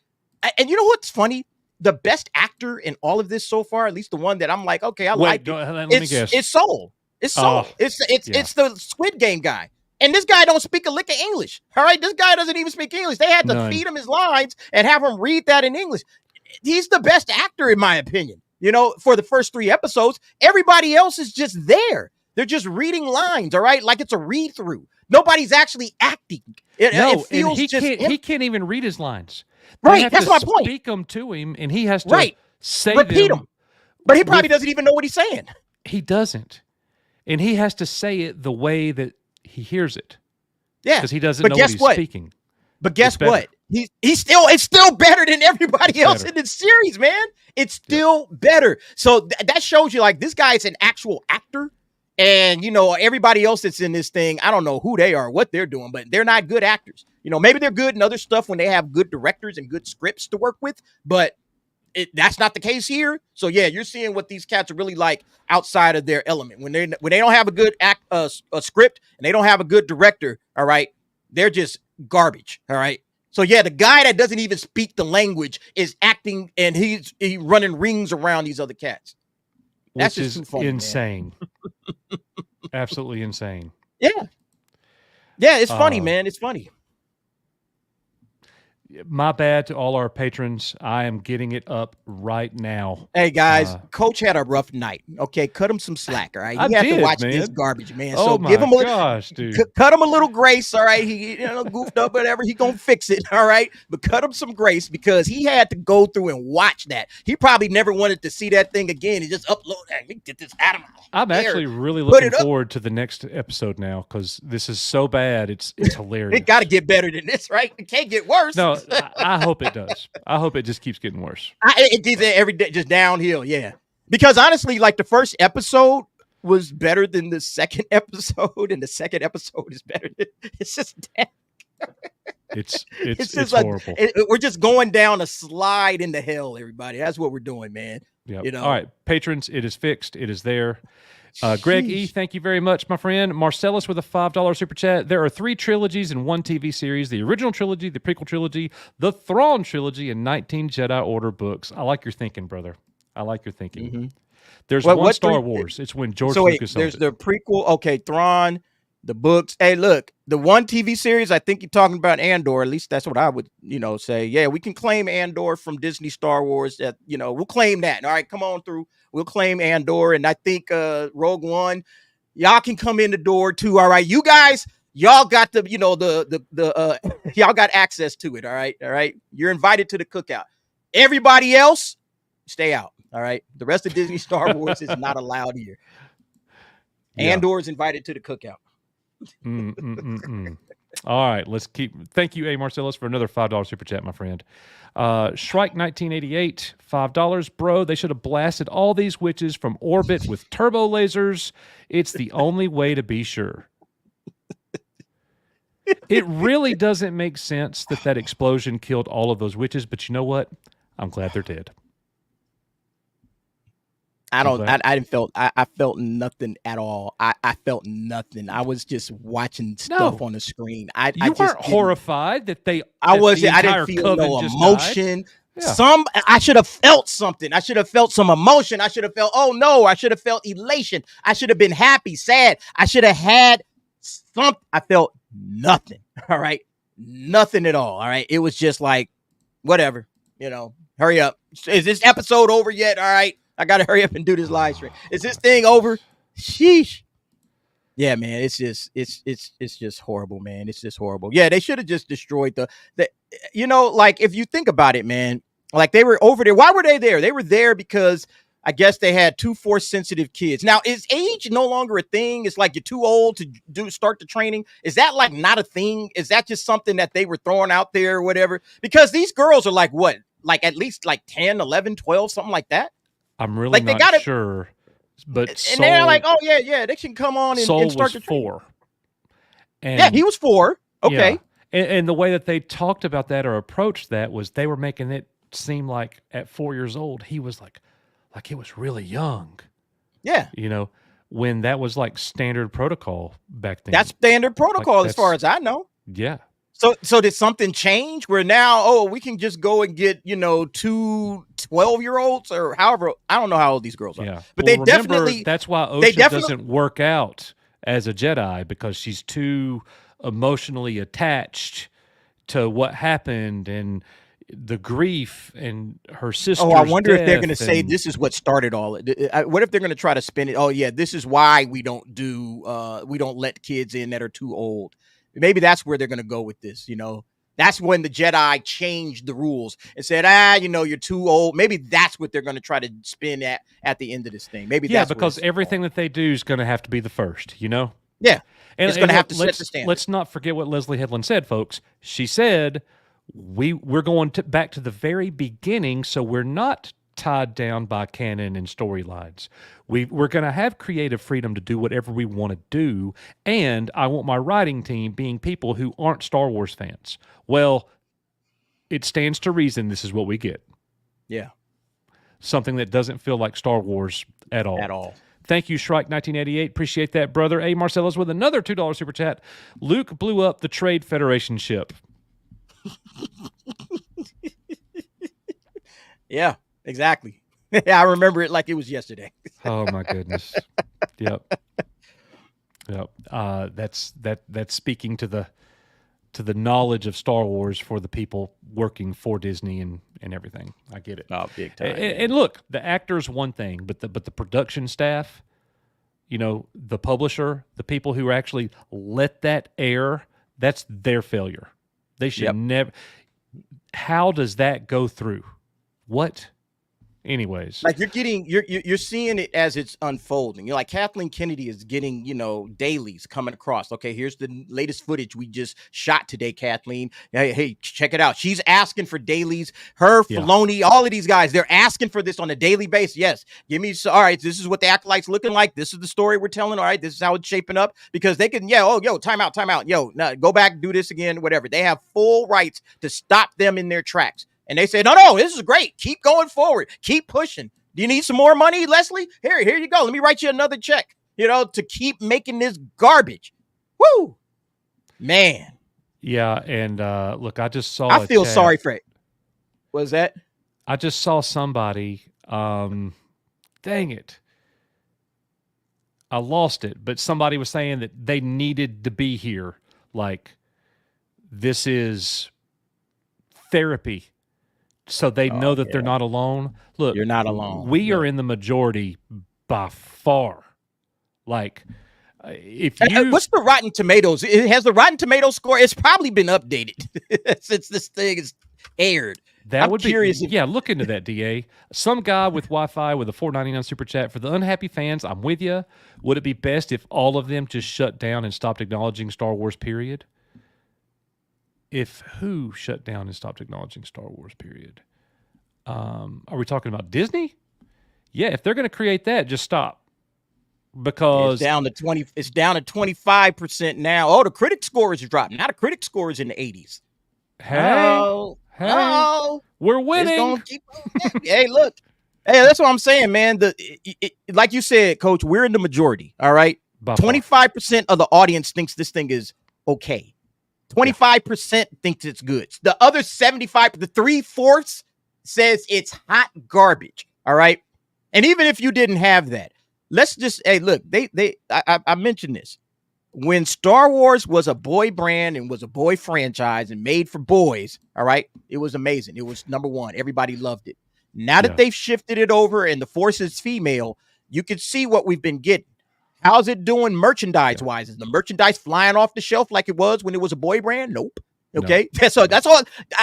[SPEAKER 3] and you know what's funny? The best actor in all of this so far, at least the one that I'm like, okay, I like it.
[SPEAKER 2] Let me guess.
[SPEAKER 3] It's Soul. It's Soul. It's the Squid Game guy. And this guy don't speak a lick of English. All right, this guy doesn't even speak English. They had to feed him his lines and have him read that in English. He's the best actor, in my opinion. You know, for the first 3 episodes, everybody else is just there. They're just reading lines, all right? Like it's a read-through. Nobody's actually acting. It feels
[SPEAKER 2] he can't even read his lines.
[SPEAKER 3] Right, that's my point.
[SPEAKER 2] Speak them to him, and he has to say
[SPEAKER 3] repeat them. But he probably doesn't even know what he's saying.
[SPEAKER 2] He doesn't. And he has to say it the way that he hears it.
[SPEAKER 3] Yeah.
[SPEAKER 2] Because he doesn't know what he's speaking.
[SPEAKER 3] But guess what? It's still better than everybody else in the series, man. It's still better. So that shows you, like, this guy is an actual actor. And, you know, everybody else that's in this thing, I don't know who they are, what they're doing, but they're not good actors. You know, maybe they're good in other stuff when they have good directors and good scripts to work with, but that's not the case here. So yeah, you're seeing what these cats are really like outside of their element. When they don't have a good script and they don't have a good director, all right, they're just garbage. All right. So yeah, the guy that doesn't even speak the language is acting, and he's running rings around these other cats.
[SPEAKER 2] That's just too funny, insane. Absolutely insane.
[SPEAKER 3] Yeah. Yeah, it's funny, man. It's funny.
[SPEAKER 2] My bad to all our patrons. I am getting it up right now.
[SPEAKER 3] Hey, guys, Coach had a rough night. Okay, cut him some slack, all right? He had to watch this garbage, man. So give him cut him a little grace, all right? He goofed up, whatever. He gonna fix it, all right? But cut him some grace because he had to go through and watch that. He probably never wanted to see that thing again. He just upload that. Let me get this out of my
[SPEAKER 2] I'm actually really looking forward to the next episode now because this is so bad. It's hilarious.
[SPEAKER 3] It got to get better than this, right? It can't get worse.
[SPEAKER 2] No. I hope it does. I hope it just keeps getting worse.
[SPEAKER 3] It did every day, just downhill. Yeah, because honestly, like the first episode was better than the second episode, and the second episode is better. It's just
[SPEAKER 2] it's horrible.
[SPEAKER 3] We're just going down a slide into hell, everybody. That's what we're doing, man.
[SPEAKER 2] Yep.
[SPEAKER 3] You know?
[SPEAKER 2] All right, patrons, it is fixed. It is there. Greg E., thank you very much, my friend. Marcellus with a $5 super chat. There are 3 trilogies in one TV series: the original trilogy, the prequel trilogy, the Thrawn trilogy, and 19 Jedi Order books. I like your thinking, brother. I like your thinking.
[SPEAKER 3] Mm-hmm.
[SPEAKER 2] There's one Star Wars. It's when George Lucas
[SPEAKER 3] there's
[SPEAKER 2] owned it.
[SPEAKER 3] the prequel. Okay, Thrawn, the books. Hey, look, the one TV series. I think you're talking about Andor. At least that's what I would, say. Yeah, we can claim Andor from Disney Star Wars. That we'll claim that. All right, come on through. We'll claim Andor, and I think Rogue One. Y'all can come in the door too. All right, you guys. Y'all got the y'all got access to it. All right. You're invited to the cookout. Everybody else, stay out. All right. The rest of Disney Star Wars is not allowed here.
[SPEAKER 2] Yeah.
[SPEAKER 3] Andor is invited to the cookout.
[SPEAKER 2] All right. Let's keep. Thank you, A. Marcellus, for another $5 super chat, my friend. Shrike 1988, $5. Bro, they should have blasted all these witches from orbit with turbo lasers. It's the only way to be sure. It really doesn't make sense that explosion killed all of those witches, but you know what? I'm glad they're dead.
[SPEAKER 3] I felt nothing at all. I felt nothing. I was just watching stuff on the screen.
[SPEAKER 2] You weren't horrified that they.
[SPEAKER 3] I didn't feel no emotion.
[SPEAKER 2] Yeah.
[SPEAKER 3] I should have felt something. I should have felt some emotion. I should have felt, oh no, I should have felt elation. I should have been happy, sad. I should have had something. I felt nothing. All right. Nothing at all. All right. It was just like, whatever, hurry up. Is this episode over yet? All right. I got to hurry up and do this live stream. Is this thing over? Sheesh. Yeah, man. It's just horrible, man. It's just horrible. Yeah. They should have just destroyed the, like if you think about it, man, like they were over there. Why were they there? They were there because I guess they had 2 force sensitive kids. Now, is age no longer a thing? It's like you're too old to start the training. Is that like not a thing? Is that just something that they were throwing out there or whatever? Because these girls are like what? Like at least like 10, 11, 12, something like that.
[SPEAKER 2] I'm really not sure. But
[SPEAKER 3] and they're like, oh yeah, they can come on and start the training.
[SPEAKER 2] 4. And
[SPEAKER 3] yeah, he was 4. Okay.
[SPEAKER 2] Yeah. And the way that they talked about that or approached that was they were making it seem like at 4 years old, he was like he was really young.
[SPEAKER 3] Yeah.
[SPEAKER 2] When that was like standard protocol back then.
[SPEAKER 3] That's standard protocol as far as I know.
[SPEAKER 2] Yeah.
[SPEAKER 3] So did something change where now, we can just go and get, 2 12-year-olds or however, I don't know how old these girls are.
[SPEAKER 2] Yeah.
[SPEAKER 3] But
[SPEAKER 2] remember, definitely, that's why Osha doesn't work out as a Jedi, because she's too emotionally attached to what happened and the grief and her sister.
[SPEAKER 3] I wonder if they're going to say this is what started all it. What if they're going to try to spin it? Oh yeah, this is why we don't let kids in that are too old. Maybe that's where they're going to go with this. That's when the Jedi changed the rules and said, you're too old. Maybe that's what they're going to try to spin at the end of this thing. Maybe that's
[SPEAKER 2] because everything that they do is going to have to be the first. Yeah,
[SPEAKER 3] and it's going to have to set the standard.
[SPEAKER 2] Let's not forget what Leslie Headland said, folks. She said we're going back to the very beginning, so we're not tied down by canon and storylines. We're going to have creative freedom to do whatever we want to do, and I want my writing team being people who aren't Star Wars fans. Well, it stands to reason this is what we get.
[SPEAKER 3] Yeah.
[SPEAKER 2] Something that doesn't feel like Star Wars at all.
[SPEAKER 3] At all.
[SPEAKER 2] Thank you, Shrike1988. Appreciate that, brother. A. Marcellus with another $2 super chat. Luke blew up the Trade Federation ship.
[SPEAKER 3] Yeah, exactly. I remember it like it was yesterday.
[SPEAKER 2] Oh my goodness. Yep. That's speaking to the knowledge of Star Wars for the people working for Disney and everything. I get it.
[SPEAKER 3] Oh, big time.
[SPEAKER 2] And look, the actor's one thing, but the production staff, the publisher, the people who actually let that air, that's their failure. They should never. How does that go through? What? Anyways,
[SPEAKER 3] like you're seeing it as it's unfolding. Like Kathleen Kennedy is getting, dailies coming across. Okay, here's the latest footage we just shot today, Kathleen. Hey, check it out. She's asking for dailies. Her, Filoni, all of these guys, they're asking for this on a daily basis. Yes, give me. All right, this is what the Acolyte's looking like. This is the story we're telling. All right, this is how it's shaping up, because they can. Time out. Go back, do this again, whatever. They have full rights to stop them in their tracks. And they say, no, this is great. Keep going forward. Keep pushing. Do you need some more money, Leslie? Here you go. Let me write you another check, to keep making this garbage. Woo! Man.
[SPEAKER 2] Yeah, and look, I just saw
[SPEAKER 3] I feel sorry for it. What was that?
[SPEAKER 2] I just saw somebody, dang it. I lost it, but somebody was saying that they needed to be here. Like, this is therapy. So they know that they're not alone. Look,
[SPEAKER 3] you're not alone.
[SPEAKER 2] We are in the majority by far. Like, if you,
[SPEAKER 3] what's the Rotten Tomatoes? Has the Rotten Tomatoes score? It's probably been updated since this thing is aired.
[SPEAKER 2] I'm curious. Yeah, look into that, DA. Some guy with Wi-Fi with a $4.99 super chat. For the unhappy fans, I'm with you. Would it be best if all of them just shut down and stopped acknowledging Star Wars, period? If who shut down and stopped acknowledging Star Wars, period? Are we talking about Disney? Yeah, if they're going to create that, just stop. Because
[SPEAKER 3] it's down to 20. It's down to 25% now. Oh, the critic score is dropped. Now the critic score is in the 80s.
[SPEAKER 2] Hey, we're winning.
[SPEAKER 3] Hey, look. Hey, that's what I'm saying, man. Like you said, Coach, we're in the majority. All right. 25% of the audience thinks this thing is okay. 25% thinks it's good. The other 75, the 3/4 says it's hot garbage. All right. And even if you didn't have that, let's just, hey, look, I mentioned this. When Star Wars was a boy brand and was a boy franchise and made for boys, all right, it was amazing. It was number one. Everybody loved it. Now that they've shifted it over and the Force is female, you can see what we've been getting. How's it doing merchandise-wise? Is the merchandise flying off the shelf like it was when it was a boy brand? Nope. Okay, no. So that's all.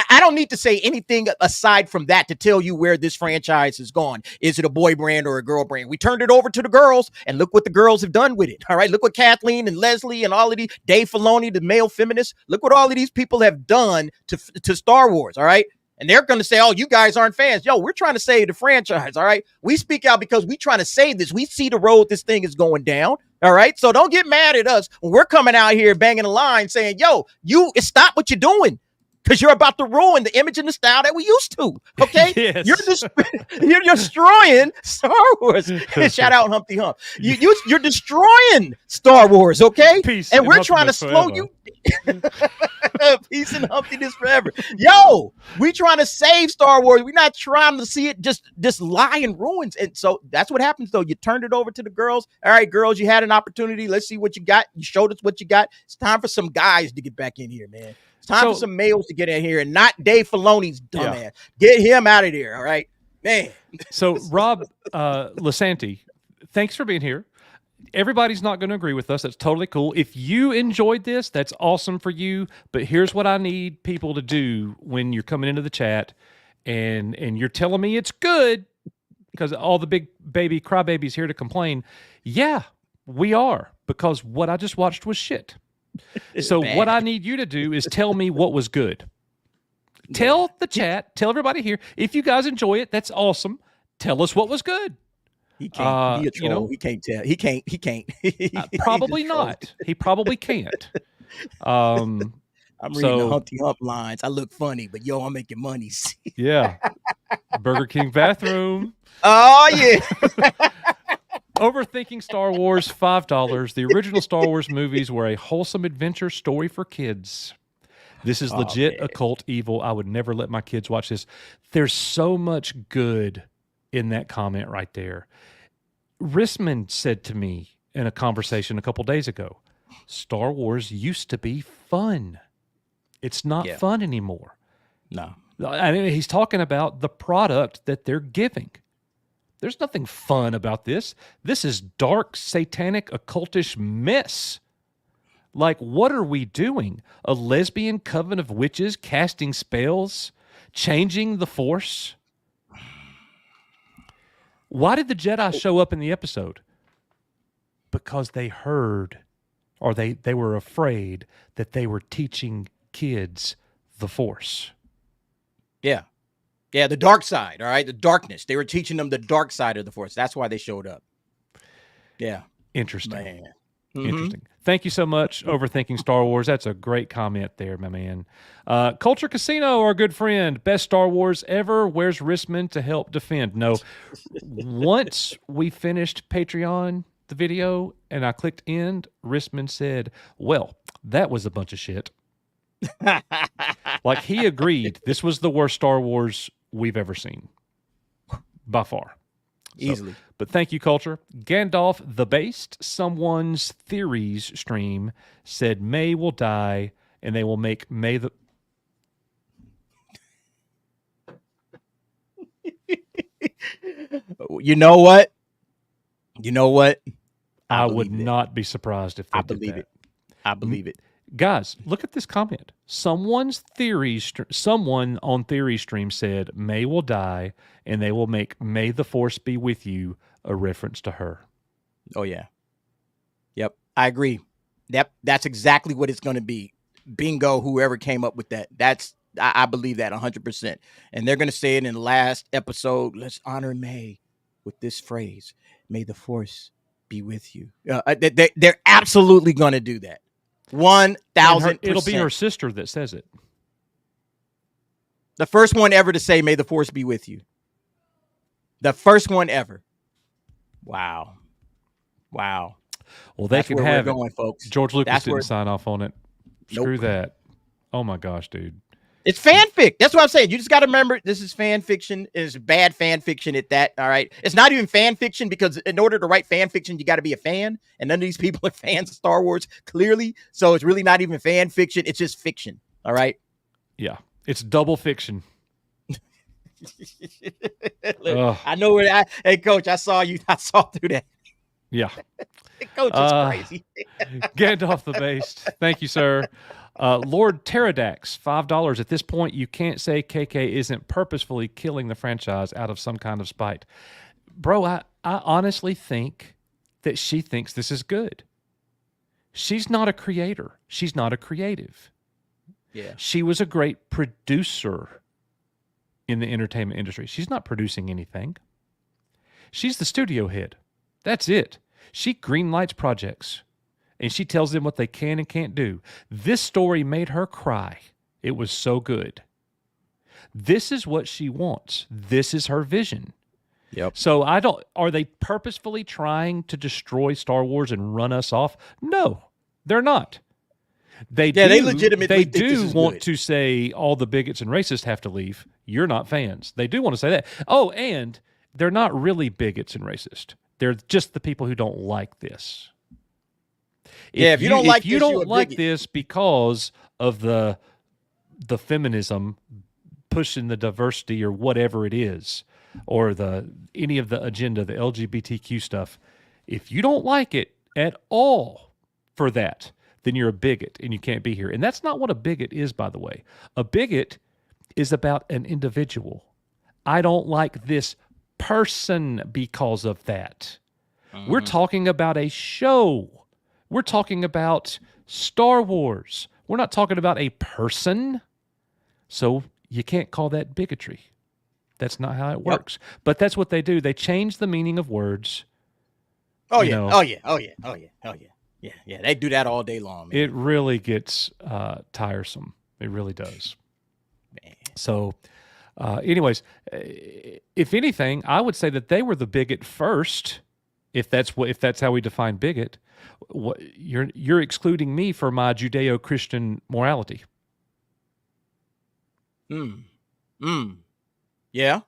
[SPEAKER 3] I don't need to say anything aside from that to tell you where this franchise has gone. Is it a boy brand or a girl brand? We turned it over to the girls, and look what the girls have done with it. All right, look what Kathleen and Leslie and all of these, Dave Filoni, the male feminists, look what all of these people have done to Star Wars. All right. And they're going to say, oh, you guys aren't fans. Yo, we're trying to save the franchise, all right? We speak out because we're trying to save this. We see the road this thing is going down, all right? So don't get mad at us when we're coming out here banging a line saying, yo, you stop what you're doing because you're about to ruin the image and the style that we used to, okay?
[SPEAKER 2] Yes.
[SPEAKER 3] You're destroying Star Wars. Shout out Humpty Hump. You're destroying Star Wars, okay?
[SPEAKER 2] Peace
[SPEAKER 3] and we're trying to slow you. Peace and Humptiness forever. Yo, we trying to save Star Wars. We're not trying to see it just lie in ruins. And so that's what happens, though. You turned it over to the girls. All right, girls, you had an opportunity. Let's see what you got. You showed us what you got. It's time for some guys to get back in here, man. It's time for some males to get in here and not Dave Filoni's dumbass. Yeah. Get him out of there, all right? Man.
[SPEAKER 2] So, Rob Lasanti, thanks for being here. Everybody's not going to agree with us. That's totally cool. If you enjoyed this, that's awesome for you. But here's what I need people to do when you're coming into the chat and you're telling me it's good because all the big baby crybabies here to complain. Yeah, we are, because what I just watched was shit. So what I need you to do is tell me what was good. Tell the chat, tell everybody here. If you guys enjoy it, that's awesome. Tell us what was good.
[SPEAKER 3] He can't. He a troll. He can't tell. He can't.
[SPEAKER 2] Probably not. He probably can't.
[SPEAKER 3] I'm reading the Humpty Hump lines. I look funny, but yo, I'm making money.
[SPEAKER 2] Yeah. Burger King bathroom.
[SPEAKER 3] Oh yeah.
[SPEAKER 2] Overthinking Star Wars, $5. The original Star Wars movies were a wholesome adventure story for kids. This is legit occult evil. I would never let my kids watch this. There's so much good in that comment right there. Risman said to me in a conversation a couple days ago, Star Wars used to be fun. It's not fun anymore.
[SPEAKER 3] No.
[SPEAKER 2] I mean, he's talking about the product that they're giving. There's nothing fun about this. This is dark, satanic, occultish mess. Like, what are we doing? A lesbian coven of witches casting spells? Changing the Force? Why did the Jedi show up in the episode? Because they heard, or they were afraid that they were teaching kids the Force.
[SPEAKER 3] Yeah. Yeah, the dark side, all right? The darkness. They were teaching them the dark side of the Force. That's why they showed up. Yeah.
[SPEAKER 2] Interesting.
[SPEAKER 3] Man.
[SPEAKER 2] Interesting. Thank you so much, Overthinking Star Wars. That's a great comment there, my man. Culture Casino, our good friend. Best Star Wars ever. Where's Rissman to help defend? No. Once we finished Patreon, the video, and I clicked end, Rissman said, well, that was a bunch of shit. Like, he agreed this was the worst Star Wars we've ever seen. By far.
[SPEAKER 3] Easily.
[SPEAKER 2] But thank you, Culture. Gandalf the Based, someone's theories stream, said May will die and they will make May the...
[SPEAKER 3] You know what? You know what?
[SPEAKER 2] I would not be surprised if they did
[SPEAKER 3] believe
[SPEAKER 2] that.
[SPEAKER 3] it. I believe it.
[SPEAKER 2] Guys, look at this comment. Someone on Theory Stream said May will die and they will make May the Force be with you a reference to her.
[SPEAKER 3] Oh, yeah. Yep. I agree. That's exactly what it's going to be. Bingo, whoever came up with that. I believe that 100%. And they're going to say it in the last episode. Let's honor May with this phrase. May the Force be with you. They're absolutely going to do that. 1,000%.
[SPEAKER 2] It'll be her sister that says it.
[SPEAKER 3] The first one ever to say, may the Force be with you. The first one ever. Wow. Well,
[SPEAKER 2] they can have it.
[SPEAKER 3] Going, folks.
[SPEAKER 2] George Lucas didn't sign off on it. Screw that. Oh, my gosh, dude.
[SPEAKER 3] It's fanfic. That's what I'm saying. You just got to remember, this is fan fiction. It's bad fan fiction at that. All right. It's not even fan fiction because in order to write fan fiction, you got to be a fan. And none of these people are fans of Star Wars, clearly. So it's really not even fan fiction. It's just fiction. All right.
[SPEAKER 2] Yeah. It's double fiction.
[SPEAKER 3] I know where hey, Coach, I saw through that.
[SPEAKER 2] Yeah.
[SPEAKER 3] Coach is crazy.
[SPEAKER 2] Gandalf the Based. Thank you, sir. Lord Pteradax, $5. At this point, you can't say KK isn't purposefully killing the franchise out of some kind of spite. Bro, I honestly think that she thinks this is good. She's not a creator. She's not a creative.
[SPEAKER 3] Yeah.
[SPEAKER 2] She was a great producer in the entertainment industry. She's not producing anything. She's the studio head. That's it. She greenlights projects. And she tells them what they can and can't do. This story made her cry. It was so good. This is what she wants. This is her vision.
[SPEAKER 3] Yep.
[SPEAKER 2] So are they purposefully trying to destroy Star Wars and run us off? No, they're not. They
[SPEAKER 3] legitimately
[SPEAKER 2] want to say all the bigots and racists have to leave. You're not fans. They do want to say that. Oh, and they're not really bigots and racist. They're just the people who don't like this. If you don't like this because of the feminism pushing the diversity or whatever it is, or any of the agenda, the LGBTQ stuff, if you don't like it at all for that, then you're a bigot and you can't be here. And that's not what a bigot is, by the way. A bigot is about an individual. I don't like this person because of that. We're talking about a show. We're talking about Star Wars. We're not talking about a person. So you can't call that bigotry. That's not how it works. But that's what they do. They change the meaning of words.
[SPEAKER 3] Oh, yeah. Oh, yeah. Yeah. They do that all day long, man.
[SPEAKER 2] It really gets tiresome. It really does. Man. So, anyways, if anything, I would say that they were the bigot first. If that's how we define bigot, you're excluding me for my Judeo-Christian morality.
[SPEAKER 3] Yeah.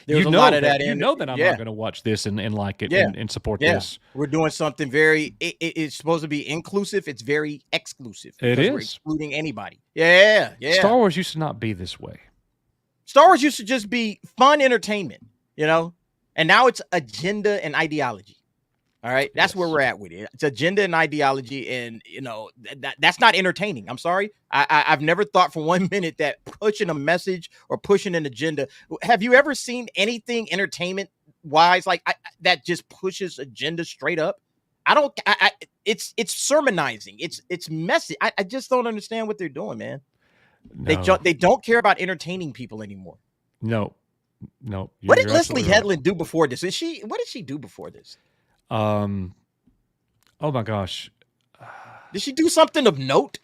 [SPEAKER 2] There's a lot of that in it. You know that I'm not going to watch this and like it and support this.
[SPEAKER 3] We're doing something very, it's supposed to be inclusive. It's very exclusive.
[SPEAKER 2] It is.
[SPEAKER 3] We're excluding anybody. Yeah.
[SPEAKER 2] Star Wars used to not be this way.
[SPEAKER 3] Star Wars used to just be fun entertainment, and now it's agenda and ideology. All right. That's where we're at with it. It's agenda and ideology. And, that's not entertaining. I'm sorry. I've never thought for 1 minute that pushing a message or pushing an agenda. Have you ever seen anything entertainment wise that just pushes agenda straight up? It's sermonizing. It's messy. I just don't understand what they're doing, man. No. They don't care about entertaining people anymore.
[SPEAKER 2] No.
[SPEAKER 3] What did Leslie Headland do before this? What did she do before this?
[SPEAKER 2] Oh my gosh.
[SPEAKER 3] Did she do something of note?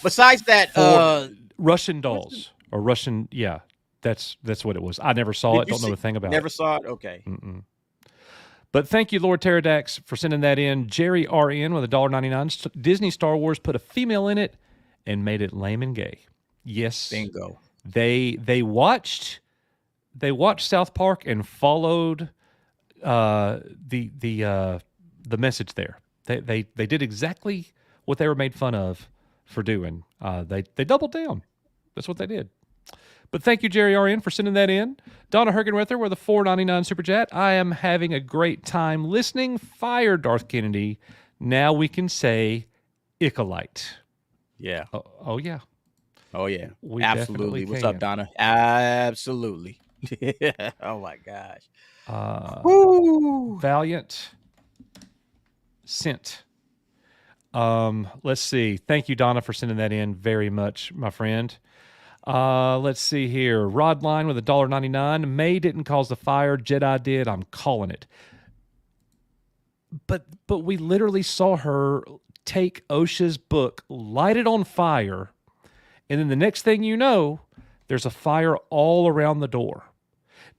[SPEAKER 3] Besides that,
[SPEAKER 2] Russian dolls or Russian, yeah, that's what it was. I never saw it. Don't know a thing about
[SPEAKER 3] never
[SPEAKER 2] it.
[SPEAKER 3] saw it. Okay.
[SPEAKER 2] Mm-mm. But thank you, Lord Pterodax, for sending that in. Jerry RN with $1.99. Disney Star Wars put a female in it and made it lame and gay. Yes,
[SPEAKER 3] Bingo.
[SPEAKER 2] They watched South Park and followed the message there. They did exactly what they were made fun of for doing. They doubled down. That's what they did. But thank you, Jerry RN, for sending that in. Donna Hergenwether with a $4.99 super chat. I am having a great time listening. Fire Darth Kennedy. Now we can say Acolyte.
[SPEAKER 3] Yeah.
[SPEAKER 2] Oh yeah.
[SPEAKER 3] Oh yeah.
[SPEAKER 2] We
[SPEAKER 3] Absolutely. What's
[SPEAKER 2] can.
[SPEAKER 3] up, Donna? Absolutely. Oh my gosh.
[SPEAKER 2] Valiant. Sent. Let's see. Thank you, Donna, for sending that in very much, my friend. Let's see here. Rodline with $1.99. May didn't cause the fire. Jedi did. I'm calling it. But we literally saw her take Osha's book, light it on fire, and then the next thing you know, there's a fire all around the door.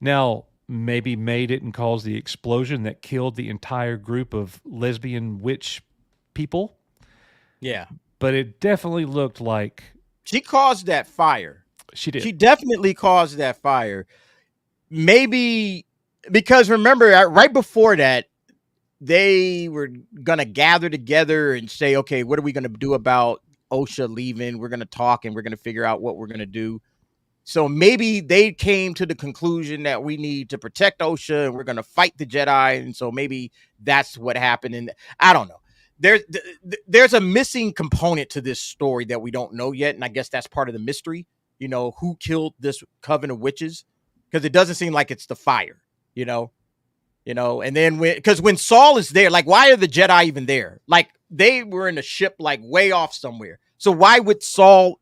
[SPEAKER 2] Now, maybe May didn't cause the explosion that killed the entire group of lesbian witch people.
[SPEAKER 3] Yeah.
[SPEAKER 2] But it definitely looked like
[SPEAKER 3] she caused that fire.
[SPEAKER 2] She did.
[SPEAKER 3] She definitely caused that fire. Maybe because remember, right before that, they were going to gather together and say, okay, what are we going to do about Osha leaving? We're going to talk and we're going to figure out what we're going to do. So maybe they came to the conclusion that we need to protect Osha and we're going to fight the Jedi. And so maybe that's what happened. And I don't know. There's a missing component to this story that we don't know yet. And I guess that's part of the mystery, you know, who killed this coven of witches? Because it doesn't seem like it's the fire, you know, and then when Saul is there, like, why are the Jedi even there? Like, they were in a ship, like, way off somewhere. So why would Soul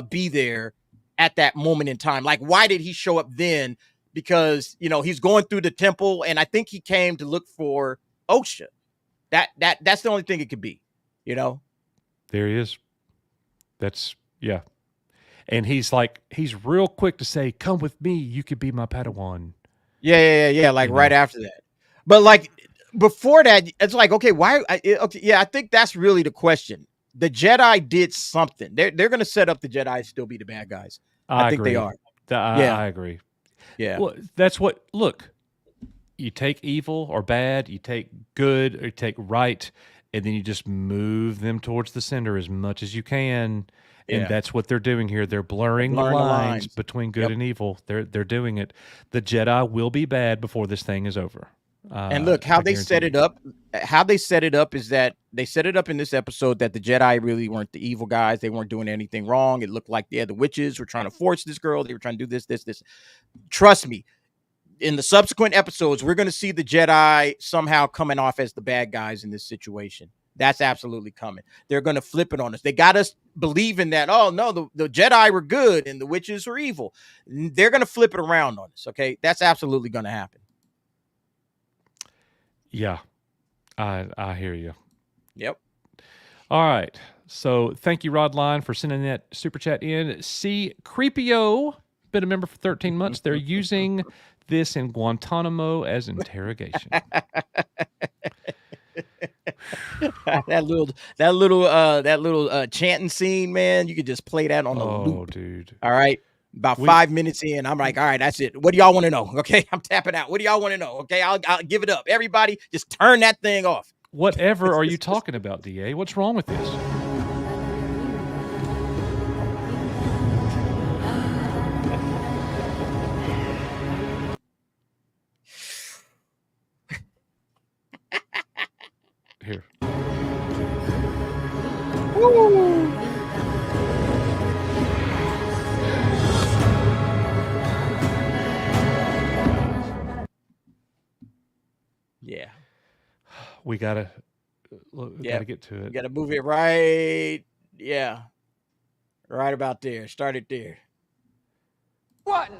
[SPEAKER 3] be there at that moment in time? Like, why did he show up then? Because, you know, he's going through the temple, and I think he came to look for Osha. That's the only thing it could be, you know?
[SPEAKER 2] There he is. That's, yeah. And he's real quick to say, come with me. You could be my Padawan.
[SPEAKER 3] Yeah. Like, right after that. But, like, before that, it's like, okay, why? Okay, yeah, I think that's really the question. The Jedi did something. They're going to set up the Jedi to still be the bad guys. I think
[SPEAKER 2] agree.
[SPEAKER 3] they are.
[SPEAKER 2] I agree.
[SPEAKER 3] Yeah.
[SPEAKER 2] Well, that's what, look, you take evil or bad, you take good or you take right, and then you just move them towards the center as much as you can. And that's what they're doing here. They're blurring the lines between good and evil. They're doing it. The Jedi will be bad before this thing is over.
[SPEAKER 3] And look, how they set it up. How they set it up is that they set it up in this episode that the Jedi really weren't the evil guys. They weren't doing anything wrong. It looked like the witches were trying to force this girl. They were trying to do this. Trust me. In the subsequent episodes, we're going to see the Jedi somehow coming off as the bad guys in this situation. That's absolutely coming. They're going to flip it on us. They got us believing that, oh, no, the Jedi were good and the witches were evil. They're going to flip it around on us, okay? That's absolutely going to happen.
[SPEAKER 2] Yeah, I hear you.
[SPEAKER 3] Yep.
[SPEAKER 2] All right. So thank you, Rodline, for sending that super chat in. See, Creepio, been a member for 13 months. They're using this in Guantanamo as interrogation.
[SPEAKER 3] that little chanting scene, man, you could just play that on a loop.
[SPEAKER 2] Oh, dude.
[SPEAKER 3] All right. About 5 minutes in, I'm like, all right, that's it. What do y'all want to know? Okay, I'm tapping out. What do y'all want to know? Okay, I'll give it up. Everybody, just turn that thing off.
[SPEAKER 2] Whatever are you talking about, DA? What's wrong with this? Here.
[SPEAKER 3] Woo! Yeah.
[SPEAKER 2] We gotta get to it.
[SPEAKER 3] We gotta move it right. Yeah. Right about there. Start it there.
[SPEAKER 6] One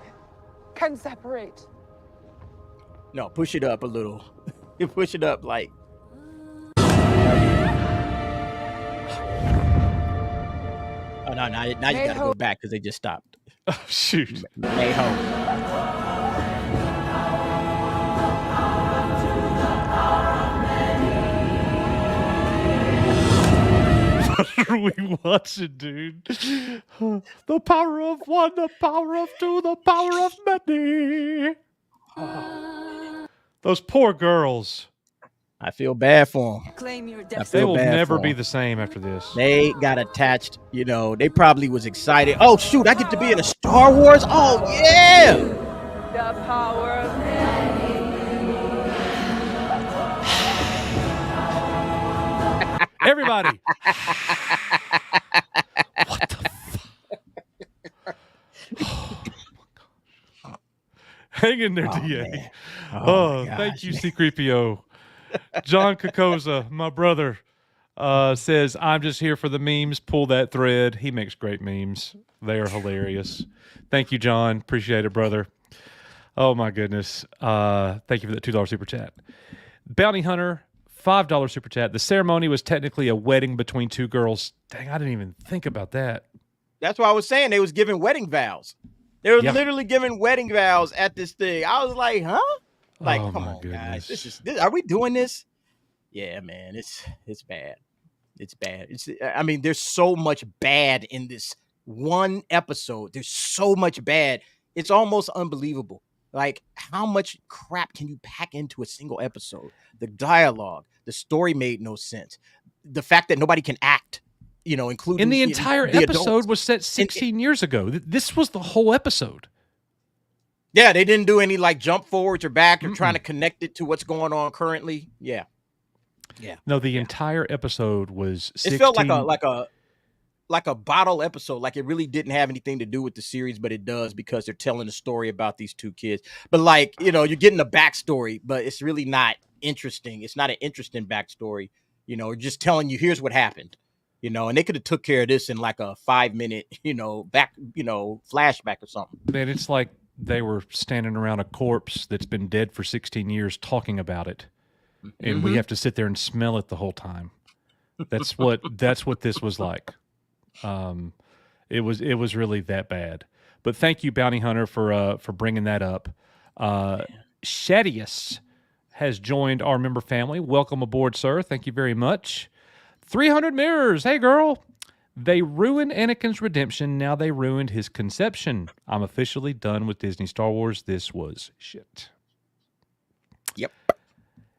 [SPEAKER 6] can separate.
[SPEAKER 3] No, push it up a little. You push it up like No, now you got to go back because they just stopped.
[SPEAKER 2] Oh, shoot.
[SPEAKER 3] Mayho.
[SPEAKER 2] What are we watching, dude? The power of one, the power of two, the power of many. Those poor girls.
[SPEAKER 3] I feel bad for them.
[SPEAKER 6] Claim your
[SPEAKER 2] They will never be the same after this.
[SPEAKER 3] They got attached, they probably was excited. Oh shoot, I get to be in a Star Wars. Oh yeah.
[SPEAKER 6] The power of
[SPEAKER 2] Everybody. What the fuck? Oh, my gosh. Hang in there, DA.
[SPEAKER 3] Man.
[SPEAKER 2] Oh,
[SPEAKER 3] my
[SPEAKER 2] thank
[SPEAKER 3] gosh,
[SPEAKER 2] you,
[SPEAKER 3] man.
[SPEAKER 2] C3PO. John Kokoza, my brother, says, I'm just here for the memes. Pull that thread. He makes great memes. They are hilarious. Thank you, John. Appreciate it, brother. Oh, my goodness. Thank you for that $2 super chat. Bounty Hunter, $5 super chat. The ceremony was technically a wedding between two girls. Dang, I didn't even think about that.
[SPEAKER 3] That's why I was saying they was giving wedding vows. They were
[SPEAKER 2] Yeah.
[SPEAKER 3] literally giving wedding vows at this thing. I was like, huh? Like,
[SPEAKER 2] Oh,
[SPEAKER 3] come
[SPEAKER 2] my
[SPEAKER 3] on,
[SPEAKER 2] goodness.
[SPEAKER 3] guys. This, are we doing this? Yeah, man. It's bad. It's bad. I mean, there's so much bad in this one episode. There's so much bad. It's almost unbelievable. Like, how much crap can you pack into a single episode? The dialogue, the story made no sense. The fact that nobody can act, including
[SPEAKER 2] And the entire
[SPEAKER 3] the
[SPEAKER 2] episode
[SPEAKER 3] adults.
[SPEAKER 2] was set 16 years ago. This was the whole episode.
[SPEAKER 3] Yeah, they didn't do any like jump forwards or back or trying to connect it to what's going on currently. Yeah.
[SPEAKER 2] No, the entire episode was 16.
[SPEAKER 3] It felt like a bottle episode. Like it really didn't have anything to do with the series, but it does because they're telling a story about these two kids. But like, you're getting a backstory, but it's really not interesting. It's not an interesting backstory. Just telling you here's what happened. And they could have took care of this in like a 5-minute, flashback or something.
[SPEAKER 2] Man, it's like they were standing around a corpse that's been dead for 16 years talking about it. And we have to sit there and smell it the whole time. That's what this was like. It was really that bad. But thank you, Bounty Hunter, for bringing that up. Shadius has joined our member family. Welcome aboard, sir. Thank you very much. 300 mirrors. Hey, girl. They ruined Anakin's redemption. Now they ruined his conception. I'm officially done with Disney Star Wars. This was shit.
[SPEAKER 3] Yep.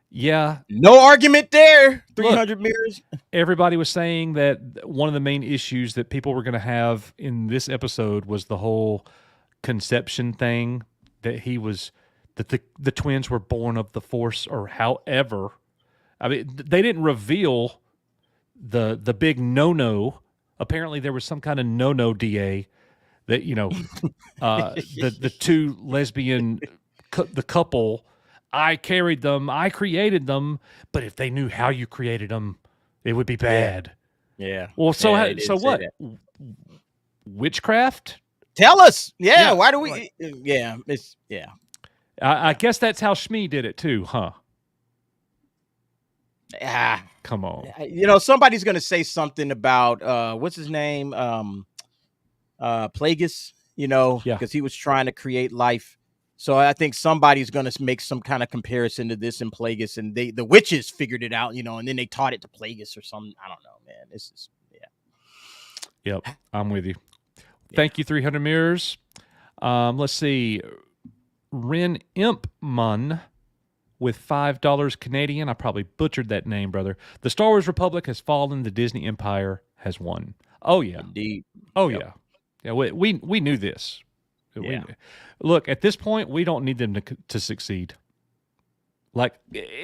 [SPEAKER 2] Yeah.
[SPEAKER 3] No argument there. 300 mirrors.
[SPEAKER 2] Everybody was saying that one of the main issues that people were going to have in this episode was the whole conception thing, that the twins were born of the Force or however. I mean, they didn't reveal the big no-no. Apparently there was some kind of no-no DA that, the two lesbian, the couple, I carried them, I created them, but if they knew how you created them, it would be bad.
[SPEAKER 3] Yeah.
[SPEAKER 2] Well, so
[SPEAKER 3] so
[SPEAKER 2] what? Witchcraft?
[SPEAKER 3] Tell us. Yeah. Why do we?
[SPEAKER 2] Right.
[SPEAKER 3] Yeah. It's yeah.
[SPEAKER 2] I guess that's how Shmi did it too, huh?
[SPEAKER 3] Ah,
[SPEAKER 2] come on.
[SPEAKER 3] Somebody's gonna say something about what's his name, Plagueis. Because he was trying to create life. So I think somebody's going to make some kind of comparison to this and Plagueis, and the witches figured it out, and then they taught it to Plagueis or something. I don't know, man. This is, yeah.
[SPEAKER 2] Yep, I'm with you. Thank you, 300 mirrors. Let's see. Ren Impman with $5 Canadian. I probably butchered that name, brother. The Star Wars Republic has fallen. The Disney Empire has won. Oh, yeah.
[SPEAKER 3] Indeed.
[SPEAKER 2] Oh,
[SPEAKER 3] Yep.
[SPEAKER 2] yeah. Yeah, we knew this.
[SPEAKER 3] Yeah.
[SPEAKER 2] Look, at this point, we don't need them to succeed. Like,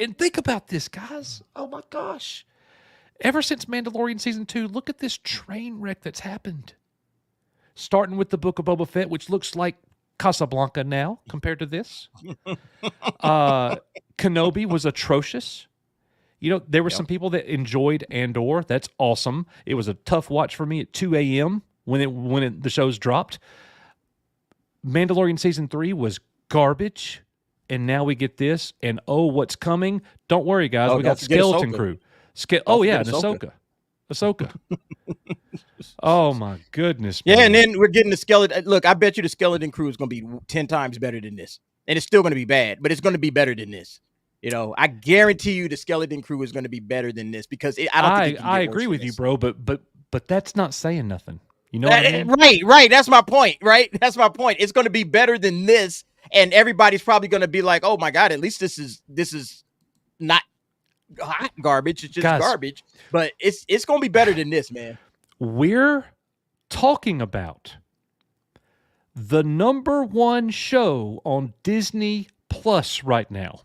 [SPEAKER 2] and think about this, guys. Oh, my gosh. Ever since Mandalorian Season 2, look at this train wreck that's happened. Starting with the Book of Boba Fett, which looks like Casablanca now compared to this. Kenobi was atrocious. There were some people that enjoyed Andor. That's awesome. It was a tough watch for me at 2 a.m. when the shows dropped. Mandalorian Season 3 was garbage, and now we get this, and what's coming? Don't worry, guys. We got Skeleton Crew. And Ahsoka. Ahsoka. Oh my goodness.
[SPEAKER 3] Yeah,
[SPEAKER 2] man.
[SPEAKER 3] and then we're getting the skeleton. Look, I bet you the skeleton crew is going to be 10 times better than this. And it's still going to be bad, but it's going to be better than this. You know, I guarantee you the skeleton crew is going to be better than this because I don't think it can get
[SPEAKER 2] I
[SPEAKER 3] worse
[SPEAKER 2] agree
[SPEAKER 3] than
[SPEAKER 2] with you,
[SPEAKER 3] this.
[SPEAKER 2] bro, but that's not saying nothing. You know what I mean?
[SPEAKER 3] Right. That's my point, right? That's my point. It's going to be better than this, and everybody's probably going to be like, "Oh my god, at least this is not hot garbage. It's just garbage." But it's going to be better than this, man.
[SPEAKER 2] We're talking about the #1 show on Disney Plus right now.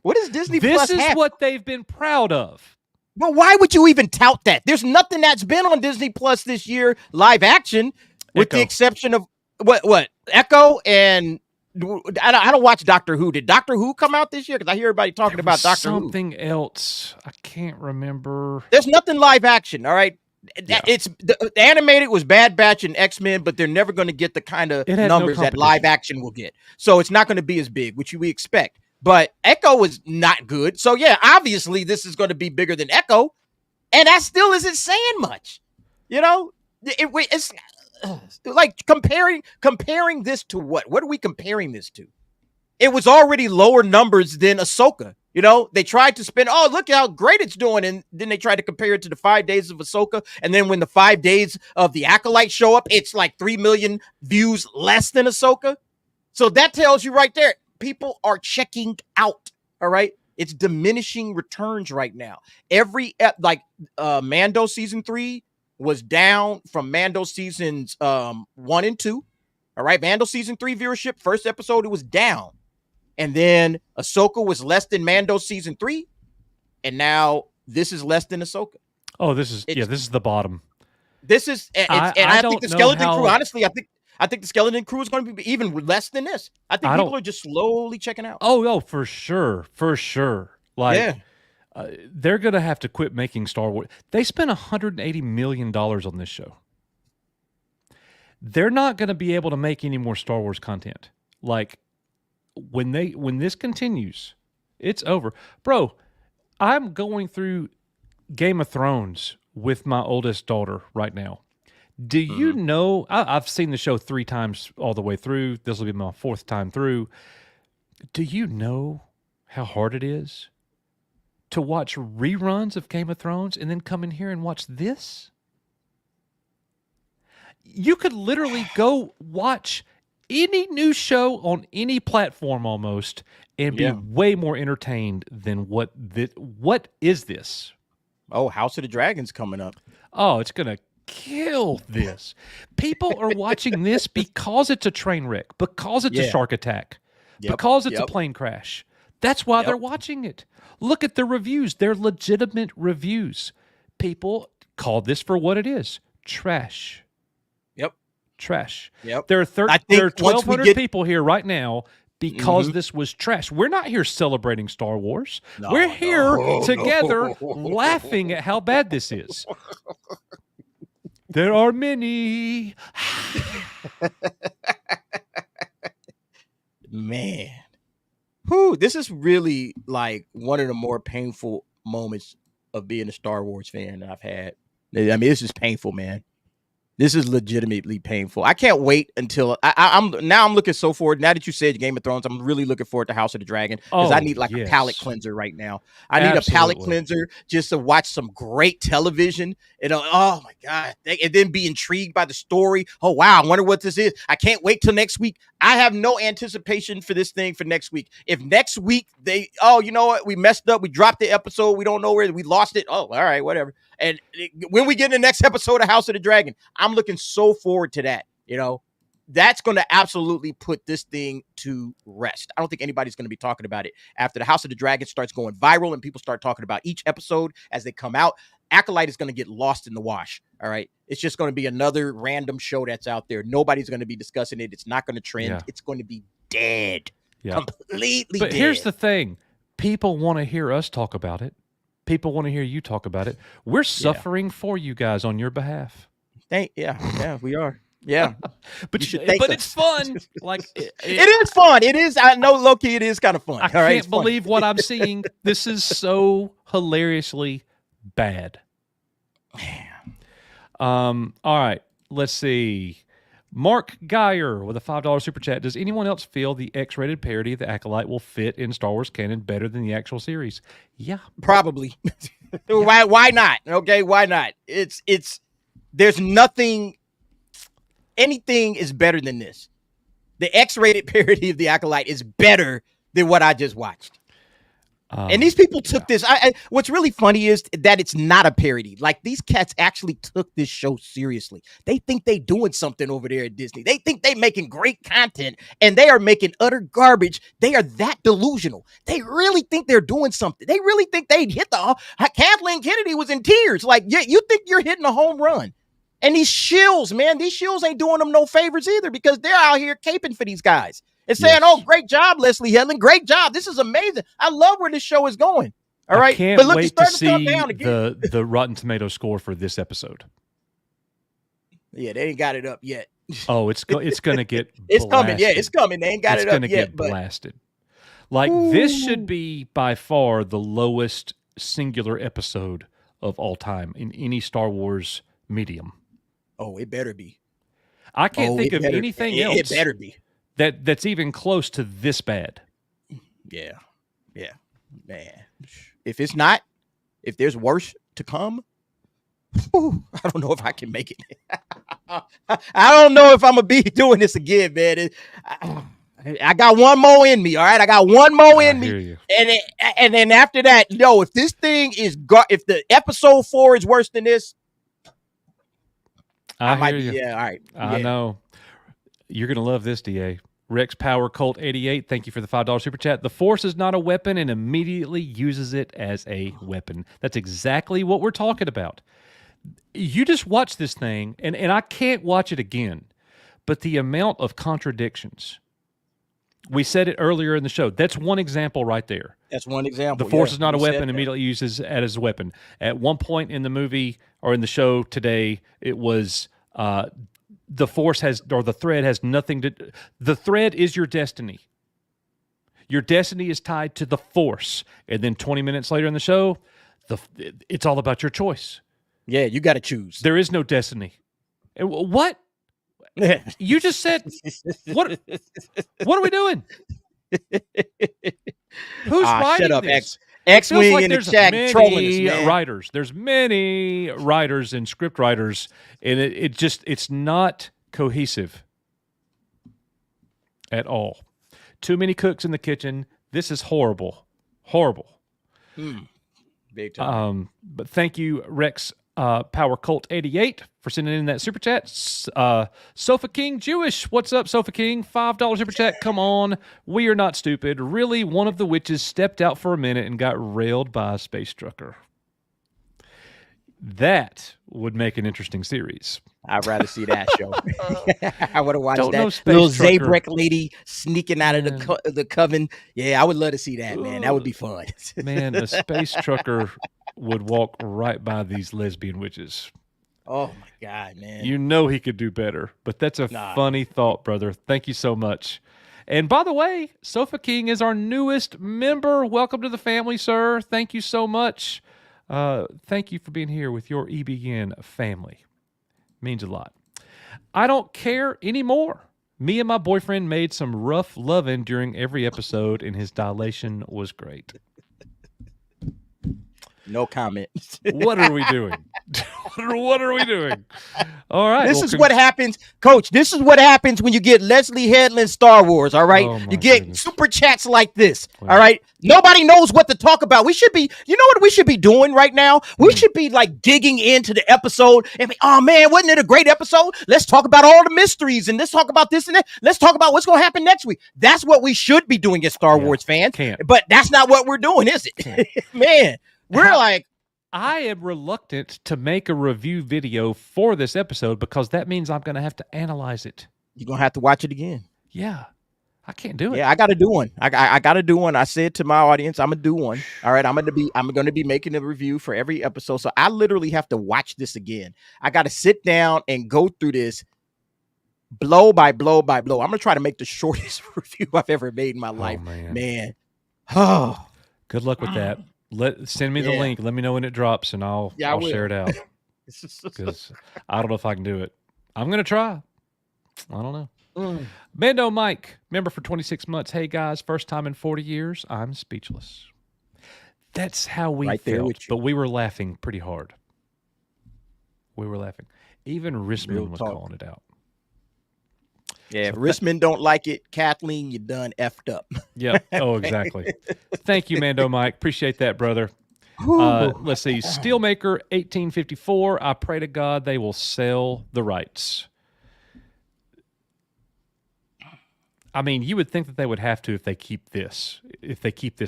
[SPEAKER 3] What is Disney
[SPEAKER 2] This
[SPEAKER 3] Plus
[SPEAKER 2] is
[SPEAKER 3] have?
[SPEAKER 2] what they've been proud of.
[SPEAKER 3] But why would you even tout that? There's nothing that's been on Disney Plus this year, live action, with the exception of what Echo and I don't watch Doctor Who. Did Doctor Who come out this year? Because I hear everybody talking about Doctor Who.
[SPEAKER 2] Something else. I can't remember.
[SPEAKER 3] There's nothing live action. All right. Yeah. It's the animated was Bad Batch and X-Men, but they're never going to get the kind of numbers that live action will get. So it's not going to be as big, which we expect. But Echo is not good. So yeah, obviously this is going to be bigger than Echo, and that still isn't saying much. You know, it's like comparing this to what? What are we comparing this to? It was already lower numbers than Ahsoka. You know, they tried to spin, oh, look how great it's doing. And then they tried to compare it to the 5 days of Ahsoka. And then when the 5 days of the Acolyte show up, it's like 3 million views less than Ahsoka. So that tells you right there, people are checking out. All right. It's diminishing returns right now. Mando season 3 was down from Mando seasons 1 and 2. All right. Mando season 3 viewership, first episode, it was down. And then Ahsoka was less than Mando season 3, and now this is less than Ahsoka.
[SPEAKER 2] Oh, this is the bottom.
[SPEAKER 3] This is, I think the skeleton crew. Honestly, I think the skeleton crew is going to be even less than this. I think people are just slowly checking out.
[SPEAKER 2] Oh, for sure. Like, they're going to have to quit making Star Wars. They spent $180 million on this show. They're not going to be able to make any more Star Wars content. Like, when this continues, it's over. Bro, I'm going through Game of Thrones with my oldest daughter right now. Do you know, I've seen the show 3 times all the way through. This will be my 4th time through. Do you know how hard it is to watch reruns of Game of Thrones and then come in here and watch this? You could literally go watch any new show on any platform almost and be way more entertained than what is this?
[SPEAKER 3] Oh, House of the Dragon's coming up.
[SPEAKER 2] Oh, it's going to kill this. People are watching this because it's a train wreck, because it's a shark attack, because it's a plane crash. That's why they're watching it. Look at the reviews. They're legitimate reviews. People call this for what it is. Trash. Trash.
[SPEAKER 3] Yep.
[SPEAKER 2] There are 1,200 people here right now because this was trash. We're not here celebrating Star Wars. We're here together laughing at how bad this is. There are many.
[SPEAKER 3] Man. Whew, this is really like one of the more painful moments of being a Star Wars fan that I've had. I mean, this is painful, man. This is legitimately painful. I can't wait until I'm looking so forward. Now that you said Game of Thrones, I'm really looking forward to House of the Dragon because I need a palate cleanser right now. I need a palate cleanser just to watch some great television. Oh my God. And then be intrigued by the story. Oh, wow. I wonder what this is. I can't wait till next week. I have no anticipation for this thing for next week. If next week you know what? We messed up. We dropped the episode. We don't know where we lost it. Oh, all right, whatever. And when we get in the next episode of House of the Dragon, I'm looking so forward to that. You know, that's going to absolutely put this thing to rest. I don't think anybody's going to be talking about it after the House of the Dragon starts going viral and people start talking about each episode as they come out. Acolyte is going to get lost in the wash. All right. It's just going to be another random show that's out there. Nobody's going to be discussing it. It's not going to trend. Yeah. It's going to be dead. Yeah. Completely dead.
[SPEAKER 2] But here's the thing. People want to hear us talk about it. People want to hear you talk about it. We're suffering for you guys on your behalf.
[SPEAKER 3] Yeah, we are. Yeah,
[SPEAKER 2] but it's fun. Like
[SPEAKER 3] it is fun. It is. I know, low-key, it is kind of fun.
[SPEAKER 2] I can't believe what I'm seeing. This is so hilariously bad. All right, let's see. Mark Geyer with a $5 super chat. Does anyone else feel the X-rated parody of the Acolyte will fit in Star Wars canon better than the actual series? Yeah,
[SPEAKER 3] probably. Why not? Okay, why not? It's there's nothing. Anything is better than this. The X-rated parody of the Acolyte is better than what I just watched. And these people took this. What's really funny is that it's not a parody. Like, these cats actually took this show seriously. They think they doing something over there at Disney. They think they making great content, and they are making utter garbage. They are that delusional. They really think they're doing something. They really think they hit the. Kathleen Kennedy was in tears. Like, yeah, you think you're hitting a home run. And these shills, man, these shills ain't doing them no favors either, because they're out here caping for these guys. And saying, "Oh, great job, Leslie Hedlund. Great job. This is amazing. I love where this show is going." All right.
[SPEAKER 2] I can't
[SPEAKER 3] but look,
[SPEAKER 2] wait to see the Rotten Tomato score for this episode.
[SPEAKER 3] Yeah, they ain't got it up yet.
[SPEAKER 2] Oh, it's going to get
[SPEAKER 3] it's coming. Yeah, it's coming. They ain't got it up yet. It's going to get
[SPEAKER 2] blasted. Like, this should be by far the lowest singular episode of all time in any Star Wars medium.
[SPEAKER 3] Oh, it better be.
[SPEAKER 2] I can't think of anything else.
[SPEAKER 3] It better be.
[SPEAKER 2] That's even close to this bad.
[SPEAKER 3] Yeah, man. If it's not, if there's worse to come, I don't know if I can make it. I don't know if I'm gonna be doing this again, man. I got one more in me. All right, I got one more in me, and then after that, if this thing is if the episode 4 is worse than this, I might be. Yeah, all right.
[SPEAKER 2] I know. You're going to love this, DA. Rex Power Colt 88, thank you for the $5 super chat. The Force is not a weapon and immediately uses it as a weapon. That's exactly what we're talking about. You just watch this thing, and I can't watch it again, but the amount of contradictions. We said it earlier in the show. That's one example right there.
[SPEAKER 3] That's one example.
[SPEAKER 2] The Force is not a weapon, immediately uses it as a weapon. At one point in the movie or in the show today, it was... the Force has, or the thread has nothing to. The thread is your destiny. Your destiny is tied to the Force, and then 20 minutes later in the show, it's all about your choice.
[SPEAKER 3] Yeah, you got to choose.
[SPEAKER 2] There is no destiny. What? You just said. What? What are we doing? Who's writing
[SPEAKER 3] shut up,
[SPEAKER 2] this?
[SPEAKER 3] X-Wing
[SPEAKER 2] like
[SPEAKER 3] in the chat trolling us, man.
[SPEAKER 2] Writers. There's many writers and script writers, and it's not cohesive at all. Too many cooks in the kitchen. This is horrible. Horrible.
[SPEAKER 3] Big time.
[SPEAKER 2] But thank you, Rex Power Cult 88, for sending in that super chat. Sofa King Jewish, what's up, Sofa King? $5 super chat. Come on, we are not stupid. Really, one of the witches stepped out for a minute and got railed by a space trucker. That would make an interesting series.
[SPEAKER 3] I'd rather see that show. I would have watched
[SPEAKER 2] Don't know
[SPEAKER 3] that little
[SPEAKER 2] Space Trucker.
[SPEAKER 3] Zabrek lady sneaking out of the coven. Yeah, I would love to see that, man. That would be fun.
[SPEAKER 2] Man, a space trucker would walk right by these lesbian witches.
[SPEAKER 3] Oh my God, man.
[SPEAKER 2] You know he could do better, but that's a funny thought, brother. Thank you so much. And by the way, Sofa King is our newest member. Welcome to the family, sir. Thank you so much. Thank you for being here with your EBN family. Means a lot. I don't care anymore. Me and my boyfriend made some rough loving during every episode, and his dilation was great.
[SPEAKER 3] No comment.
[SPEAKER 2] What are we doing? What are we doing? All right.
[SPEAKER 3] This is what happens, Coach. This is what happens when you get Leslie Hedlund Star Wars. All right. You get super chats like this. Wow. All right. Nobody knows what to talk about. We should be, you know what we should be doing right now? We should be like digging into the episode and be, oh man, wasn't it a great episode? Let's talk about all the mysteries and let's talk about this and that. Let's talk about what's going to happen next week. That's what we should be doing as Star Wars fans. But that's not what we're doing, is it? Man. I
[SPEAKER 2] am reluctant to make a review video for this episode because that means I'm going to have to analyze it.
[SPEAKER 3] You're going to have to watch it again.
[SPEAKER 2] Yeah. I can't do it.
[SPEAKER 3] Yeah, I got to do one. I got to do one. I said to my audience, I'm going to do one. All right. I'm going to be making a review for every episode. So I literally have to watch this again. I got to sit down and go through this blow by blow by blow. I'm going to try to make the shortest review I've ever made in my life. Man.
[SPEAKER 2] Good luck with that. Send me the link. Let me know when it drops, and I'll share it out. Because I don't know if I can do it. I'm gonna try. I don't know. Mando Mike, member for 26 months. Hey guys, first time in 40 years. I'm speechless. That's how we felt, but we were laughing pretty hard. We were laughing. Even Risman was calling it out.
[SPEAKER 3] Yeah, if Risman don't like it, Kathleen, you done effed up.
[SPEAKER 2] Yeah. Oh, exactly. Thank you, Mando Mike. Appreciate that, brother. Let's see. Steelmaker 1854. I pray to God they will sell the rights. I mean, you would think that they would have to if they keep this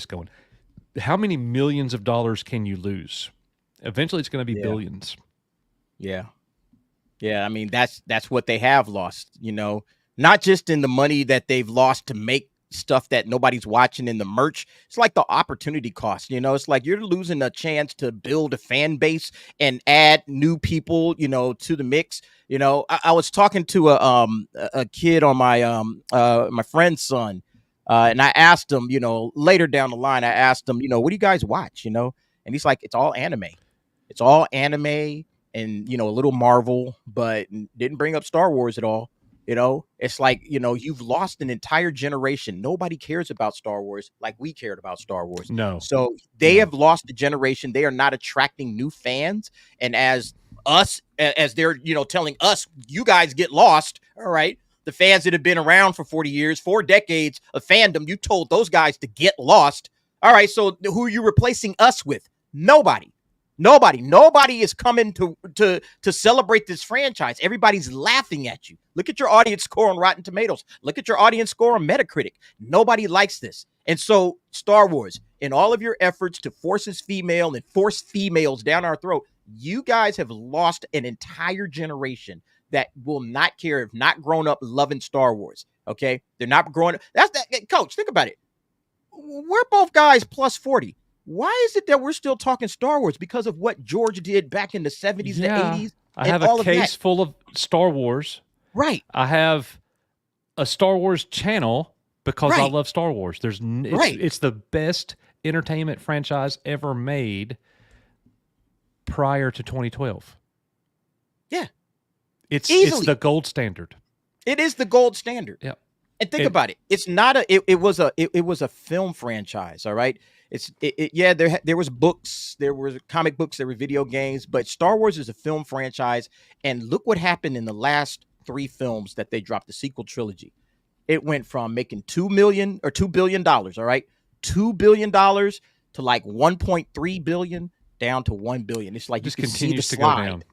[SPEAKER 2] going. How many millions of dollars can you lose? Eventually, it's going to be billions.
[SPEAKER 3] Yeah. Yeah, I mean, that's what they have lost, you know, not just in the money that they've lost to make stuff that nobody's watching in the merch. It's like the opportunity cost, you know, it's like you're losing a chance to build a fan base and add new people, you know, to the mix. You know, I was talking to a kid on my my friend's son, and I asked him, you know, later down the line, I asked him, you know, what do you guys watch, you know? And he's like, it's all anime. It's all anime and, you know, a little Marvel, but didn't bring up Star Wars at all. You know, it's like, you know, you've lost an entire generation. Nobody cares about Star Wars like we cared about Star Wars.
[SPEAKER 2] No.
[SPEAKER 3] So they have lost a generation. They are not attracting new fans. And as they're, you know, telling us, you guys get lost. All right. The fans that have been around for 40 years, 4 decades of fandom, you told those guys to get lost. All right. So who are you replacing us with? Nobody. Nobody is coming to celebrate this franchise. Everybody's laughing at you. Look at your audience score on Rotten Tomatoes. Look at your audience score on Metacritic. Nobody likes this. And so Star Wars, in all of your efforts to force us female and force females down our throat, you guys have lost an entire generation that will not care, have not grown up loving Star Wars. Okay? They're not growing up. That's that. Coach, think about it. We're both guys plus 40. Why is it that we're still talking Star Wars? Because of what George did back in the 70s and the 80s?
[SPEAKER 2] I have a case full of Star Wars.
[SPEAKER 3] Right.
[SPEAKER 2] I have a Star Wars channel because I love Star Wars. It's the best entertainment franchise ever made prior to 2012.
[SPEAKER 3] Yeah.
[SPEAKER 2] It's the gold standard.
[SPEAKER 3] It is the gold standard.
[SPEAKER 2] Yeah.
[SPEAKER 3] And think about it. It's not it was a film franchise, all right? There was books, there were comic books, there were video games, but Star Wars is a film franchise. And look what happened in the last 3 films that they dropped, the sequel trilogy. It went from making $2 billion, all right? $2 billion to like 1.3 billion down to 1 billion. It's like
[SPEAKER 2] just
[SPEAKER 3] you can
[SPEAKER 2] continues
[SPEAKER 3] see the
[SPEAKER 2] to go
[SPEAKER 3] slide.
[SPEAKER 2] down.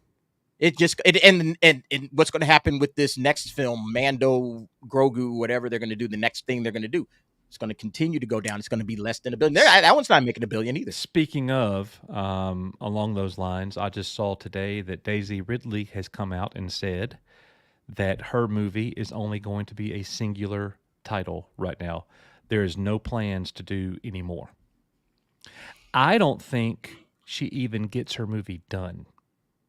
[SPEAKER 3] And what's going to happen with this next film, Mando, Grogu, whatever they're going to do, the next thing they're going to do, it's going to continue to go down. It's going to be less than $1 billion. That one's not making $1 billion either.
[SPEAKER 2] Speaking of, along those lines, I just saw today that Daisy Ridley has come out and said that her movie is only going to be a singular title right now. There is no plans to do any more. I don't think she even gets her movie done.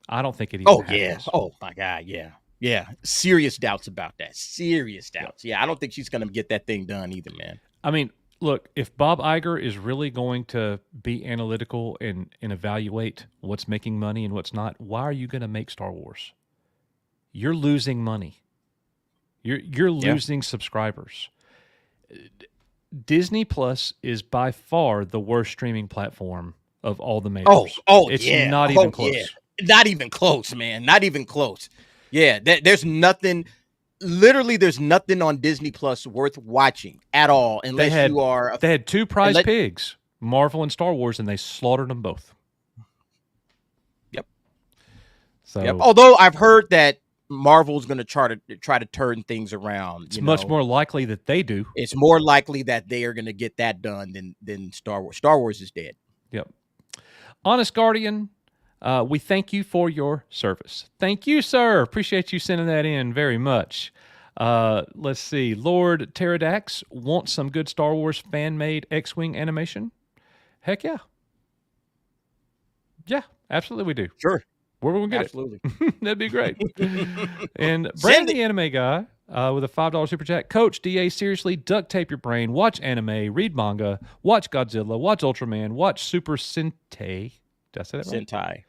[SPEAKER 2] I don't think it even happens.
[SPEAKER 3] Yeah. Oh, my God, yeah. Yeah, serious doubts about that. Serious doubts. Yeah, I don't think she's going to get that thing done either, man.
[SPEAKER 2] I mean, look, if Bob Iger is really going to be analytical and evaluate what's making money and what's not, why are you going to make Star Wars? You're losing money. You're losing subscribers. Disney Plus is by far the worst streaming platform of all the majors. It's not even close.
[SPEAKER 3] Yeah. Not even close, man. Not even close. Yeah, there's nothing. Literally, there's nothing on Disney Plus worth watching at all unless you are.
[SPEAKER 2] They had 2 prize pigs, Marvel and Star Wars, and they slaughtered them both.
[SPEAKER 3] Yep.
[SPEAKER 2] So,
[SPEAKER 3] although I've heard that Marvel's going to try to turn things around.
[SPEAKER 2] It's much more likely that they do.
[SPEAKER 3] It's more likely that they are going to get that done than Star Wars. Star Wars is dead.
[SPEAKER 2] Yep. Honest Guardian. We thank you for your service. Thank you, sir. Appreciate you sending that in very much. Let's see. Lord Pterodax wants some good Star Wars fan-made X-Wing animation? Heck yeah. Yeah, absolutely we do.
[SPEAKER 3] Sure.
[SPEAKER 2] Where will we get
[SPEAKER 3] Absolutely.
[SPEAKER 2] it? That'd be great. And Brandon the Anime Guy with a $5 super chat. Coach DA, seriously, duct tape your brain. Watch anime, read manga, watch Godzilla, watch Ultraman, watch Super Sentai. Did I say that right?
[SPEAKER 3] Sentai.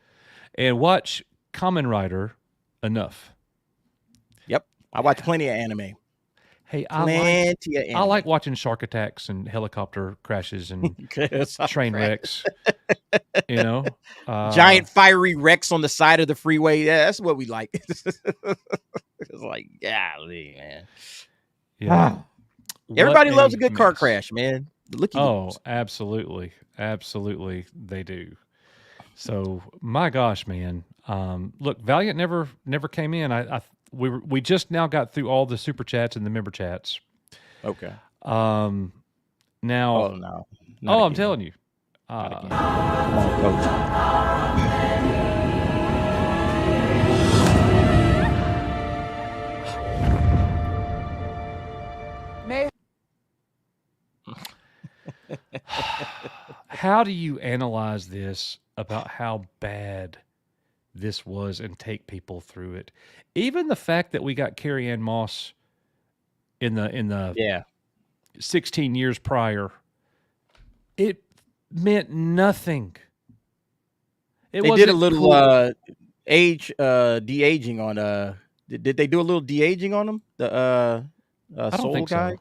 [SPEAKER 2] And watch Kamen Rider enough.
[SPEAKER 3] Yep. I watch plenty of anime.
[SPEAKER 2] Hey,
[SPEAKER 3] I
[SPEAKER 2] like watching shark attacks and helicopter crashes and train wrecks. You know,
[SPEAKER 3] giant fiery wrecks on the side of the freeway. Yeah, that's what we like. It's like, golly, man.
[SPEAKER 2] Yeah.
[SPEAKER 3] Everybody loves a good car crash, man.
[SPEAKER 2] Absolutely, they do. So, my gosh, man. Look, Valiant never came in. We just now got through all the super chats and the member chats.
[SPEAKER 3] Okay.
[SPEAKER 2] Now.
[SPEAKER 3] Oh no.
[SPEAKER 2] I'm telling you.
[SPEAKER 3] Not again. Come on, Coach.
[SPEAKER 2] How do you analyze this about how bad this was and take people through it? Even the fact that we got Carrie Ann Moss in the 16 years prior, it meant nothing.
[SPEAKER 3] They did a little age de-aging on did they do a little de-aging on him? The
[SPEAKER 2] I don't
[SPEAKER 3] Soul
[SPEAKER 2] think
[SPEAKER 3] guy?
[SPEAKER 2] so.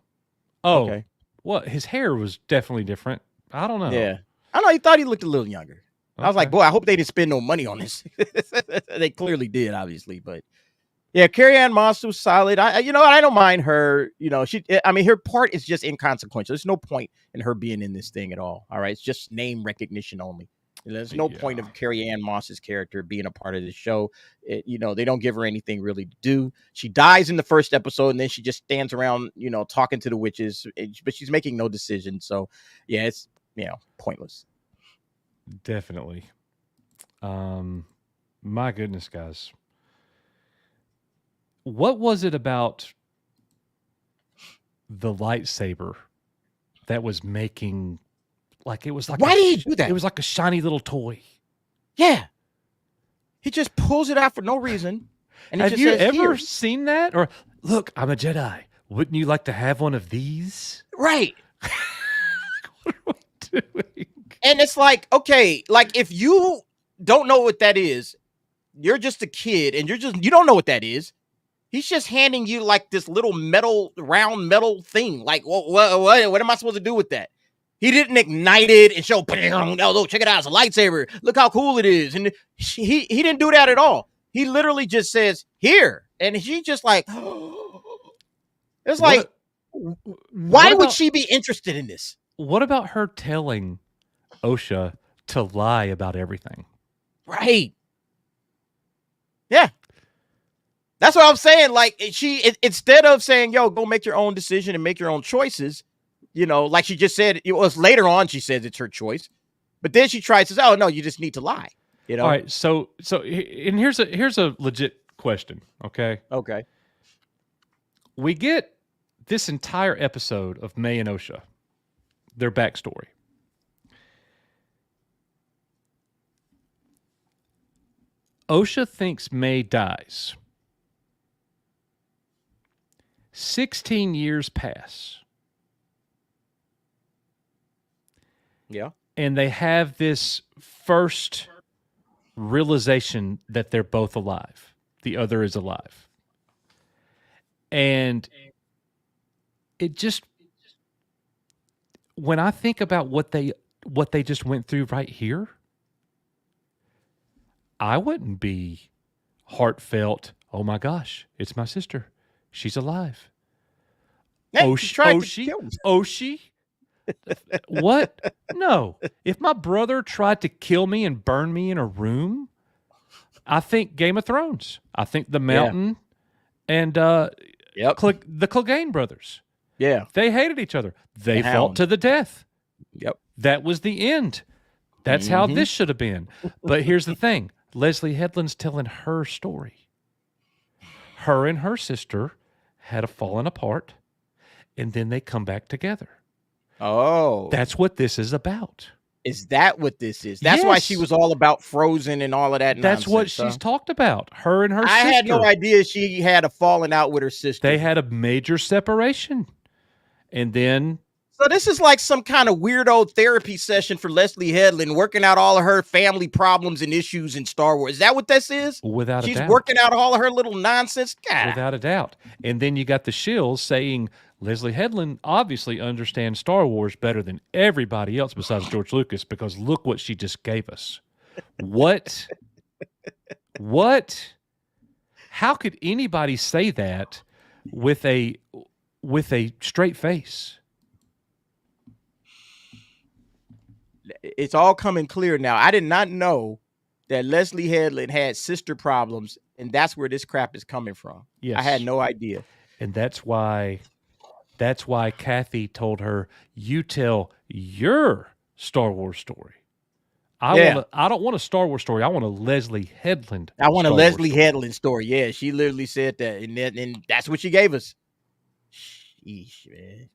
[SPEAKER 2] Oh,
[SPEAKER 3] okay.
[SPEAKER 2] Well, his hair was definitely different. I don't know.
[SPEAKER 3] Yeah. I know he thought he looked a little younger.
[SPEAKER 2] Okay.
[SPEAKER 3] I was like, boy, I hope they didn't spend no money on this. They clearly did, obviously, but yeah, Carrie Ann Moss was solid. I don't mind her. You know, her part is just inconsequential. There's no point in her being in this thing at all. All right, it's just name recognition only. There's no point of Carrie Ann Moss's character being a part of the show. They don't give her anything really to do. She dies in the first episode, and then she just stands around, talking to the witches, but she's making no decision. So, yeah, it's pointless.
[SPEAKER 2] Definitely. My goodness, guys. What was it about the lightsaber that was making, like, it was like,
[SPEAKER 3] why did he do that?
[SPEAKER 2] It was like a shiny little toy.
[SPEAKER 3] Yeah. He just pulls it out for no reason. And
[SPEAKER 2] have you ever seen that? Or, look, I'm a Jedi. Wouldn't you like to have one of these?
[SPEAKER 3] Right.
[SPEAKER 2] What are we doing?
[SPEAKER 3] And it's like, okay, like if you don't know what that is, you're just a kid and you don't know what that is. He's just handing you like this little round metal thing. Like, what am I supposed to do with that? He didn't ignite it and show, no, look, check it out. It's a lightsaber. Look how cool it is. And he didn't do that at all. He literally just says, here. And she just like, it's like, why would she be interested in this?
[SPEAKER 2] What about her telling Osha to lie about everything?
[SPEAKER 3] Right. Yeah. That's what I'm saying. Like instead of saying, yo, go make your own decision and make your own choices, like she just said, it was later on, she says it's her choice, but then she tries to say, oh no, you just need to lie. All
[SPEAKER 2] right. So, and here's a legit question. Okay.
[SPEAKER 3] Okay.
[SPEAKER 2] We get this entire episode of May and Osha, their backstory. Osha thinks May dies. 16 years pass.
[SPEAKER 3] Yeah.
[SPEAKER 2] And they have this first realization that they're both alive. The other is alive. And it just, when I think about what they just went through right here, I wouldn't be heartfelt, oh my gosh, it's my sister. She's alive. Oshi? What? No. If my brother tried to kill me and burn me in a room, I think Game of Thrones. I think The Mountain and the Clegane brothers.
[SPEAKER 3] Yeah.
[SPEAKER 2] They hated each other. They fought to the death.
[SPEAKER 3] Yep.
[SPEAKER 2] That was the end. That's how this should have been. But here's the thing. Leslie Headland's telling her story. Her and her sister had a fallen apart, and then they come back together.
[SPEAKER 3] Oh.
[SPEAKER 2] That's what this is about.
[SPEAKER 3] Is that what this is? That's why she
[SPEAKER 2] Yes.
[SPEAKER 3] was all about Frozen and all of that
[SPEAKER 2] That's what
[SPEAKER 3] nonsense,
[SPEAKER 2] she's talked about. Her and her sister.
[SPEAKER 3] I had no idea she had a falling out with her sister.
[SPEAKER 2] They had a major separation. And then
[SPEAKER 3] So this is like some kind of weirdo therapy session for Leslie Headland, working out all of her family problems and issues in Star Wars. Is that what this is?
[SPEAKER 2] Without a doubt.
[SPEAKER 3] She's working out all of her little nonsense. God.
[SPEAKER 2] Without a doubt. And then you got the shills saying Leslie Headland obviously understands Star Wars better than everybody else besides George Lucas, because look what she just gave us. What? What? How could anybody say that with a straight face?
[SPEAKER 3] It's all coming clear now. I did not know that Leslie Headland had sister problems, and that's where this crap is coming from.
[SPEAKER 2] Yes.
[SPEAKER 3] I had no idea.
[SPEAKER 2] And that's why Kathy told her, you tell your Star Wars story. I don't want a Star Wars story. I want a Leslie Headland.
[SPEAKER 3] I want a
[SPEAKER 2] Star
[SPEAKER 3] Leslie
[SPEAKER 2] Wars story.
[SPEAKER 3] Headland story. Yeah, she literally said that, and that's what she gave us. Sheesh, man.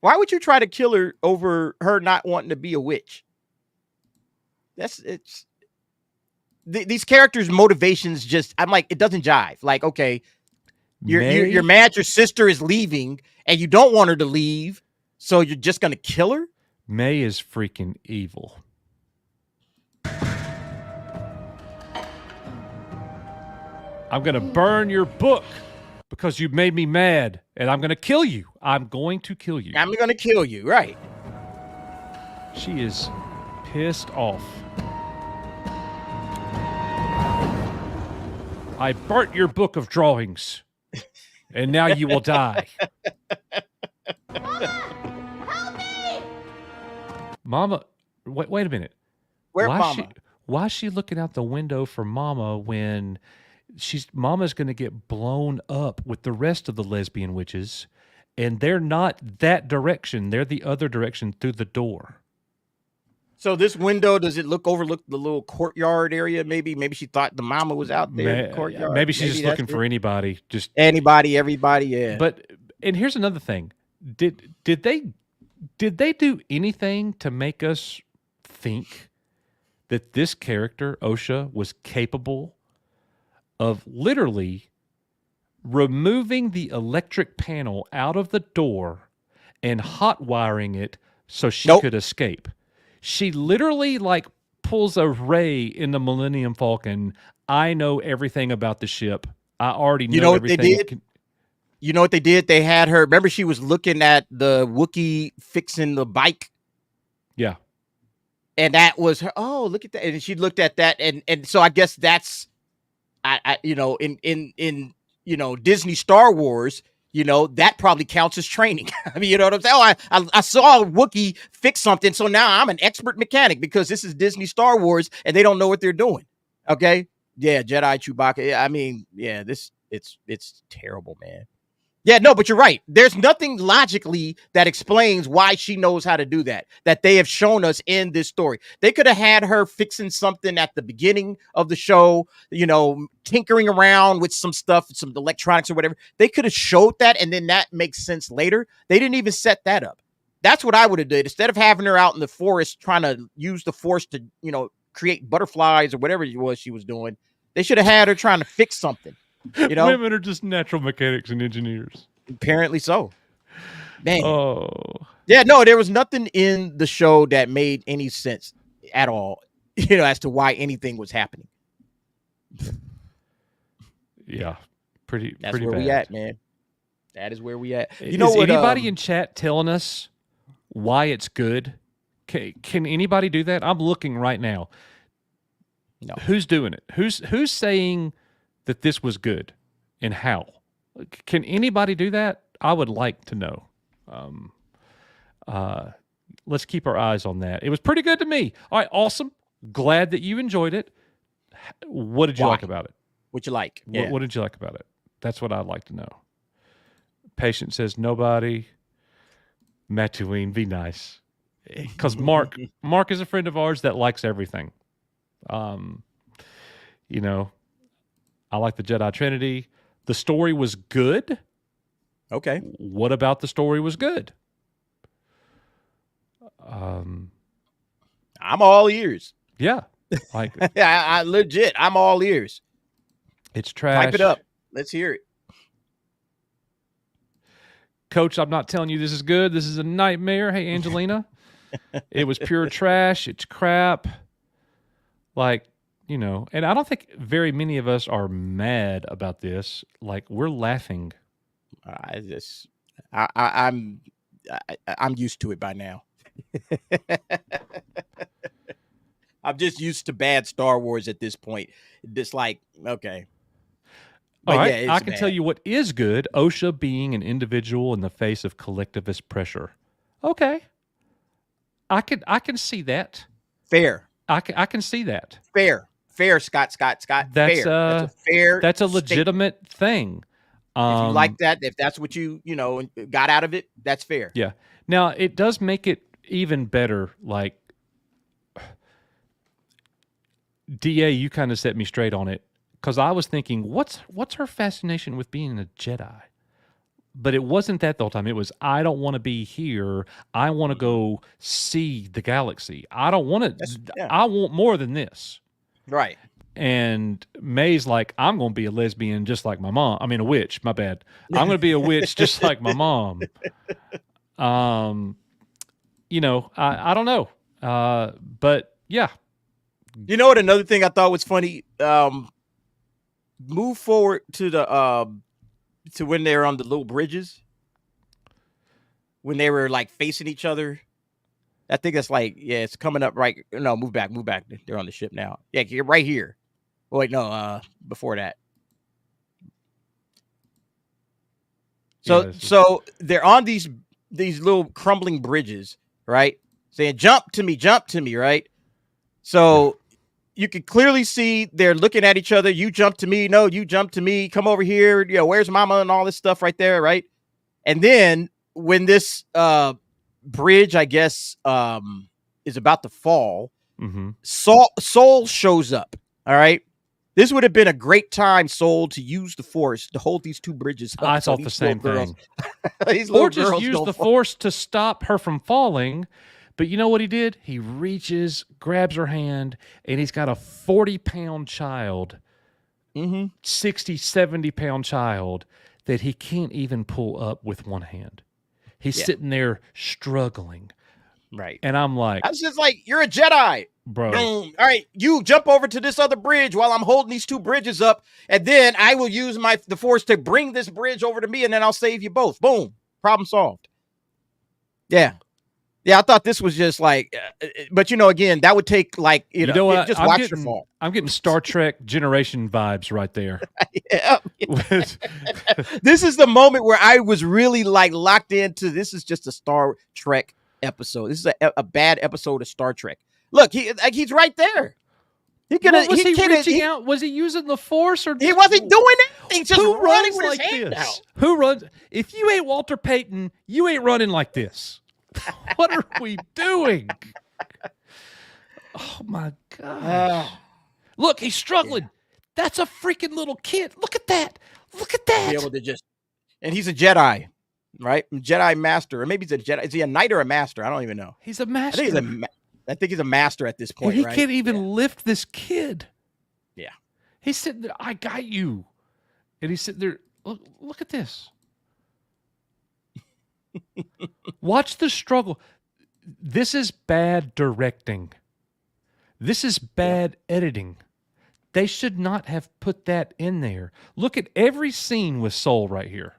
[SPEAKER 3] Why would you try to kill her over her not wanting to be a witch? These characters' motivations just, I'm like, it doesn't jive. Like, okay, you're mad your sister is leaving and you don't want her to leave, so you're just gonna kill her?
[SPEAKER 2] May is freaking evil. I'm gonna burn your book because you made me mad, and I'm gonna kill you. I'm going to kill you.
[SPEAKER 3] I'm gonna kill you, right?
[SPEAKER 2] She is pissed off. I burnt your book of drawings, and now you will die.
[SPEAKER 6] Mama, help me!
[SPEAKER 2] Mama, wait a minute.
[SPEAKER 3] Where's Mama?
[SPEAKER 2] Why is she looking out the window for Mama when Mama's going to get blown up with the rest of the lesbian witches, and they're not that direction. They're the other direction through the door.
[SPEAKER 3] So this window, does it overlook the little courtyard area? Maybe she thought the Mama was out there in the courtyard.
[SPEAKER 2] Maybe she's just looking for anybody. Just
[SPEAKER 3] anybody, everybody, yeah.
[SPEAKER 2] And here's another thing. Did they do anything to make us think that this character, Osha, was capable of literally removing the electric panel out of the door and hot wiring it so she could escape? She literally pulls a Ray in the Millennium Falcon. I know everything about the ship. I already know everything.
[SPEAKER 3] What they did? You know what they did? They had her, remember she was looking at the Wookiee fixing the bike?
[SPEAKER 2] Yeah.
[SPEAKER 3] And that was her. Oh, look at that. And she looked at that. And so I guess that's, in Disney Star Wars, that probably counts as training. I mean, you know what I'm saying? Oh, I saw a Wookiee fix something, so now I'm an expert mechanic because this is Disney Star Wars and they don't know what they're doing. Okay? Yeah, Jedi Chewbacca. I mean, yeah, it's terrible, man. Yeah, no, but you're right. There's nothing logically that explains why she knows how to do that they have shown us in this story. They could have had her fixing something at the beginning of the show, tinkering around with some stuff, some electronics or whatever. They could have showed that, and then that makes sense later. They didn't even set that up. That's what I would have did. Instead of having her out in the forest trying to use the force to, create butterflies or whatever it was she was doing, they should have had her trying to fix something.
[SPEAKER 2] Women are just natural mechanics and engineers.
[SPEAKER 3] Apparently so. Man.
[SPEAKER 2] Oh.
[SPEAKER 3] Yeah, no, there was nothing in the show that made any sense at all, as to why anything was happening.
[SPEAKER 2] Yeah.
[SPEAKER 3] That's
[SPEAKER 2] pretty
[SPEAKER 3] where
[SPEAKER 2] bad.
[SPEAKER 3] we at, man. That is where we at.
[SPEAKER 2] Is anybody in chat telling us why it's good? Can anybody do that? I'm looking right now.
[SPEAKER 3] No.
[SPEAKER 2] Who's doing it? Who's saying that this was good and how? Can anybody do that? I would like to know. Let's keep our eyes on that. It was pretty good to me. All right, awesome. Glad that you enjoyed it. What did you like about it?
[SPEAKER 3] What you like? Yeah.
[SPEAKER 2] What did you like about it? That's what I'd like to know. Patient says nobody. Mattuine, be nice. Because Mark is a friend of ours that likes everything. I like the Jedi Trinity. The story was good.
[SPEAKER 3] Okay.
[SPEAKER 2] What about the story was good?
[SPEAKER 3] I'm all ears.
[SPEAKER 2] Yeah, like
[SPEAKER 3] I legit, I'm all ears.
[SPEAKER 2] it's trash.
[SPEAKER 3] Type it up. Let's hear it.
[SPEAKER 2] Coach, I'm not telling you this is good. This is a nightmare. Hey, Angelina. It was pure trash. It's crap. Like, you know, and I don't think very many of us are mad about this. Like, we're laughing.
[SPEAKER 3] I'm used to it by now. I'm just used to bad Star Wars at this point. Just like, okay. But
[SPEAKER 2] all right,
[SPEAKER 3] yeah,
[SPEAKER 2] I can tell you what is good. OSHA being an individual in the face of collectivist pressure. Okay. I can see that.
[SPEAKER 3] Fair.
[SPEAKER 2] I can see that.
[SPEAKER 3] Fair, Scott.
[SPEAKER 2] That's
[SPEAKER 3] fair. That's a fair.
[SPEAKER 2] That's a
[SPEAKER 3] statement.
[SPEAKER 2] legitimate thing.
[SPEAKER 3] If you like that, if that's what you got out of it, that's fair.
[SPEAKER 2] Yeah. Now it does make it even better. Like, DA, you kind of set me straight on it because I was thinking, what's her fascination with being a Jedi? But it wasn't that the whole time. It was, I don't want to be here. I want to go see the galaxy. I don't want to.
[SPEAKER 3] Yeah.
[SPEAKER 2] I want more than this.
[SPEAKER 3] Right.
[SPEAKER 2] And May's like, I'm going to be a lesbian just like my mom. I mean, a witch. My bad. I'm going to be a witch just like my mom. You know, I don't know. But yeah.
[SPEAKER 3] You know what? Another thing I thought was funny. Move forward to the to when they were on the little bridges, when they were like facing each other. I think that's like, yeah, it's coming up right. No, move back. They're on the ship now. Yeah, you're right here. Wait, no, before that. So,
[SPEAKER 2] Yeah,
[SPEAKER 3] so they're on these little crumbling bridges, right? Saying, jump to me, right? So you can clearly see they're looking at each other. You jump to me. No, you jump to me. Come over here. You know, where's mama and all this stuff right there, right? And then when this bridge, I guess, is about to fall, Soul shows up, all right? This would have been a great time, Soul, to use the Force to hold these two bridges up.
[SPEAKER 2] I thought the same thing.
[SPEAKER 3] Or
[SPEAKER 2] just use the Force to stop her from falling. But you know what he did? He reaches, grabs her hand, and he's got a 40-pound child, 60, 70-pound child that he can't even pull up with one hand. He's sitting there struggling.
[SPEAKER 3] Right.
[SPEAKER 2] And I'm like,
[SPEAKER 3] I was just like, you're a Jedi.
[SPEAKER 2] Bro.
[SPEAKER 3] Boom. All right, you jump over to this other bridge while I'm holding these two bridges up, and then I will use the Force to bring this bridge over to me, and then I'll save you both. Boom. Problem solved. Yeah. Yeah, I thought this was just like, but again, that would take like, you know what? Just watch her fall.
[SPEAKER 2] I'm getting Star Trek Generation vibes right there.
[SPEAKER 3] Yeah. This is the moment where I was really like locked into, this is just a Star Trek episode. This is a bad episode of Star Trek. Look, he's right there. He could have.
[SPEAKER 2] Was he reaching out? Was he using the Force, or
[SPEAKER 3] he wasn't doing anything? Just
[SPEAKER 2] who
[SPEAKER 3] running
[SPEAKER 2] runs
[SPEAKER 3] with
[SPEAKER 2] like
[SPEAKER 3] his hand
[SPEAKER 2] this?
[SPEAKER 3] out.
[SPEAKER 2] Who runs? If you ain't Walter Payton, you ain't running like this. What are we doing? Oh my gosh! Look, he's struggling. Yeah. That's a freaking little kid. Look at that. Look at that.
[SPEAKER 3] Be able to just, and he's a Jedi, right? Jedi master, or maybe he's a Jedi. Is he a knight or a master? I don't even know.
[SPEAKER 2] He's a master.
[SPEAKER 3] I think he's a master at this point.
[SPEAKER 2] And he
[SPEAKER 3] right?
[SPEAKER 2] can't even lift this kid.
[SPEAKER 3] Yeah.
[SPEAKER 2] He's sitting there. I got you. And he's sitting there. Look at this. Watch the struggle. This is bad directing. This is bad editing. They should not have put that in there. Look at every scene with Soul right here.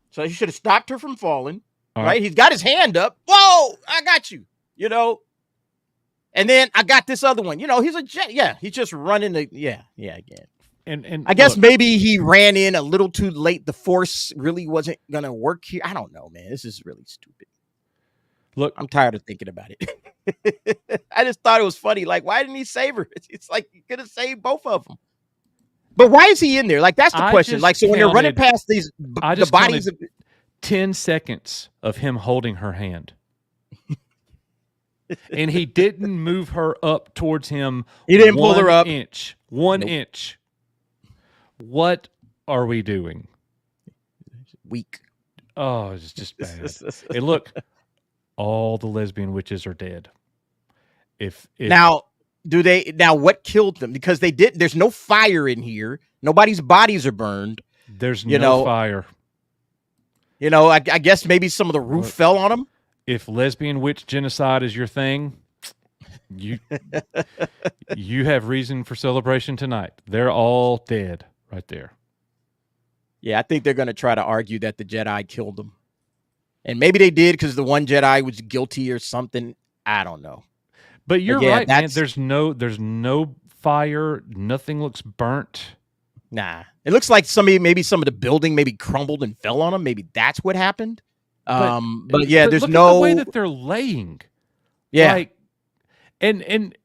[SPEAKER 3] So you should have stopped her from falling.
[SPEAKER 2] All
[SPEAKER 3] right? He's got his hand up. Whoa, I got you. And then I got this other one. He's a jet. Yeah, he's just running again. And I guess maybe he ran in a little too late. The Force really wasn't gonna work here. I don't know, man. This is really stupid.
[SPEAKER 2] Look,
[SPEAKER 3] I'm tired of thinking about it. I just thought it was funny. Like, why didn't he save her? It's like he could have saved both of them. But why is he in there? Like, that's the question. Like, so when they're running past these, the bodies of
[SPEAKER 2] 10 seconds of him holding her hand. And he didn't move her up towards him.
[SPEAKER 3] He didn't pull her up.
[SPEAKER 2] One inch. What are we doing?
[SPEAKER 3] Weak.
[SPEAKER 2] Oh, it's just bad. And look, all the lesbian witches are dead. If
[SPEAKER 3] Now, what killed them? Because there's no fire in here. Nobody's bodies are burned.
[SPEAKER 2] There's no fire.
[SPEAKER 3] I guess maybe some of the roof fell on them.
[SPEAKER 2] If lesbian witch genocide is your thing, you have reason for celebration tonight. They're all dead right there.
[SPEAKER 3] Yeah, I think they're going to try to argue that the Jedi killed them. And maybe they did because the one Jedi was guilty or something. I don't know.
[SPEAKER 2] But you're right, man. There's no fire. Nothing looks burnt.
[SPEAKER 3] Nah. It looks like maybe some of the building maybe crumbled and fell on them. Maybe that's what happened. But there's
[SPEAKER 2] look
[SPEAKER 3] no
[SPEAKER 2] at the way that they're laying.
[SPEAKER 3] Yeah.
[SPEAKER 2] Like, and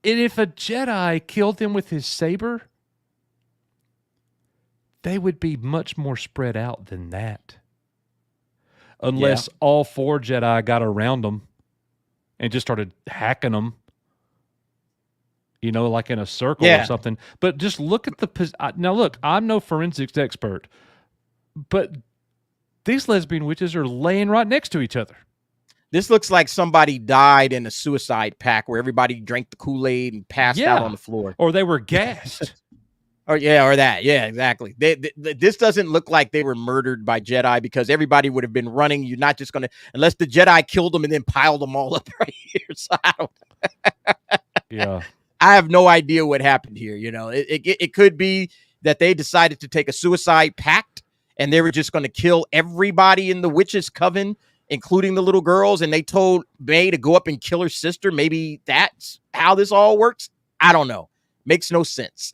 [SPEAKER 2] if a Jedi killed them with his saber, they would be much more spread out than that. Unless all 4 Jedi got around them and just started hacking them, like in a circle or something. But just look at now look, I'm no forensics expert, but these lesbian witches are laying right next to each other.
[SPEAKER 3] This looks like somebody died in a suicide pact where everybody drank the Kool-Aid and passed out on the floor.
[SPEAKER 2] Or they were gassed.
[SPEAKER 3] or that. Yeah, exactly. This doesn't look like they were murdered by Jedi because everybody would have been running. You're not just going to, unless the Jedi killed them and then piled them all up right here. So I don't.
[SPEAKER 2] Yeah.
[SPEAKER 3] I have no idea what happened here. It could be that they decided to take a suicide pact and they were just going to kill everybody in the witches' coven, including the little girls. And they told May to go up and kill her sister. Maybe that's how this all works. I don't know. Makes no sense.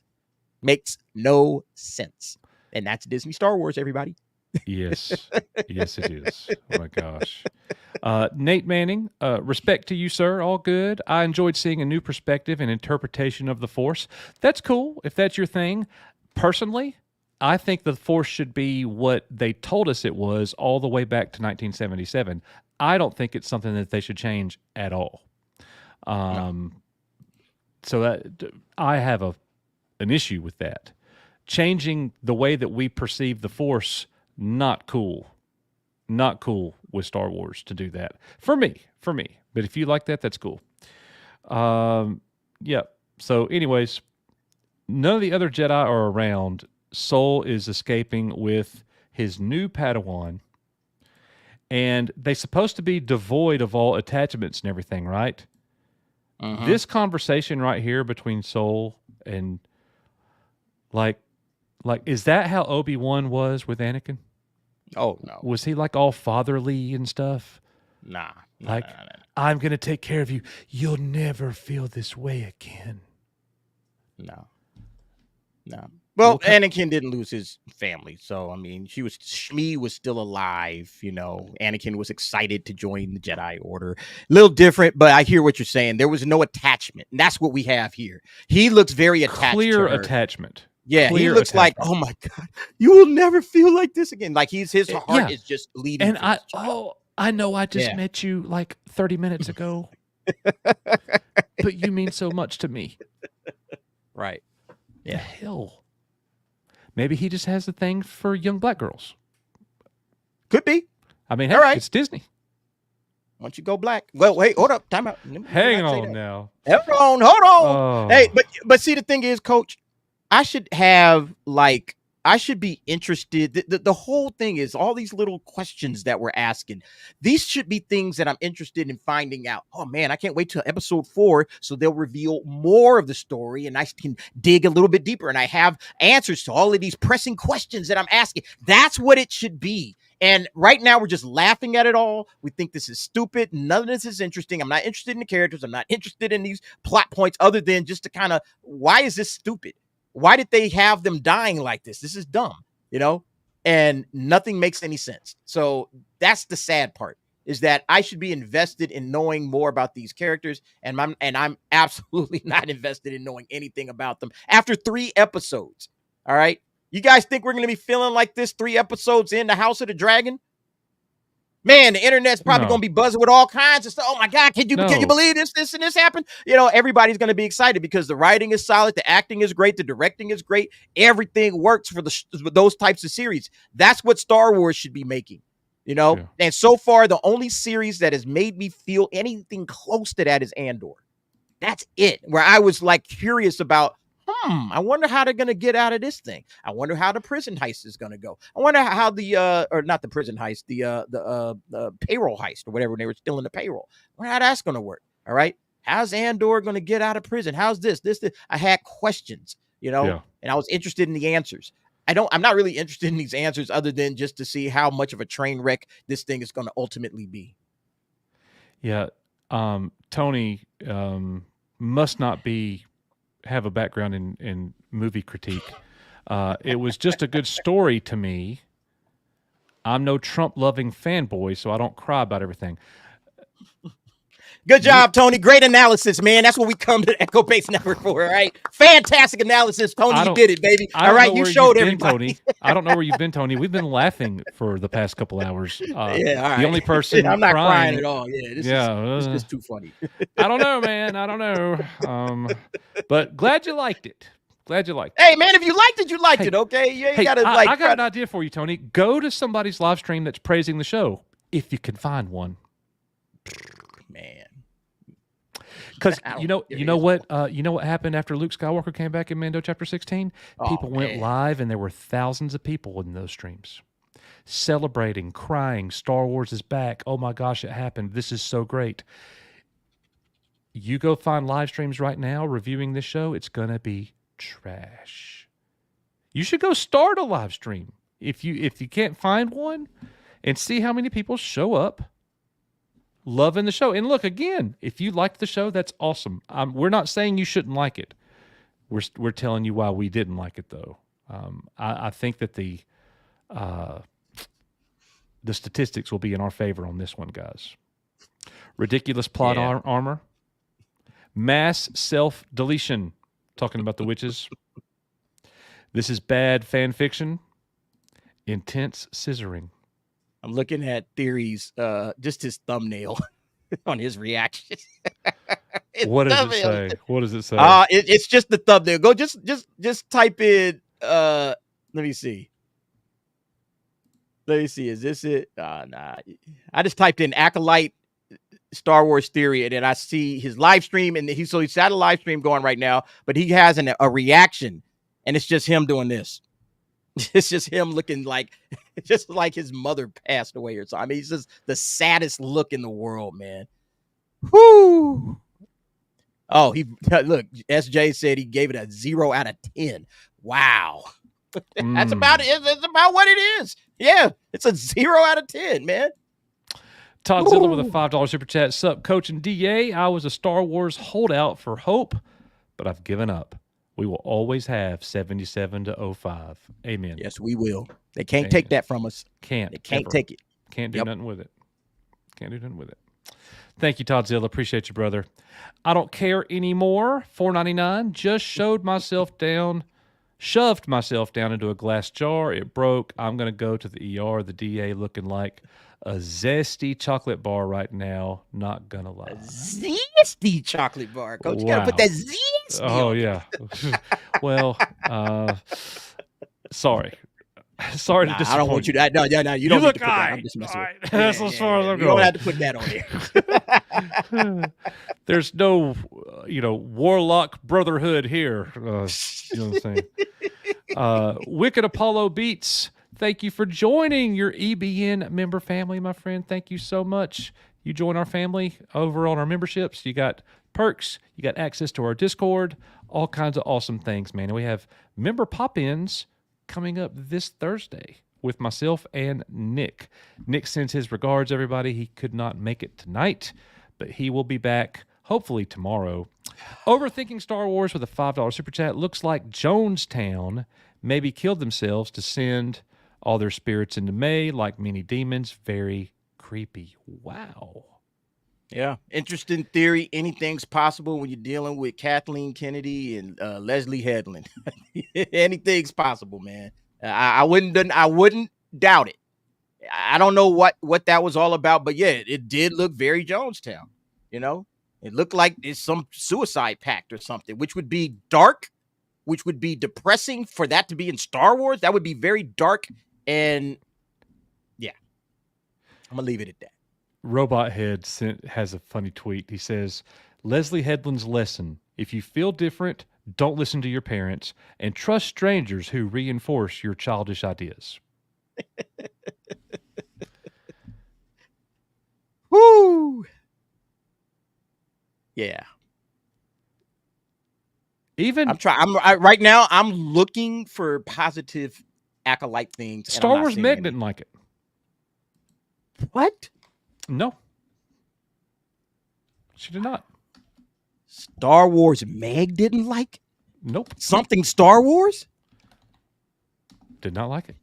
[SPEAKER 3] Makes no sense. And that's Disney Star Wars, everybody.
[SPEAKER 2] Yes. Yes, it is. Oh, my gosh. Nate Manning, respect to you, sir. All good. I enjoyed seeing a new perspective and interpretation of the Force. That's cool if that's your thing. Personally, I think the Force should be what they told us it was all the way back to 1977. I don't think it's something that they should change at all. So that I have an issue with that. Changing the way that we perceive the Force, not cool. Not cool with Star Wars to do that. For me. But if you like that, that's cool. Yeah. So anyways, none of the other Jedi are around. Sol is escaping with his new Padawan. And they're supposed to be devoid of all attachments and everything, right? Uh-huh. This conversation right here between Sol and like, is that how Obi-Wan was with Anakin?
[SPEAKER 3] Oh, no.
[SPEAKER 2] Was he like all fatherly and stuff?
[SPEAKER 3] Nah.
[SPEAKER 2] Like, I'm going to take care of you. You'll never feel this way again.
[SPEAKER 3] No. Well, Anakin didn't lose his family. So, I mean, Shmi was still alive. Anakin was excited to join the Jedi Order. A little different, but I hear what you're saying. There was no attachment. And that's what we have here. He looks very attached.
[SPEAKER 2] Clear
[SPEAKER 3] to her.
[SPEAKER 2] Attachment.
[SPEAKER 3] Yeah, he looks like, oh my God, you will never feel like this again. Like his heart is just bleeding.
[SPEAKER 2] And I know I just met you like 30 minutes ago, but you mean so much to me.
[SPEAKER 3] Right.
[SPEAKER 2] Yeah. The hell. Maybe he just has a thing for young black girls.
[SPEAKER 3] Could be.
[SPEAKER 2] I mean, hey, it's Disney.
[SPEAKER 3] Once you go black. Well, wait, hold up. Time out.
[SPEAKER 2] Hang on now.
[SPEAKER 3] Hold on. Oh. Hey, but see, the thing is, Coach, I should be interested. The whole thing is all these little questions that we're asking. These should be things that I'm interested in finding out. Oh man, I can't wait till episode 4. So they'll reveal more of the story and I can dig a little bit deeper. And I have answers to all of these pressing questions that I'm asking. That's what it should be. And right now we're just laughing at it all. We think this is stupid. None of this is interesting. I'm not interested in the characters. I'm not interested in these plot points other than just to kind of, why is this stupid? Why did they have them dying like this? This is dumb, and nothing makes any sense. So that's the sad part, is that I should be invested in knowing more about these characters. And I'm absolutely not invested in knowing anything about them after 3 episodes. All right. You guys think we're going to be feeling like this 3 episodes in the House of the Dragon? Man, the internet's probably going to be buzzing with all kinds of stuff. Oh my God, can you believe this and this happened? Everybody's going to be excited because the writing is solid, the acting is great, the directing is great. Everything works for those types of series. That's what Star Wars should be making. You know,
[SPEAKER 2] Yeah.
[SPEAKER 3] and so far, the only series that has made me feel anything close to that is Andor. That's it. Where I was like curious about, I wonder how they're gonna get out of this thing. I wonder how the prison heist is gonna go. I wonder how the or not the prison heist, the payroll heist or whatever, when they were still in the payroll. I wonder how that's gonna work. All right. How's Andor gonna get out of prison? How's this? I had questions, you know,
[SPEAKER 2] Yeah.
[SPEAKER 3] and I was interested in the answers. I'm not really interested in these answers other than just to see how much of a train wreck this thing is going to ultimately be.
[SPEAKER 2] Yeah. Tony must not have a background in movie critique. It was just a good story to me. I'm no Trump loving fanboy, so I don't cry about everything.
[SPEAKER 3] Good job, Tony. Great analysis, man. That's what we come to Echo Base Network for, right? Fantastic analysis, Tony. You did it, baby. All right, you showed everybody.
[SPEAKER 2] Tony. I don't know where you've been, Tony. We've been laughing for the past couple hours.
[SPEAKER 3] Yeah, all right.
[SPEAKER 2] The only person
[SPEAKER 3] I'm not crying
[SPEAKER 2] crying
[SPEAKER 3] at all. Yeah, this is just too funny.
[SPEAKER 2] I don't know, man. I don't know. But glad you liked it. Glad you liked it.
[SPEAKER 3] Hey, man, if you liked it, you liked it, okay? You ain't gotta like.
[SPEAKER 2] I got an idea for you, Tony. Go to somebody's live stream that's praising the show, if you can find one.
[SPEAKER 3] Man.
[SPEAKER 2] Because you know what happened after Luke Skywalker came back in Mando Chapter 16? People went live, and there were thousands of people in those streams celebrating, crying. Star Wars is back. Oh my gosh, it happened. This is so great. You go find live streams right now reviewing this show. It's gonna be trash. You should go start a live stream if you can't find one, and see how many people show up loving the show. And look, again, if you liked the show, that's awesome. We're not saying you shouldn't like it. We're telling you why we didn't like it, though. I think that the statistics will be in our favor on this one, guys. Ridiculous plot armor, mass self-deletion, talking about the witches. This is bad fan fiction, intense scissoring.
[SPEAKER 3] I'm looking at Theory's, just his thumbnail on his reaction.
[SPEAKER 2] What does it say? What does it say?
[SPEAKER 3] It's just the thumbnail. Go just type in. Let me see. Is this it? Nah. I just typed in Acolyte Star Wars Theory, and then I see his live stream, and he's got a live stream going right now, but he has a reaction, and it's just him doing this. It's just him looking like, just like his mother passed away or something. I mean, he's just the saddest look in the world, man. Whoo! Oh, look. SJ said he gave it a 0 out of 10. Wow, that's about it. That's about what it is. Yeah, it's a 0 out of 10, man.
[SPEAKER 2] Todd Zilla with a $5 super chat. Sup, Coach and DA. I was a Star Wars holdout for hope, but I've given up. We will always have 77 to 05. Amen.
[SPEAKER 3] Yes, we will. They can't take that from us.
[SPEAKER 2] They
[SPEAKER 3] can't take it.
[SPEAKER 2] Can't do nothing with it. Can't do nothing with it. Thank you, Todd Zilla. Appreciate you, brother. I don't care anymore. $4.99. Just shoved myself down into a glass jar. It broke. I'm going to go to the ER. The DA looking like a zesty chocolate bar right now. Not going to lie.
[SPEAKER 3] A zesty chocolate bar. Coach, you got to put that zesty on.
[SPEAKER 2] Yeah. Well, sorry. Sorry to disappoint.
[SPEAKER 3] I don't want you to. No, you don't need to put that. I'm just messing with you.
[SPEAKER 2] That's as far as I'm
[SPEAKER 3] going. You don't have to put that on here.
[SPEAKER 2] There's no, warlock brotherhood here. You know what I'm saying? Wicked Apollo Beats, thank you for joining your EBN member family, my friend. Thank you so much. You join our family over on our memberships. You got perks. You got access to our Discord. All kinds of awesome things, man. And we have member pop-ins coming up this Thursday with myself and Nick. Nick sends his regards, everybody. He could not make it tonight, but he will be back hopefully tomorrow. Overthinking Star Wars with a $5 super chat. Looks like Jonestown maybe killed themselves to send all their spirits into May like many demons. Very creepy. Wow.
[SPEAKER 3] Yeah. Interesting theory. Anything's possible when you're dealing with Kathleen Kennedy and Leslie Headland. Anything's possible, man. I wouldn't doubt it. I don't know what that was all about, but yeah, it did look very Jonestown. It looked like it's some suicide pact or something, which would be dark, which would be depressing for that to be in Star Wars. That would be very dark, and yeah. I'm gonna leave it at that.
[SPEAKER 2] Robot Head has a funny tweet. He says, Leslie Headland's lesson: if you feel different, don't listen to your parents and trust strangers who reinforce your childish ideas.
[SPEAKER 3] Woo! Yeah.
[SPEAKER 2] Even
[SPEAKER 3] I'm trying. Right now. I'm looking for positive Acolyte things. and I'm
[SPEAKER 2] Star
[SPEAKER 3] not
[SPEAKER 2] Wars
[SPEAKER 3] seeing
[SPEAKER 2] Meg
[SPEAKER 3] any.
[SPEAKER 2] didn't like it.
[SPEAKER 3] What?
[SPEAKER 2] No. She did not.
[SPEAKER 3] Star Wars Meg didn't like
[SPEAKER 2] Nope.
[SPEAKER 3] something Star Wars?
[SPEAKER 2] Did not like it.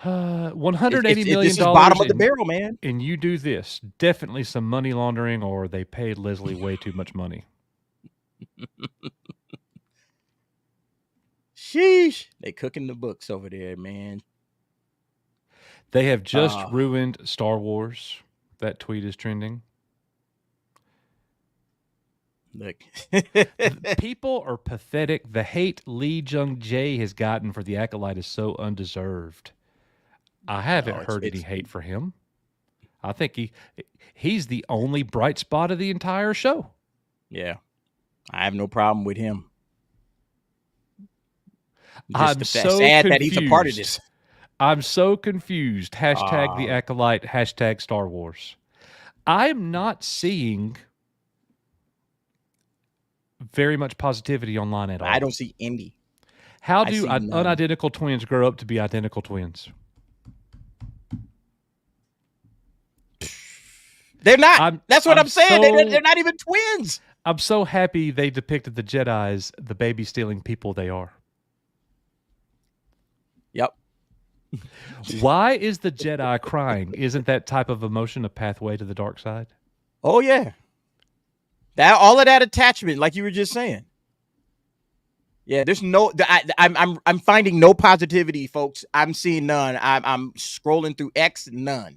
[SPEAKER 2] $180 million.
[SPEAKER 3] This is bottom of the barrel, man.
[SPEAKER 2] And you do this. Definitely some money laundering, or they paid Leslie way too much money.
[SPEAKER 3] Sheesh. They cooking the books over there, man.
[SPEAKER 2] They have just ruined Star Wars. That tweet is trending.
[SPEAKER 3] Look.
[SPEAKER 2] People are pathetic. The hate Lee Jung-jae has gotten for the Acolyte is so undeserved. I haven't heard any hate for him. I think he's the only bright spot of the entire show.
[SPEAKER 3] Yeah. I have no problem with him.
[SPEAKER 2] I'm so
[SPEAKER 3] sad
[SPEAKER 2] confused
[SPEAKER 3] that he's a part of this.
[SPEAKER 2] I'm so confused. Hashtag the Acolyte. Hashtag Star Wars. I'm not seeing very much positivity online at all.
[SPEAKER 3] I don't see any.
[SPEAKER 2] How do unidentical twins grow up to be identical twins?
[SPEAKER 3] They're not. That's what I'm saying. They're not even twins.
[SPEAKER 2] I'm so happy they depicted the Jedi as the baby-stealing people they are.
[SPEAKER 3] Yep.
[SPEAKER 2] Why is the Jedi crying? Isn't that type of emotion a pathway to the dark side?
[SPEAKER 3] Oh yeah. All of that attachment, like you were just saying. Yeah, there's no. I'm finding no positivity, folks. I'm seeing none. I'm scrolling through X, none.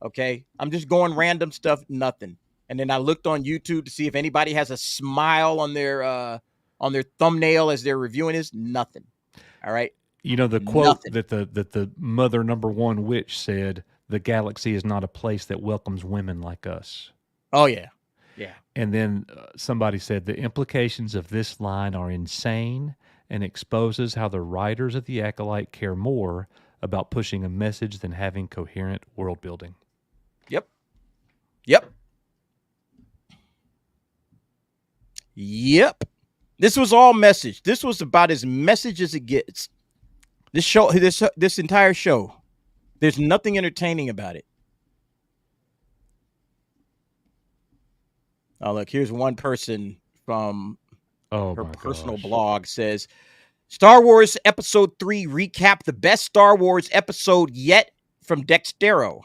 [SPEAKER 3] Okay, I'm just going random stuff, nothing. And then I looked on YouTube to see if anybody has a smile on their thumbnail as they're reviewing this. Nothing. All right.
[SPEAKER 2] You know the quote that the mother number one witch said: "The galaxy is not a place that welcomes women like us."
[SPEAKER 3] Oh yeah, yeah.
[SPEAKER 2] And then somebody said the implications of this line are insane and exposes how the writers of the Acolyte care more about pushing a message than having coherent world building.
[SPEAKER 3] Yep. This was all message. This was about as message as it gets. This show, this entire show, there's nothing entertaining about it. Oh, look, here's one person from her personal blog says, Star Wars Episode 3 recap, the best Star Wars episode yet, from Dextero.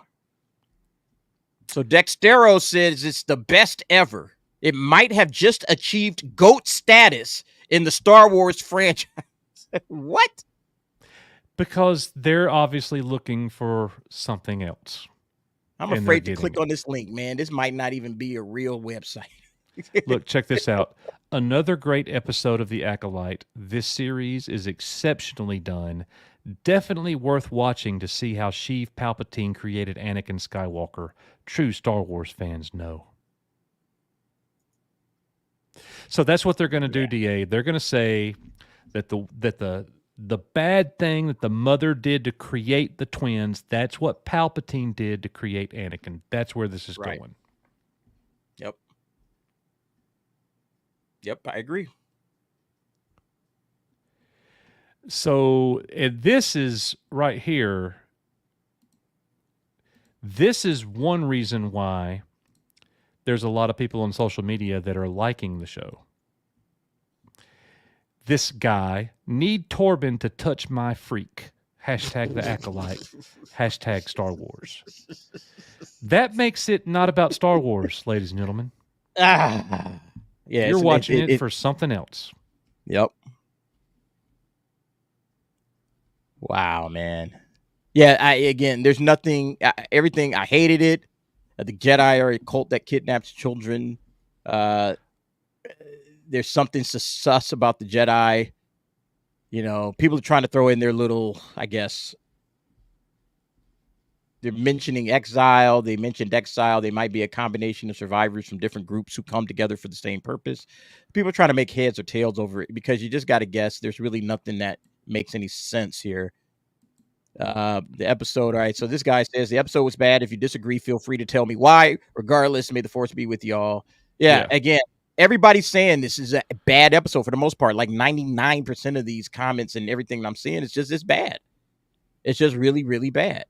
[SPEAKER 3] So Dextero says it's the best ever. It might have just achieved GOAT status in the Star Wars franchise. What?
[SPEAKER 2] Because they're obviously looking for something else.
[SPEAKER 3] I'm afraid to click on this link, man. This might not even be a real website.
[SPEAKER 2] Look, check this out. Another great episode of The Acolyte. This series is exceptionally done. Definitely worth watching to see how Sheev Palpatine created Anakin Skywalker. True Star Wars fans know. So that's what they're going to do, DA. They're going to say that the bad thing that the mother did to create the twins, that's what Palpatine did to create Anakin. That's where this is going.
[SPEAKER 3] Yep, I agree.
[SPEAKER 2] So this is right here. This is one reason why there's a lot of people on social media that are liking the show. This guy, need Torben to touch my freak. Hashtag the Acolyte. Hashtag Star Wars. That makes it not about Star Wars, ladies and gentlemen.
[SPEAKER 3] Yeah,
[SPEAKER 2] you're watching it for something else.
[SPEAKER 3] Yep. Wow, man. Yeah, again, there's nothing. Everything. I hated it. The Jedi are a cult that kidnaps children. There's something sus about the Jedi. You know, people are trying to throw in their little, I guess, they're mentioning exile. They mentioned exile. They might be a combination of survivors from different groups who come together for the same purpose. People are trying to make heads or tails over it because you just got to guess. There's really nothing that makes any sense here. The episode. All right. So this guy says the episode was bad. If you disagree, feel free to tell me why. Regardless, may the force be with y'all. Yeah. Again, everybody's saying this is a bad episode for the most part. Like 99% of these comments and everything I'm seeing is just this bad. It's just really, really bad.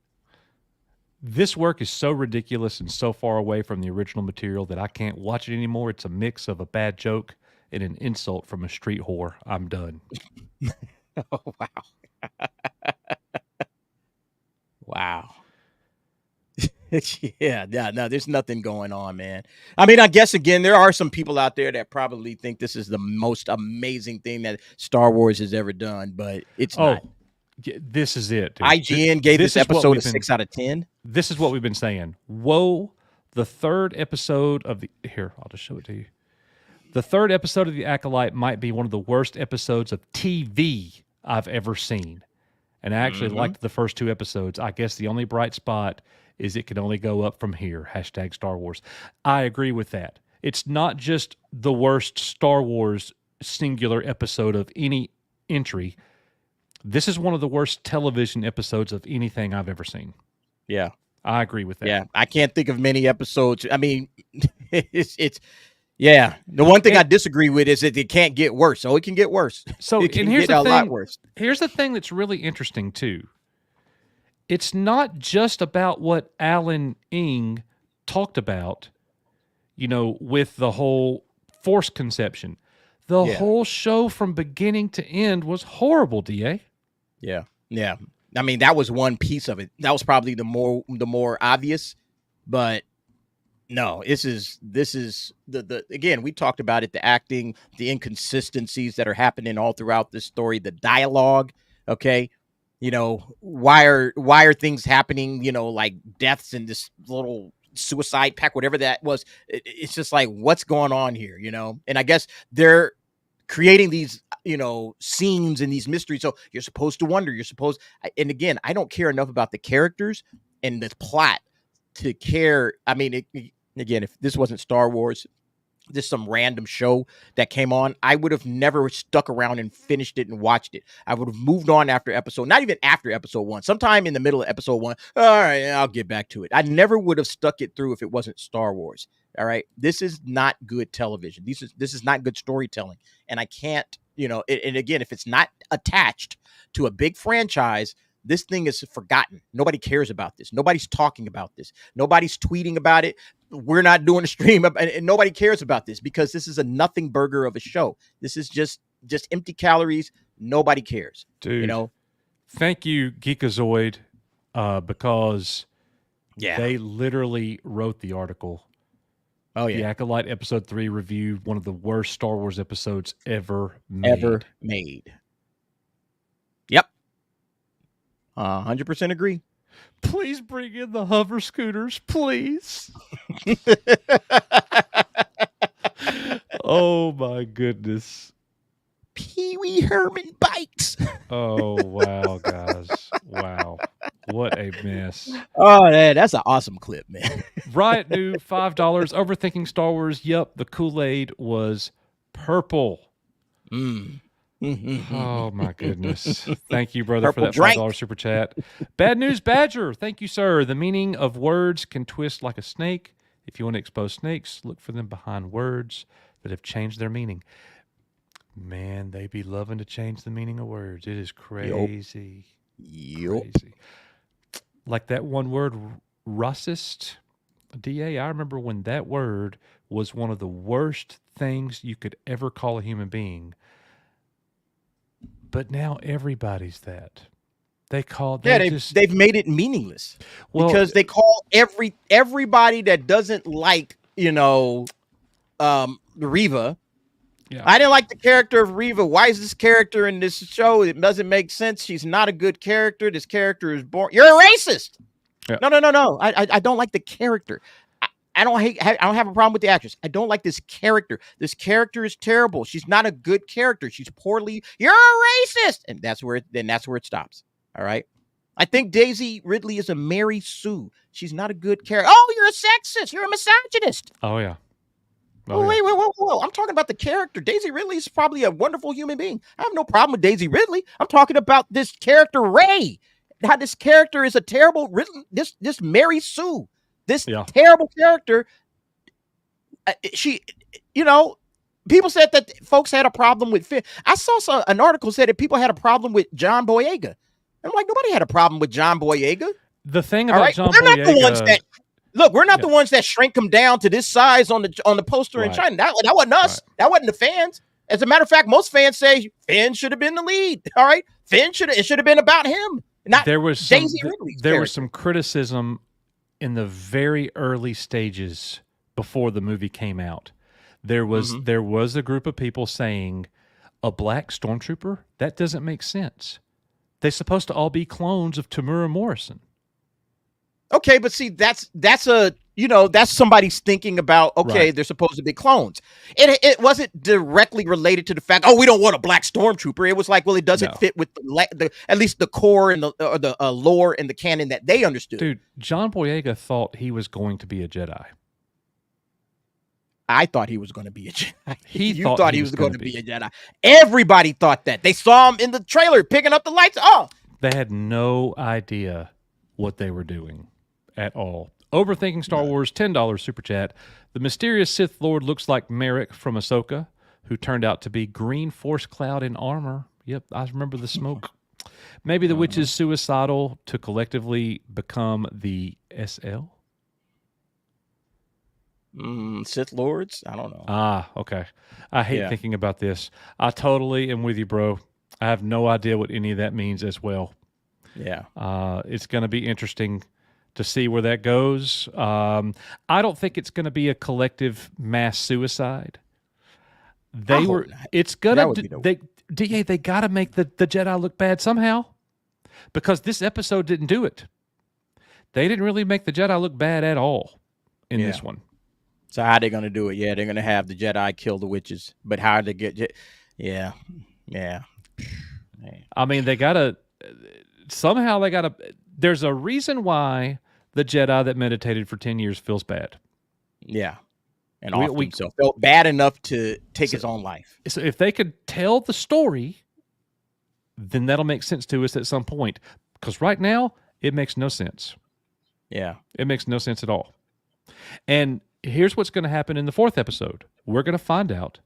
[SPEAKER 2] This work is so ridiculous and so far away from the original material that I can't watch it anymore. It's a mix of a bad joke and an insult from a street whore. I'm done.
[SPEAKER 3] Oh, wow. Wow. Yeah, no, there's nothing going on, man. I mean, I guess, again, there are some people out there that probably think this is the most amazing thing that Star Wars has ever done, but it's not.
[SPEAKER 2] This is it, dude.
[SPEAKER 3] IGN gave this episode a 6 out of 10.
[SPEAKER 2] This is what we've been saying. Whoa, the third episode of the... Here, I'll just show it to you. The third episode of The Acolyte might be one of the worst episodes of TV I've ever seen. And I actually liked the first 2 episodes. I guess the only bright spot is it can only go up from here. # Star Wars. I agree with that. It's not just the worst Star Wars singular episode of any entry. This is one of the worst television episodes of anything I've ever seen.
[SPEAKER 3] Yeah.
[SPEAKER 2] I agree with that.
[SPEAKER 3] Yeah. I can't think of many episodes. I mean, it's yeah. The one thing I disagree with is that it can't get worse. So it can get worse.
[SPEAKER 2] So
[SPEAKER 3] it can
[SPEAKER 2] here's
[SPEAKER 3] get
[SPEAKER 2] the
[SPEAKER 3] a
[SPEAKER 2] thing,
[SPEAKER 3] lot worse.
[SPEAKER 2] Here's the thing that's really interesting too. It's not just about what Alan Ng talked about, with the whole force conception. The whole show from beginning to end was horrible, DA.
[SPEAKER 3] Yeah. Yeah. I mean, that was one piece of it. That was probably the more obvious, but no, this is the again, we talked about it, the acting, the inconsistencies that are happening all throughout this story, the dialogue. Okay. Why are things happening, like deaths in this little suicide pack, whatever that was. It's just like, what's going on here, And I guess they're creating these, scenes and these mysteries. So you're supposed to wonder, and again, I don't care enough about the characters and the plot to care. I mean, again, if this wasn't Star Wars, this some random show that came on, I would have never stuck around and finished it and watched it. I would have moved on after not even after episode 1, sometime in the middle of episode 1. All right, I'll get back to it. I never would have stuck it through if it wasn't Star Wars. All right. This is not good television. This is not good storytelling. And I can't, and again, if it's not attached to a big franchise, this thing is forgotten. Nobody cares about this. Nobody's talking about this. Nobody's tweeting about it. We're not doing a stream and nobody cares about this because this is a nothing burger of a show. This is just empty calories. Nobody cares.
[SPEAKER 2] Dude, thank you, Geekazoid, because they literally wrote the article. Oh, yeah. The Acolyte episode 3 review, one of the worst Star Wars episodes ever made.
[SPEAKER 3] Yep. 100% agree.
[SPEAKER 2] Please bring in the hover scooters, please. Oh, my goodness.
[SPEAKER 3] Pee-wee Herman bikes.
[SPEAKER 2] Oh, wow, guys. Wow. What a mess.
[SPEAKER 3] Oh, man, that's an awesome clip, man.
[SPEAKER 2] Riot New, $5. Overthinking Star Wars. Yep, the Kool-Aid was purple. Oh, my goodness. Thank you, brother,
[SPEAKER 3] Purple
[SPEAKER 2] for that $5 super chat. Bad News Badger. Thank you, sir. The meaning of words can twist like a snake. If you want to expose snakes, look for them behind words that have changed their meaning. Man, they be loving to change the meaning of words. It is crazy.
[SPEAKER 3] Yep.
[SPEAKER 2] Crazy. Like that one word, racist. DA, I remember when that word was one of the worst things you could ever call a human being. But now everybody's that. They've made it meaningless because they call everybody that doesn't like, Reva. Yeah. I didn't like the character of Reva. Why is this character in this show? It doesn't make sense. She's not a good character. This character is boring. You're a racist. Yeah. No. I don't like the character. I don't have a problem with the actress. I don't like this character. This character is terrible. She's not a good character. She's poorly. You're a racist, and that's where it stops. All right.
[SPEAKER 3] I think Daisy Ridley is a Mary Sue. She's not a good character. Oh, you're a sexist. You're a misogynist.
[SPEAKER 2] Oh yeah.
[SPEAKER 3] Wait. I'm talking about the character. Daisy Ridley is probably a wonderful human being. I have no problem with Daisy Ridley. I'm talking about this character, Ray. How this character is a terrible, this Mary Sue, this terrible character. She, people said that folks had a problem with Finn. I saw an article said that people had a problem with John Boyega. I'm like, nobody had a problem with John Boyega.
[SPEAKER 2] The thing about John Boyega,
[SPEAKER 3] we're not the ones that shrink him down to this size on the poster in China. That wasn't us. Right. That wasn't the fans. As a matter of fact, most fans say Finn should have been the lead. All right, it should have been about him. Not Daisy Ridley's
[SPEAKER 2] there was some criticism in the very early stages before the movie came out. There was a group of people saying a black stormtrooper, that doesn't make sense. They're supposed to all be clones of Tamura Morrison.
[SPEAKER 3] Okay, but see, that's somebody's thinking about, they're supposed to be clones. It wasn't directly related to the fact, we don't want a black stormtrooper. It was like, well, it doesn't fit with at least the core and the lore and the canon that they understood.
[SPEAKER 2] Dude, John Boyega thought he was going to be a Jedi.
[SPEAKER 3] I thought he was going to be a Jedi.
[SPEAKER 2] You
[SPEAKER 3] thought he was going to be a Jedi. Everybody thought that. They saw him in the trailer picking up the lights. Oh,
[SPEAKER 2] they had no idea what they were doing at all. Overthinking Star Wars, $10 super chat. The mysterious Sith Lord looks like Merrick from Ahsoka, who turned out to be green force cloud in armor. Yep, I remember the smoke. Maybe the witch is suicidal to collectively become the SL.
[SPEAKER 3] Sith Lords? I don't know.
[SPEAKER 2] Okay. I hate thinking about this. I totally am with you, bro. I have no idea what any of that means as well.
[SPEAKER 3] Yeah.
[SPEAKER 2] It's going to be interesting to see where that goes. I don't think it's going to be a collective mass suicide. It's going to. They got to make the Jedi look bad somehow, because this episode didn't do it. They didn't really make the Jedi look bad at all in this one.
[SPEAKER 3] So how are they going to do it? Yeah, they're going to have the Jedi kill the witches. But how they get... Yeah.
[SPEAKER 2] I mean, they got to... Somehow they got to... There's a reason why the Jedi that meditated for 10 years feels bad.
[SPEAKER 3] Yeah. And often so. Felt bad enough to take his own life.
[SPEAKER 2] So if they could tell the story, then that'll make sense to us at some point. Because right now, it makes no sense.
[SPEAKER 3] Yeah.
[SPEAKER 2] It makes no sense at all. And here's what's going to happen in the 4th episode. We're going to find out.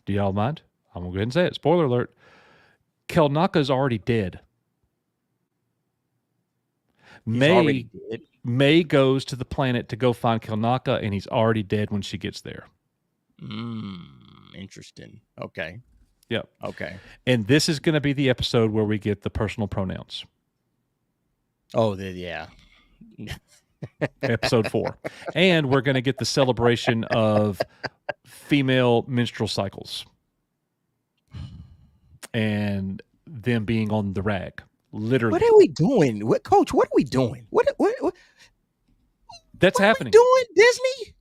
[SPEAKER 2] Do y'all mind? I'm going to go ahead and say it. Spoiler alert. Kelnaka's already dead. May goes to the planet to go find Kelnaka, and he's already dead when she gets there.
[SPEAKER 3] Interesting. Okay.
[SPEAKER 2] Yep.
[SPEAKER 3] Okay.
[SPEAKER 2] And this is going to be the episode where we get the personal pronouns.
[SPEAKER 3] Oh, yeah.
[SPEAKER 2] Episode 4. And we're going to get the celebration of female menstrual cycles and them being on the rag. Literally.
[SPEAKER 3] What are we doing? Coach, what are we doing? What
[SPEAKER 2] That's happening.
[SPEAKER 3] Are we doing Disney?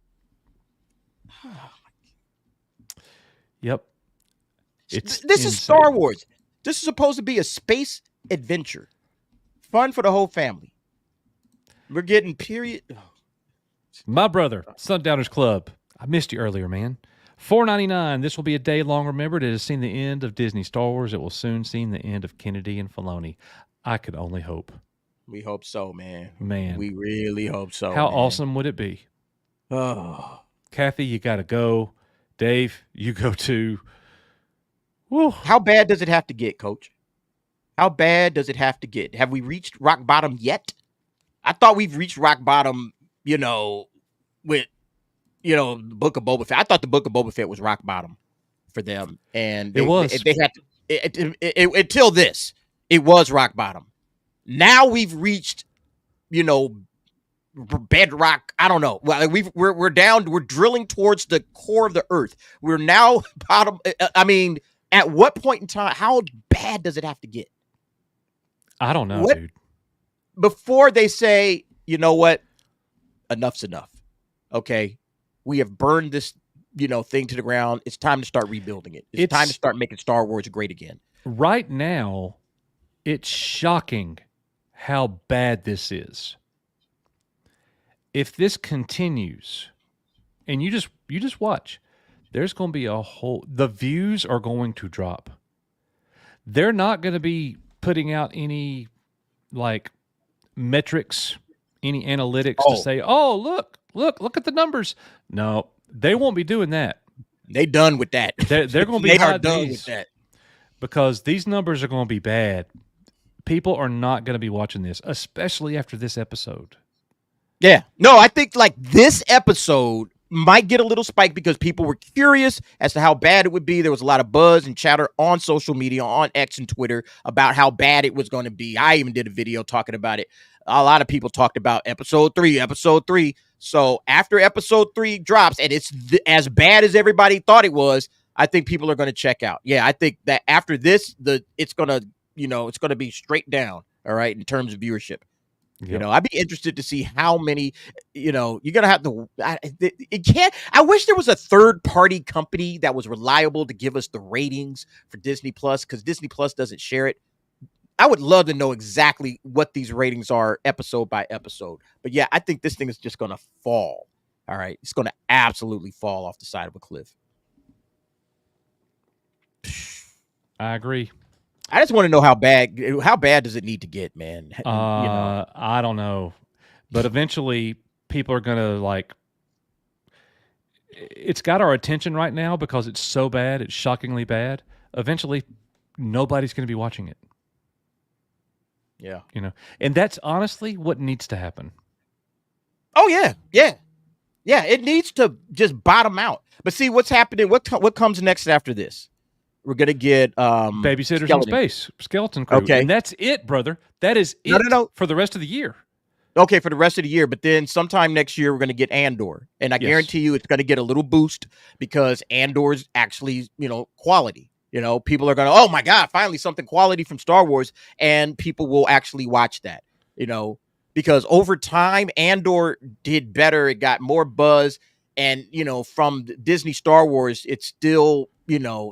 [SPEAKER 2] Yep.
[SPEAKER 3] This is Star Wars. This is supposed to be a space adventure. Fun for the whole family. We're getting period.
[SPEAKER 2] My brother, Sundowners Club. I missed you earlier, man. $4.99. This will be a day long remembered. It has seen the end of Disney Star Wars. It will soon see the end of Kennedy and Filoni. I could only hope.
[SPEAKER 3] We hope so, man.
[SPEAKER 2] Man.
[SPEAKER 3] We really hope so.
[SPEAKER 2] How awesome would it be?
[SPEAKER 3] Oh.
[SPEAKER 2] Kathy, you got to go. Dave, you go too. Woo.
[SPEAKER 3] How bad does it have to get, Coach? How bad does it have to get? Have we reached rock bottom yet? I thought we've reached rock bottom, with, the Book of Boba Fett. I thought the Book of Boba Fett was rock bottom for them. And they had to, until this, it was rock bottom. Now we've reached, bedrock. I don't know. Well, we're down. We're drilling towards the core of the earth. We're now bottom. I mean, at what point in time? How bad does it have to get?
[SPEAKER 2] I don't know, dude.
[SPEAKER 3] Before they say, you know what, enough's enough. Okay, we have burned this, thing to the ground. It's time to start rebuilding it. It's time to start making Star Wars great again.
[SPEAKER 2] Right now, it's shocking how bad this is. If this continues, and you just watch, there's going to be the views are going to drop. They're not going to be putting out any like metrics, any analytics to say, oh, look at the numbers. No, they won't be doing that.
[SPEAKER 3] They done with that.
[SPEAKER 2] They're going to be
[SPEAKER 3] they are done with that.
[SPEAKER 2] Because these numbers are going to be bad. People are not going to be watching this, especially after this episode.
[SPEAKER 3] Yeah. No, I think like this episode might get a little spike because people were curious as to how bad it would be. There was a lot of buzz and chatter on social media, on X and Twitter about how bad it was going to be. I even did a video talking about it. A lot of people talked about episode 3. So after episode 3 drops and it's as bad as everybody thought it was, I think people are going to check out. Yeah, I think that after this, it's going to be straight down, all right, in terms of viewership. Yep. I'd be interested to see how many, you're going to have to, I wish there was a third party company that was reliable to give us the ratings for Disney Plus, because Disney Plus doesn't share it. I would love to know exactly what these ratings are episode by episode. But yeah, I think this thing is just going to fall. All right. It's going to absolutely fall off the side of a cliff.
[SPEAKER 2] I agree.
[SPEAKER 3] I just want to know how bad does it need to get, man?
[SPEAKER 2] I don't know. But eventually people are going to it's got our attention right now because it's so bad. It's shockingly bad. Eventually nobody's going to be watching it.
[SPEAKER 3] Yeah.
[SPEAKER 2] And that's honestly what needs to happen.
[SPEAKER 3] Oh yeah. Yeah. Yeah. It needs to just bottom out. But see what's happening. What comes next after this? We're going to get
[SPEAKER 2] Babysitters in Space, Skeleton Crew.
[SPEAKER 3] Okay.
[SPEAKER 2] And that's it, brother. That is it for the rest of the year.
[SPEAKER 3] Okay, for the rest of the year. But then sometime next year, we're going to get Andor. And I guarantee you it's going to get a little boost because Andor's actually, quality. People are going to, oh, my God, finally something quality from Star Wars. And people will actually watch that, because over time, Andor did better. It got more buzz. And, from Disney Star Wars, it's still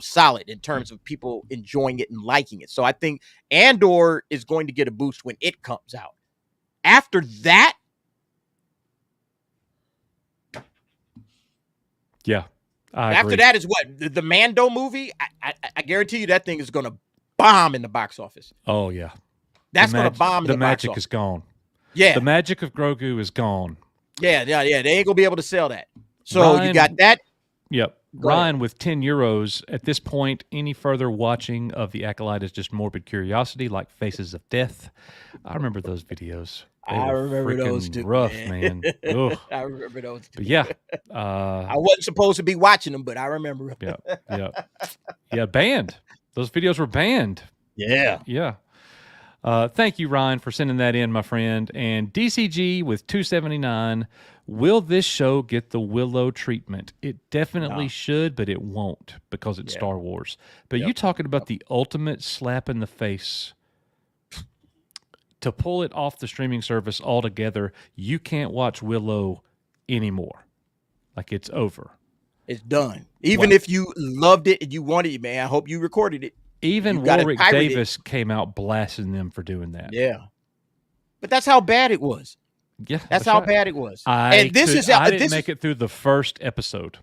[SPEAKER 3] solid in terms of people enjoying it and liking it. So I think Andor is going to get a boost when it comes out. After that,
[SPEAKER 2] yeah,
[SPEAKER 3] after that is what the Mando movie. I guarantee you that thing is going to bomb in the box office.
[SPEAKER 2] Oh yeah,
[SPEAKER 3] that's going to bomb.
[SPEAKER 2] The magic is gone.
[SPEAKER 3] Yeah,
[SPEAKER 2] the magic of Grogu is gone.
[SPEAKER 3] Yeah. They ain't gonna be able to sell that. So you got that.
[SPEAKER 2] Yep. Ryan, with 10 euros, at this point, any further watching of The Acolyte is just morbid curiosity, like Faces of Death. I remember those videos.
[SPEAKER 3] I remember those too.
[SPEAKER 2] Rough, man.
[SPEAKER 3] I remember those too.
[SPEAKER 2] But yeah.
[SPEAKER 3] I wasn't supposed to be watching them, but I remember them.
[SPEAKER 2] Yeah, banned. Those videos were banned.
[SPEAKER 3] Yeah.
[SPEAKER 2] Yeah. Thank you, Ryan, for sending that in, my friend. And DCG with $2.79. Will this show get the Willow treatment? It definitely should, but it won't because it's Star Wars. But you talking about the ultimate slap in the face. To pull it off the streaming service altogether, you can't watch Willow anymore. Like, it's over.
[SPEAKER 3] It's done. Even if you loved it and you wanted it, man, I hope you recorded it.
[SPEAKER 2] Even Warwick Davis came out blasting them for doing that.
[SPEAKER 3] Yeah. But that's how bad it was.
[SPEAKER 2] Yeah.
[SPEAKER 3] That's how bad it was.
[SPEAKER 2] I didn't make it through the first episode.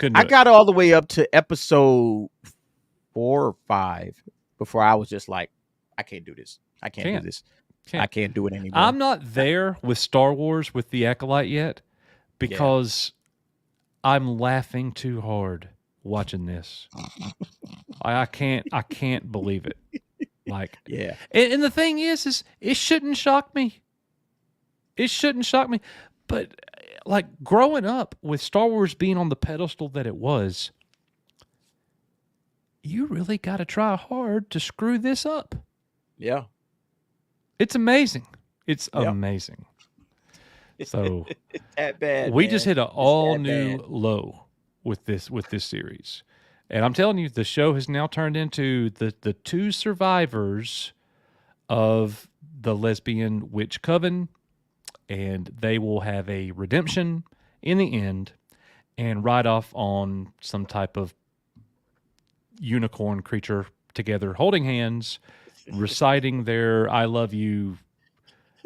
[SPEAKER 3] I got all the way up to episode 4 or 5 before I was just like, I can't do this. I can't do this. I can't do it anymore.
[SPEAKER 2] I'm not there with Star Wars with the Acolyte yet because I'm laughing too hard watching this. I can't believe it. And the thing is it shouldn't shock me. It shouldn't shock me. But like growing up with Star Wars being on the pedestal that it was, you really got to try hard to screw this up.
[SPEAKER 3] Yeah.
[SPEAKER 2] It's amazing. It's amazing. So
[SPEAKER 3] it's that bad.
[SPEAKER 2] We just hit an all new low with this series. And I'm telling you, the show has now turned into the two survivors of the lesbian witch coven, and they will have a redemption in the end and ride off on some type of unicorn creature together, holding hands, reciting their I love you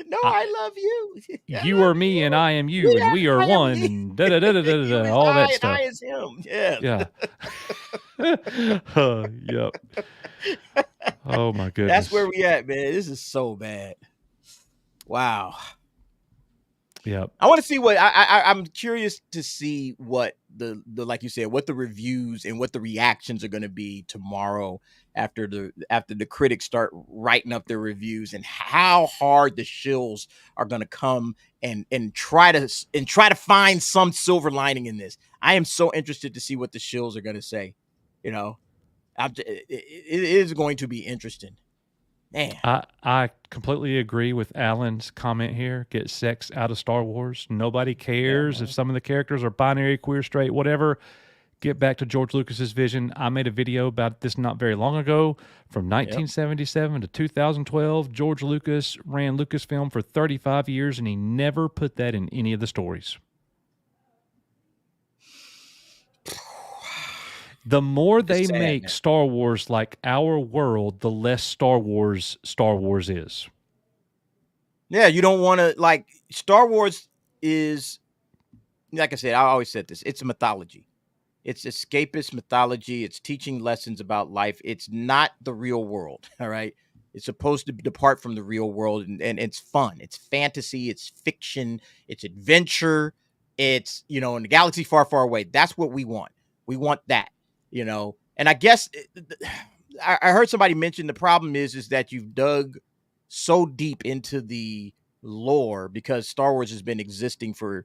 [SPEAKER 3] No, I love you.
[SPEAKER 2] You are me and I am you, and we are
[SPEAKER 3] I am
[SPEAKER 2] one,
[SPEAKER 3] me.
[SPEAKER 2] and da da da da da
[SPEAKER 3] You
[SPEAKER 2] da,
[SPEAKER 3] is
[SPEAKER 2] all that
[SPEAKER 3] I, and
[SPEAKER 2] stuff.
[SPEAKER 3] I is him. Yeah.
[SPEAKER 2] Yeah. Yep. Oh my goodness.
[SPEAKER 3] That's where we at, man. This is so bad. Wow.
[SPEAKER 2] Yep.
[SPEAKER 3] I want to see what I'm curious to see what the like you said, what the reviews and what the reactions are going to be tomorrow after the critics start writing up their reviews, and how hard the shills are going to come and try to find some silver lining in this. I am so interested to see what the shills are going to say. You know, it is going to be interesting. Man.
[SPEAKER 2] I completely agree with Alan's comment here. Get sex out of Star Wars. Nobody cares if some of the characters are binary, queer, straight, whatever. Get back to George Lucas's vision. I made a video about this not very long ago. From 1977 to 2012, George Lucas ran Lucasfilm for 35 years, and he never put that in any of the stories. The more they make Star Wars like our world, the less Star Wars is.
[SPEAKER 3] Yeah, you don't want to, like, Star Wars is, like I said, I always said this, it's a mythology. It's escapist mythology. It's teaching lessons about life. It's not the real world, all right? It's supposed to depart from the real world, and it's fun. It's fantasy. It's fiction. It's adventure. It's, in the galaxy far, far away. That's what we want. We want that. And I guess I heard somebody mention the problem is that you've dug so deep into the lore, because Star Wars has been existing for,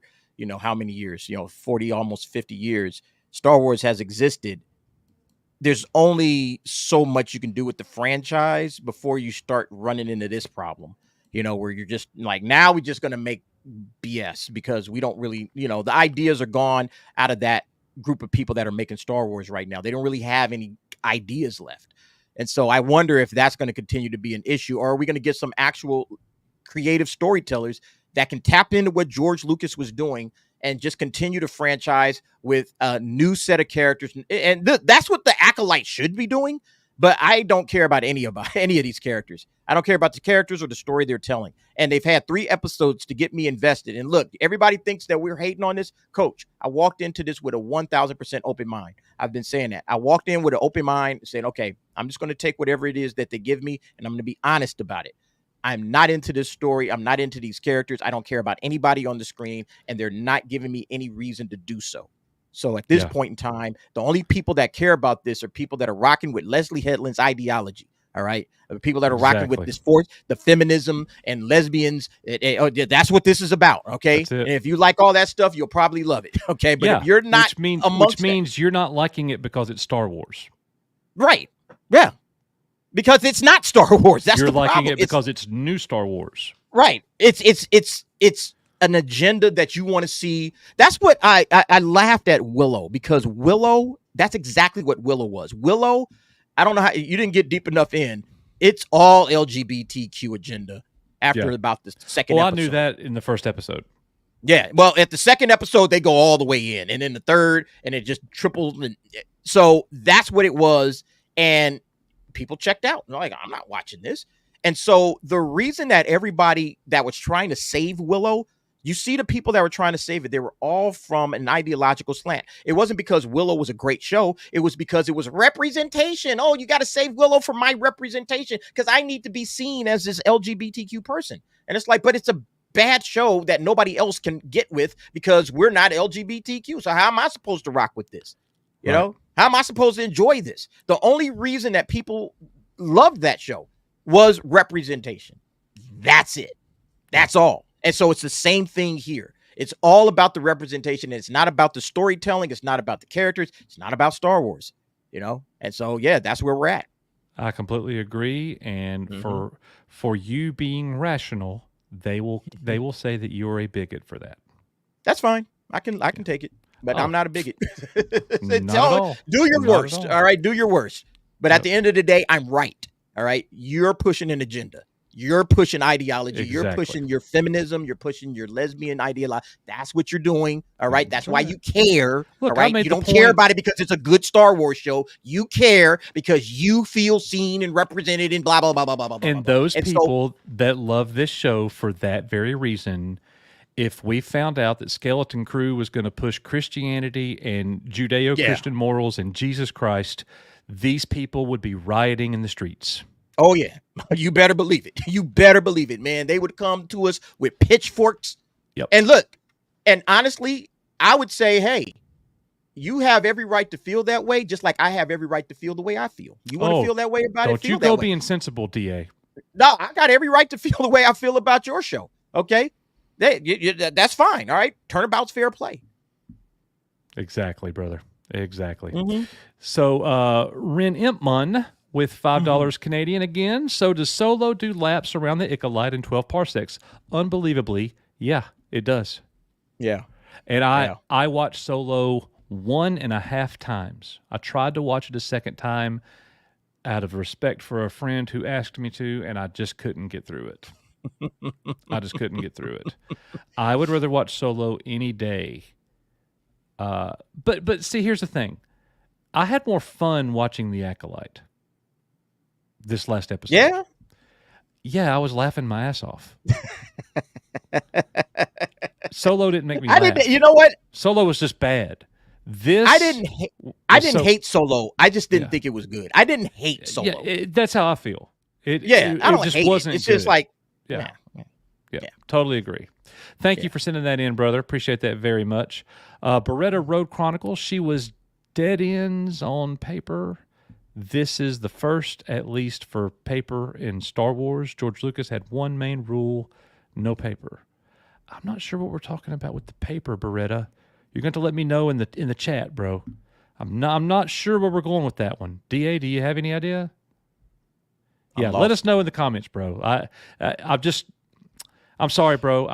[SPEAKER 3] how many years, 40, almost 50 years. Star Wars has existed. There's only so much you can do with the franchise before you start running into this problem, where you're just like, now we're just going to make BS because we don't really, the ideas are gone out of that group of people that are making Star Wars right now. They don't really have any ideas left. And so I wonder if that's going to continue to be an issue, or are we going to get some actual creative storytellers that can tap into what George Lucas was doing and just continue to franchise with a new set of characters. And that's what the Acolyte should be doing. But I don't care about any of these characters. I don't care about the characters or the story they're telling. And they've had 3 episodes to get me invested. And look, everybody thinks that we're hating on this. Coach, I walked into this with a 1,000% open mind. I've been saying that. I walked in with an open mind saying, okay, I'm just going to take whatever it is that they give me, and I'm going to be honest about it. I'm not into this story. I'm not into these characters. I don't care about anybody on the screen, and they're not giving me any reason to do so. So at this point in time, the only people that care about this are people that are rocking with Leslie Headland's ideology. All right. The people that are rocking with this force, the feminism and lesbians. That's what this is about. Okay. And if you like all that stuff, you'll probably love it. Okay. But if you're not,
[SPEAKER 2] which means you're not liking it because it's Star Wars.
[SPEAKER 3] Right. Yeah. Because it's not Star Wars. That's
[SPEAKER 2] you're
[SPEAKER 3] the
[SPEAKER 2] liking
[SPEAKER 3] problem.
[SPEAKER 2] It because it's new Star Wars.
[SPEAKER 3] Right. It's an agenda that you want to see. That's what I laughed at Willow, because Willow, that's exactly what Willow was. Willow, I don't know how you didn't get deep enough in. It's all LGBTQ agenda after about the second episode.
[SPEAKER 2] I knew that in the first episode.
[SPEAKER 3] Yeah. Well, at the second episode, they go all the way in, and then the third, and it just triples. So that's what it was. And people checked out. They're like, I'm not watching this. And so the reason that everybody that was trying to save Willow, you see the people that were trying to save it, they were all from an ideological slant. It wasn't because Willow was a great show. It was because it was representation. Oh, you got to save Willow for my representation because I need to be seen as this LGBTQ person. And it's like, but it's a bad show that nobody else can get with because we're not LGBTQ. So how am I supposed to rock with this? You know, how am I supposed to enjoy this? The only reason that people loved that show was representation. That's it. That's all. And so it's the same thing here. It's all about the representation. It's not about the storytelling. It's not about the characters. It's not about Star Wars, And so, yeah, that's where we're at.
[SPEAKER 2] I completely agree. And for you being rational, they will say that you're a bigot for that.
[SPEAKER 3] That's fine. I can take it, but I'm not a bigot.
[SPEAKER 2] Not at all.
[SPEAKER 3] Do your worst. All right. Do your worst. But at the end of the day, I'm right. All right. You're pushing an agenda. You're pushing ideology. You're
[SPEAKER 2] Exactly.
[SPEAKER 3] pushing your feminism. You're pushing your lesbian ideology. That's what you're doing. All right. That's why
[SPEAKER 2] right.
[SPEAKER 3] you care.
[SPEAKER 2] Look,
[SPEAKER 3] all right.
[SPEAKER 2] I made
[SPEAKER 3] You
[SPEAKER 2] the
[SPEAKER 3] don't care
[SPEAKER 2] point-
[SPEAKER 3] about it because it's a good Star Wars show. You care because you feel seen and represented and blah, blah, blah, blah, blah, blah.
[SPEAKER 2] And
[SPEAKER 3] blah.
[SPEAKER 2] those
[SPEAKER 3] And so-
[SPEAKER 2] people that love this show for that very reason, if we found out that Skeleton Crew was going to push Christianity and Judeo-Christian morals and Jesus Christ, these people would be rioting in the streets.
[SPEAKER 3] Oh, yeah. You better believe it. You better believe it, man. They would come to us with pitchforks.
[SPEAKER 2] Yep.
[SPEAKER 3] And look, and honestly, I would say, hey, you have every right to feel that way, just like I have every right to feel the way I feel. You want to feel that way about it?
[SPEAKER 2] Don't
[SPEAKER 3] Feel
[SPEAKER 2] you
[SPEAKER 3] that
[SPEAKER 2] go
[SPEAKER 3] way.
[SPEAKER 2] being sensible, DA.
[SPEAKER 3] No, I got every right to feel the way I feel about your show. Okay? That's fine. All right? Turnabout's fair play.
[SPEAKER 2] Exactly, brother. Exactly.
[SPEAKER 3] Mm-hmm.
[SPEAKER 2] So, Ren Impman with $5 Canadian again. So, does Solo do laps around the Acolyte in 12 parsecs? Unbelievably, yeah, it does.
[SPEAKER 3] Yeah.
[SPEAKER 2] And I watched Solo 1.5 times. I tried to watch it a second time out of respect for a friend who asked me to, and I just couldn't get through it. I just couldn't get through it. I would rather watch Solo any day. But see, here's the thing. I had more fun watching The Acolyte this last episode.
[SPEAKER 3] Yeah?
[SPEAKER 2] Yeah, I was laughing my ass off. Solo didn't make me laugh.
[SPEAKER 3] You know what?
[SPEAKER 2] Solo was just bad. This
[SPEAKER 3] I didn't hate Solo. I just didn't think it was good. I didn't hate Solo.
[SPEAKER 2] Yeah, that's how I feel.
[SPEAKER 3] I don't
[SPEAKER 2] just
[SPEAKER 3] hate
[SPEAKER 2] wasn't
[SPEAKER 3] it. It's just
[SPEAKER 2] good.
[SPEAKER 3] like,
[SPEAKER 2] Yeah, totally agree. Thank you for sending that in, brother. Appreciate that very much. Beretta Road Chronicles, she was dead ends on paper. This is the first, at least for paper in Star Wars. George Lucas had one main rule, no paper. I'm not sure what we're talking about with the paper, Beretta. You're going to let me know in the chat, bro. I'm not sure where we're going with that one. DA, do you have any idea? Yeah, let us know in the comments, bro. I'm sorry, bro.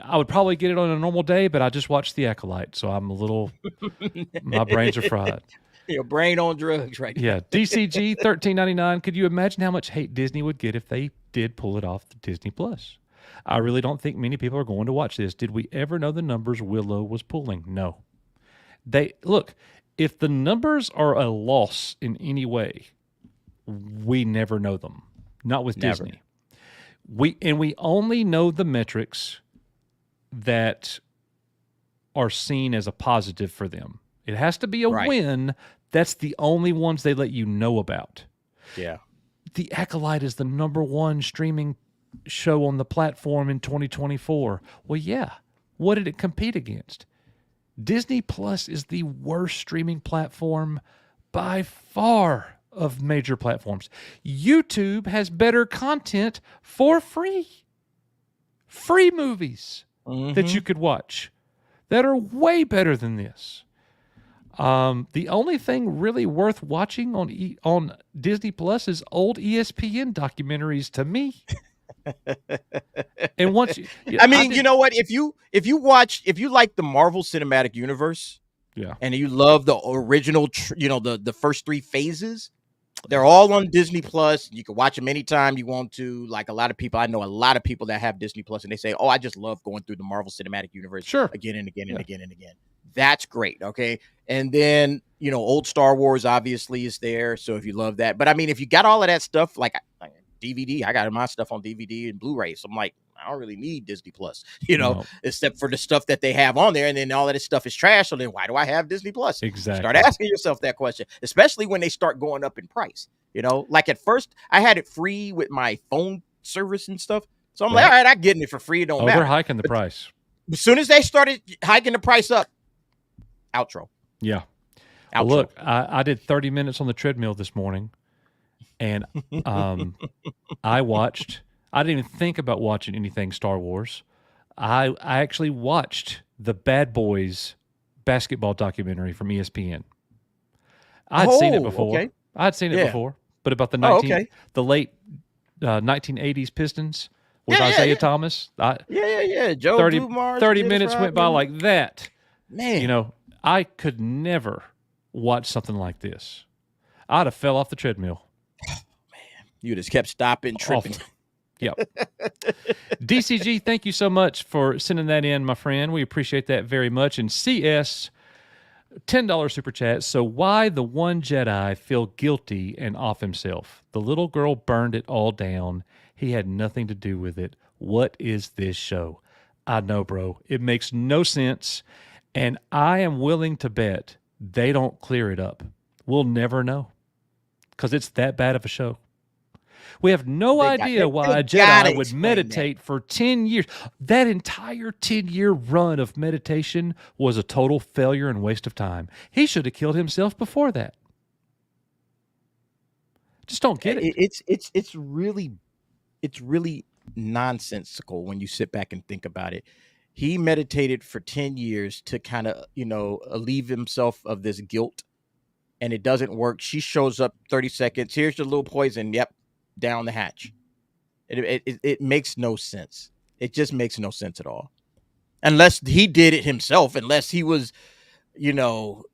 [SPEAKER 2] I would probably get it on a normal day, but I just watched The Acolyte, so I'm a little. My brains are fried.
[SPEAKER 3] Your brain on drugs, right?
[SPEAKER 2] Yeah, DCG $13.99. Could you imagine how much hate Disney would get if they did pull it off the Disney Plus? I really don't think many people are going to watch this. Did we ever know the numbers Willow was pulling? No. Look, if the numbers are a loss in any way, we never know them. Not with Disney. We only know the metrics that are seen as a positive for them. It has to be a win. That's the only ones they let you know about.
[SPEAKER 3] Yeah.
[SPEAKER 2] The Acolyte is the #1 streaming show on the platform in 2024. Well, yeah. What did it compete against? Disney Plus is the worst streaming platform by far of major platforms. YouTube has better content for free. Free movies that you could watch that are way better than this. The only thing really worth watching on Disney Plus is old ESPN documentaries to me. And once
[SPEAKER 3] you know what? If you like the Marvel Cinematic Universe, and you love the original, the first 3 phases, they're all on Disney Plus. You can watch them anytime you want to. Like I know a lot of people that have Disney Plus, and they say, "Oh, I just love going through the Marvel Cinematic Universe again and again and again and again." That's great. Okay. And then, old Star Wars obviously is there. So if you love that, but I mean, if you got all of that stuff, like DVD, I got my stuff on DVD and Blu-ray. So I'm like, I don't really need Disney Plus, except for the stuff that they have on there. And then all of this stuff is trash. So then why do I have Disney Plus?
[SPEAKER 2] Exactly.
[SPEAKER 3] Start asking yourself that question, especially when they start going up in price. Like at first I had it free with my phone service and stuff. So I'm like, all right, I'm getting it for free. It don't matter.
[SPEAKER 2] They're hiking the price.
[SPEAKER 3] As soon as they started hiking the price up, outro.
[SPEAKER 2] Yeah.
[SPEAKER 3] Outro.
[SPEAKER 2] Well, look, I did 30 minutes on the treadmill this morning, and I didn't even think about watching anything Star Wars. I actually watched the Bad Boys basketball documentary from ESPN. I'd seen it before.
[SPEAKER 3] Okay.
[SPEAKER 2] I'd seen it before, but about the the late 1980s Pistons with Isaiah Thomas.
[SPEAKER 3] Joe
[SPEAKER 2] 30
[SPEAKER 3] Dumars,
[SPEAKER 2] 30
[SPEAKER 3] Dennis
[SPEAKER 2] minutes went by
[SPEAKER 3] Rodman.
[SPEAKER 2] like that.
[SPEAKER 3] Man.
[SPEAKER 2] I could never watch something like this. I'd have fell off the treadmill.
[SPEAKER 3] You just kept stopping, tripping.
[SPEAKER 2] Yep. DCG, thank you so much for sending that in, my friend. We appreciate that very much. And CS, $10 super chat. So why the one Jedi feel guilty and off himself? The little girl burned it all down. He had nothing to do with it. What is this show? I know, bro. It makes no sense. And I am willing to bet they don't clear it up. We'll never know because it's that bad of a show. We have no idea why a Jedi would meditate for 10 years. That entire 10-year run of meditation was a total failure and waste of time. He should have killed himself before that. Just don't get it.
[SPEAKER 3] It's really nonsensical when you sit back and think about it. He meditated for 10 years to kind of, alleviate himself of this guilt, and it doesn't work. She shows up 30 seconds. Here's your little poison. Yep. Down the hatch. It makes no sense. It just makes no sense at all. Unless he did it himself, unless he was, maybe all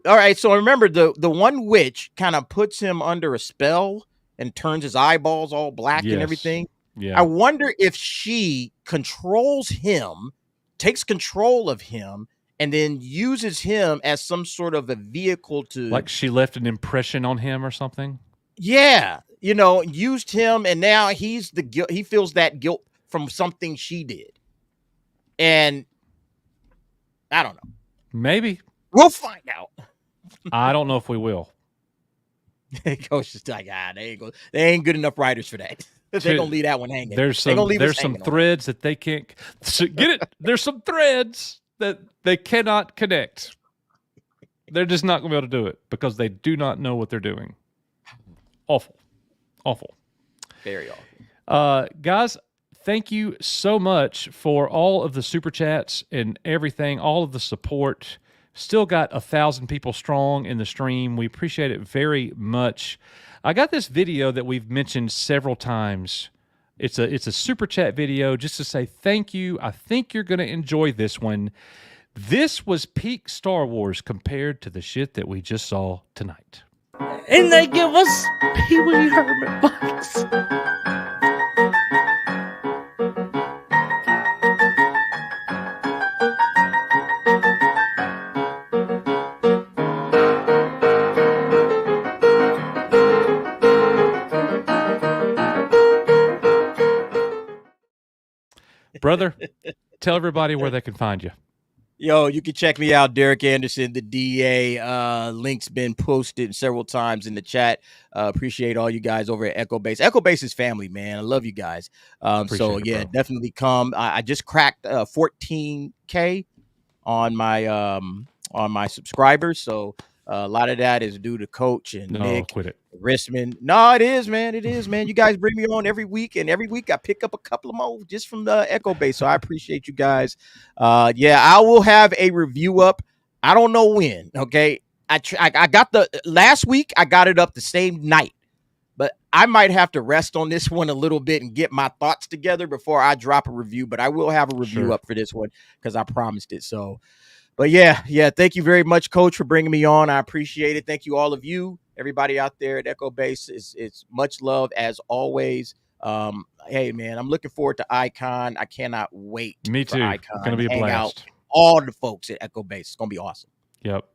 [SPEAKER 3] right. So remember the one witch kind of puts him under a spell and turns his eyeballs all black and everything.
[SPEAKER 2] Yeah.
[SPEAKER 3] I wonder if she controls him, takes control of him, and then uses him as some sort of a vehicle to,
[SPEAKER 2] like, she left an impression on him or something.
[SPEAKER 3] Yeah, used him, and now he's the guilt. He feels that guilt from something she did, and I don't know.
[SPEAKER 2] Maybe
[SPEAKER 3] we'll find out.
[SPEAKER 2] I don't know if we will.
[SPEAKER 3] Coach is like, they ain't good enough writers for that. They're gonna leave that one hanging.
[SPEAKER 2] There's some threads that they can't get it. There's some threads that they cannot connect. They're just not gonna be able to do it because they do not know what they're doing. Awful.
[SPEAKER 3] Very awful.
[SPEAKER 2] Guys, thank you so much for all of the super chats and everything, all of the support. Still got 1,000 people strong in the stream. We appreciate it very much. I got this video that we've mentioned several times. It's a super chat video just to say thank you. I think you're going to enjoy this one. This was peak Star Wars compared to the shit that we just saw tonight.
[SPEAKER 7] And they give us Pee Wee Herman bikes.
[SPEAKER 2] Brother, tell everybody where they can find you.
[SPEAKER 3] Yo, you can check me out, Derek Anderson, the DA. Link's been posted several times in the chat. Appreciate all you guys over at Echo Base. Echo Base is family, man. I love you guys. Definitely come. I just cracked 14K on my subscribers. So a lot of that is due to Coach and Nick.
[SPEAKER 2] Quit it.
[SPEAKER 3] Rissman. No, it is, man. It is, man. You guys bring me on every week, and every week I pick up a couple of more just from the Echo Base. So I appreciate you guys. I will have a review up. I don't know when. Okay, I got the last week. I got it up the same night, but I might have to rest on this one a little bit and get my thoughts together before I drop a review. But I will have a review up for this one because I promised it. So, but yeah. Thank you very much, Coach, for bringing me on. I appreciate it. Thank you, all of you. Everybody out there at Echo Base, it's much love as always. Hey man, I'm looking forward to Icon. I cannot wait.
[SPEAKER 2] Me too. It's gonna be a blast.
[SPEAKER 3] All the folks at Echo Base. It's gonna be awesome.
[SPEAKER 2] Yep.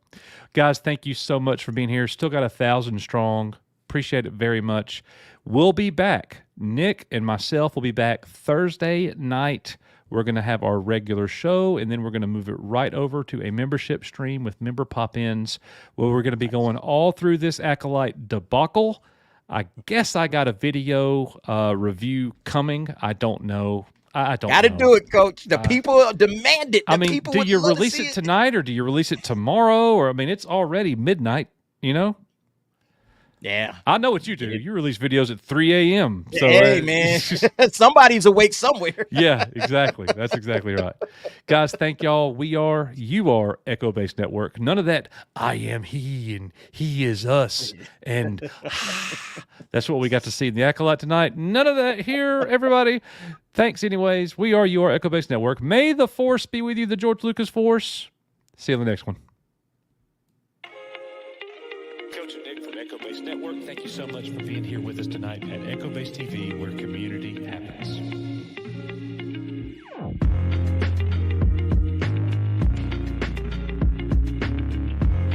[SPEAKER 2] Guys, thank you so much for being here. Still got 1,000 strong. Appreciate it very much. We'll be back. Nick and myself will be back Thursday night. We're going to have our regular show, and then we're going to move it right over to a membership stream with member pop-ins, where we're going to be going all through this Acolyte debacle. I guess I got a video review coming. I don't know. I don't know.
[SPEAKER 3] Got to do it, Coach. The people demand it.
[SPEAKER 2] Do you release it tonight, or do you release it tomorrow? Or, it's already midnight,
[SPEAKER 3] Yeah.
[SPEAKER 2] I know what you do. You release videos at 3 a.m. So,
[SPEAKER 3] hey, man. Somebody's awake somewhere.
[SPEAKER 2] Yeah, exactly. That's exactly right. Guys, thank y'all. You are Echo Base Network. None of that, I am he and he is us. And that's what we got to see in the Acolyte tonight. None of that here, everybody. Thanks anyways. We are your Echo Base Network. May the Force be with you, the George Lucas Force. See you on the next one.
[SPEAKER 1] Coach and Nick from Echo Base Base Network, thank you so much for being here with us tonight at Echo Base TV, where community happens.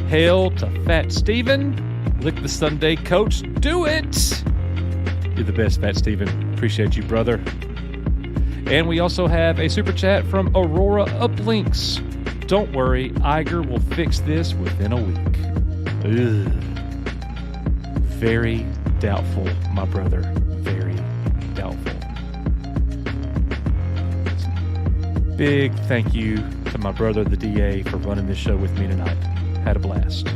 [SPEAKER 2] Hail to Fat Steven. Lick the Sunday coach. Do it. You're the best, Fat Steven. Appreciate you, brother. And we also have a super chat from Aurora Uplinks. Don't worry, Iger will fix this within a week. Ugh. Very doubtful, my brother. Very doubtful. Big thank you to my brother, the DA, for running this show with me tonight. Had a blast.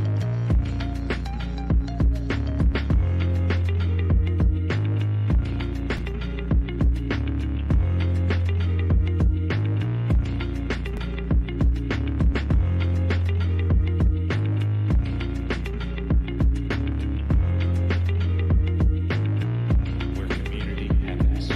[SPEAKER 1] Where community happens.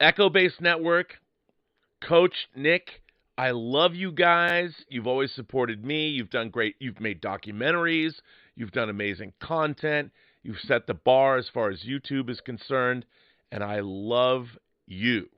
[SPEAKER 7] Echo Base Network, Coach Nick, I love you guys. You've always supported me. You've done great. You've made documentaries. You've done amazing content. You've set the bar as far as YouTube is concerned, and I love you.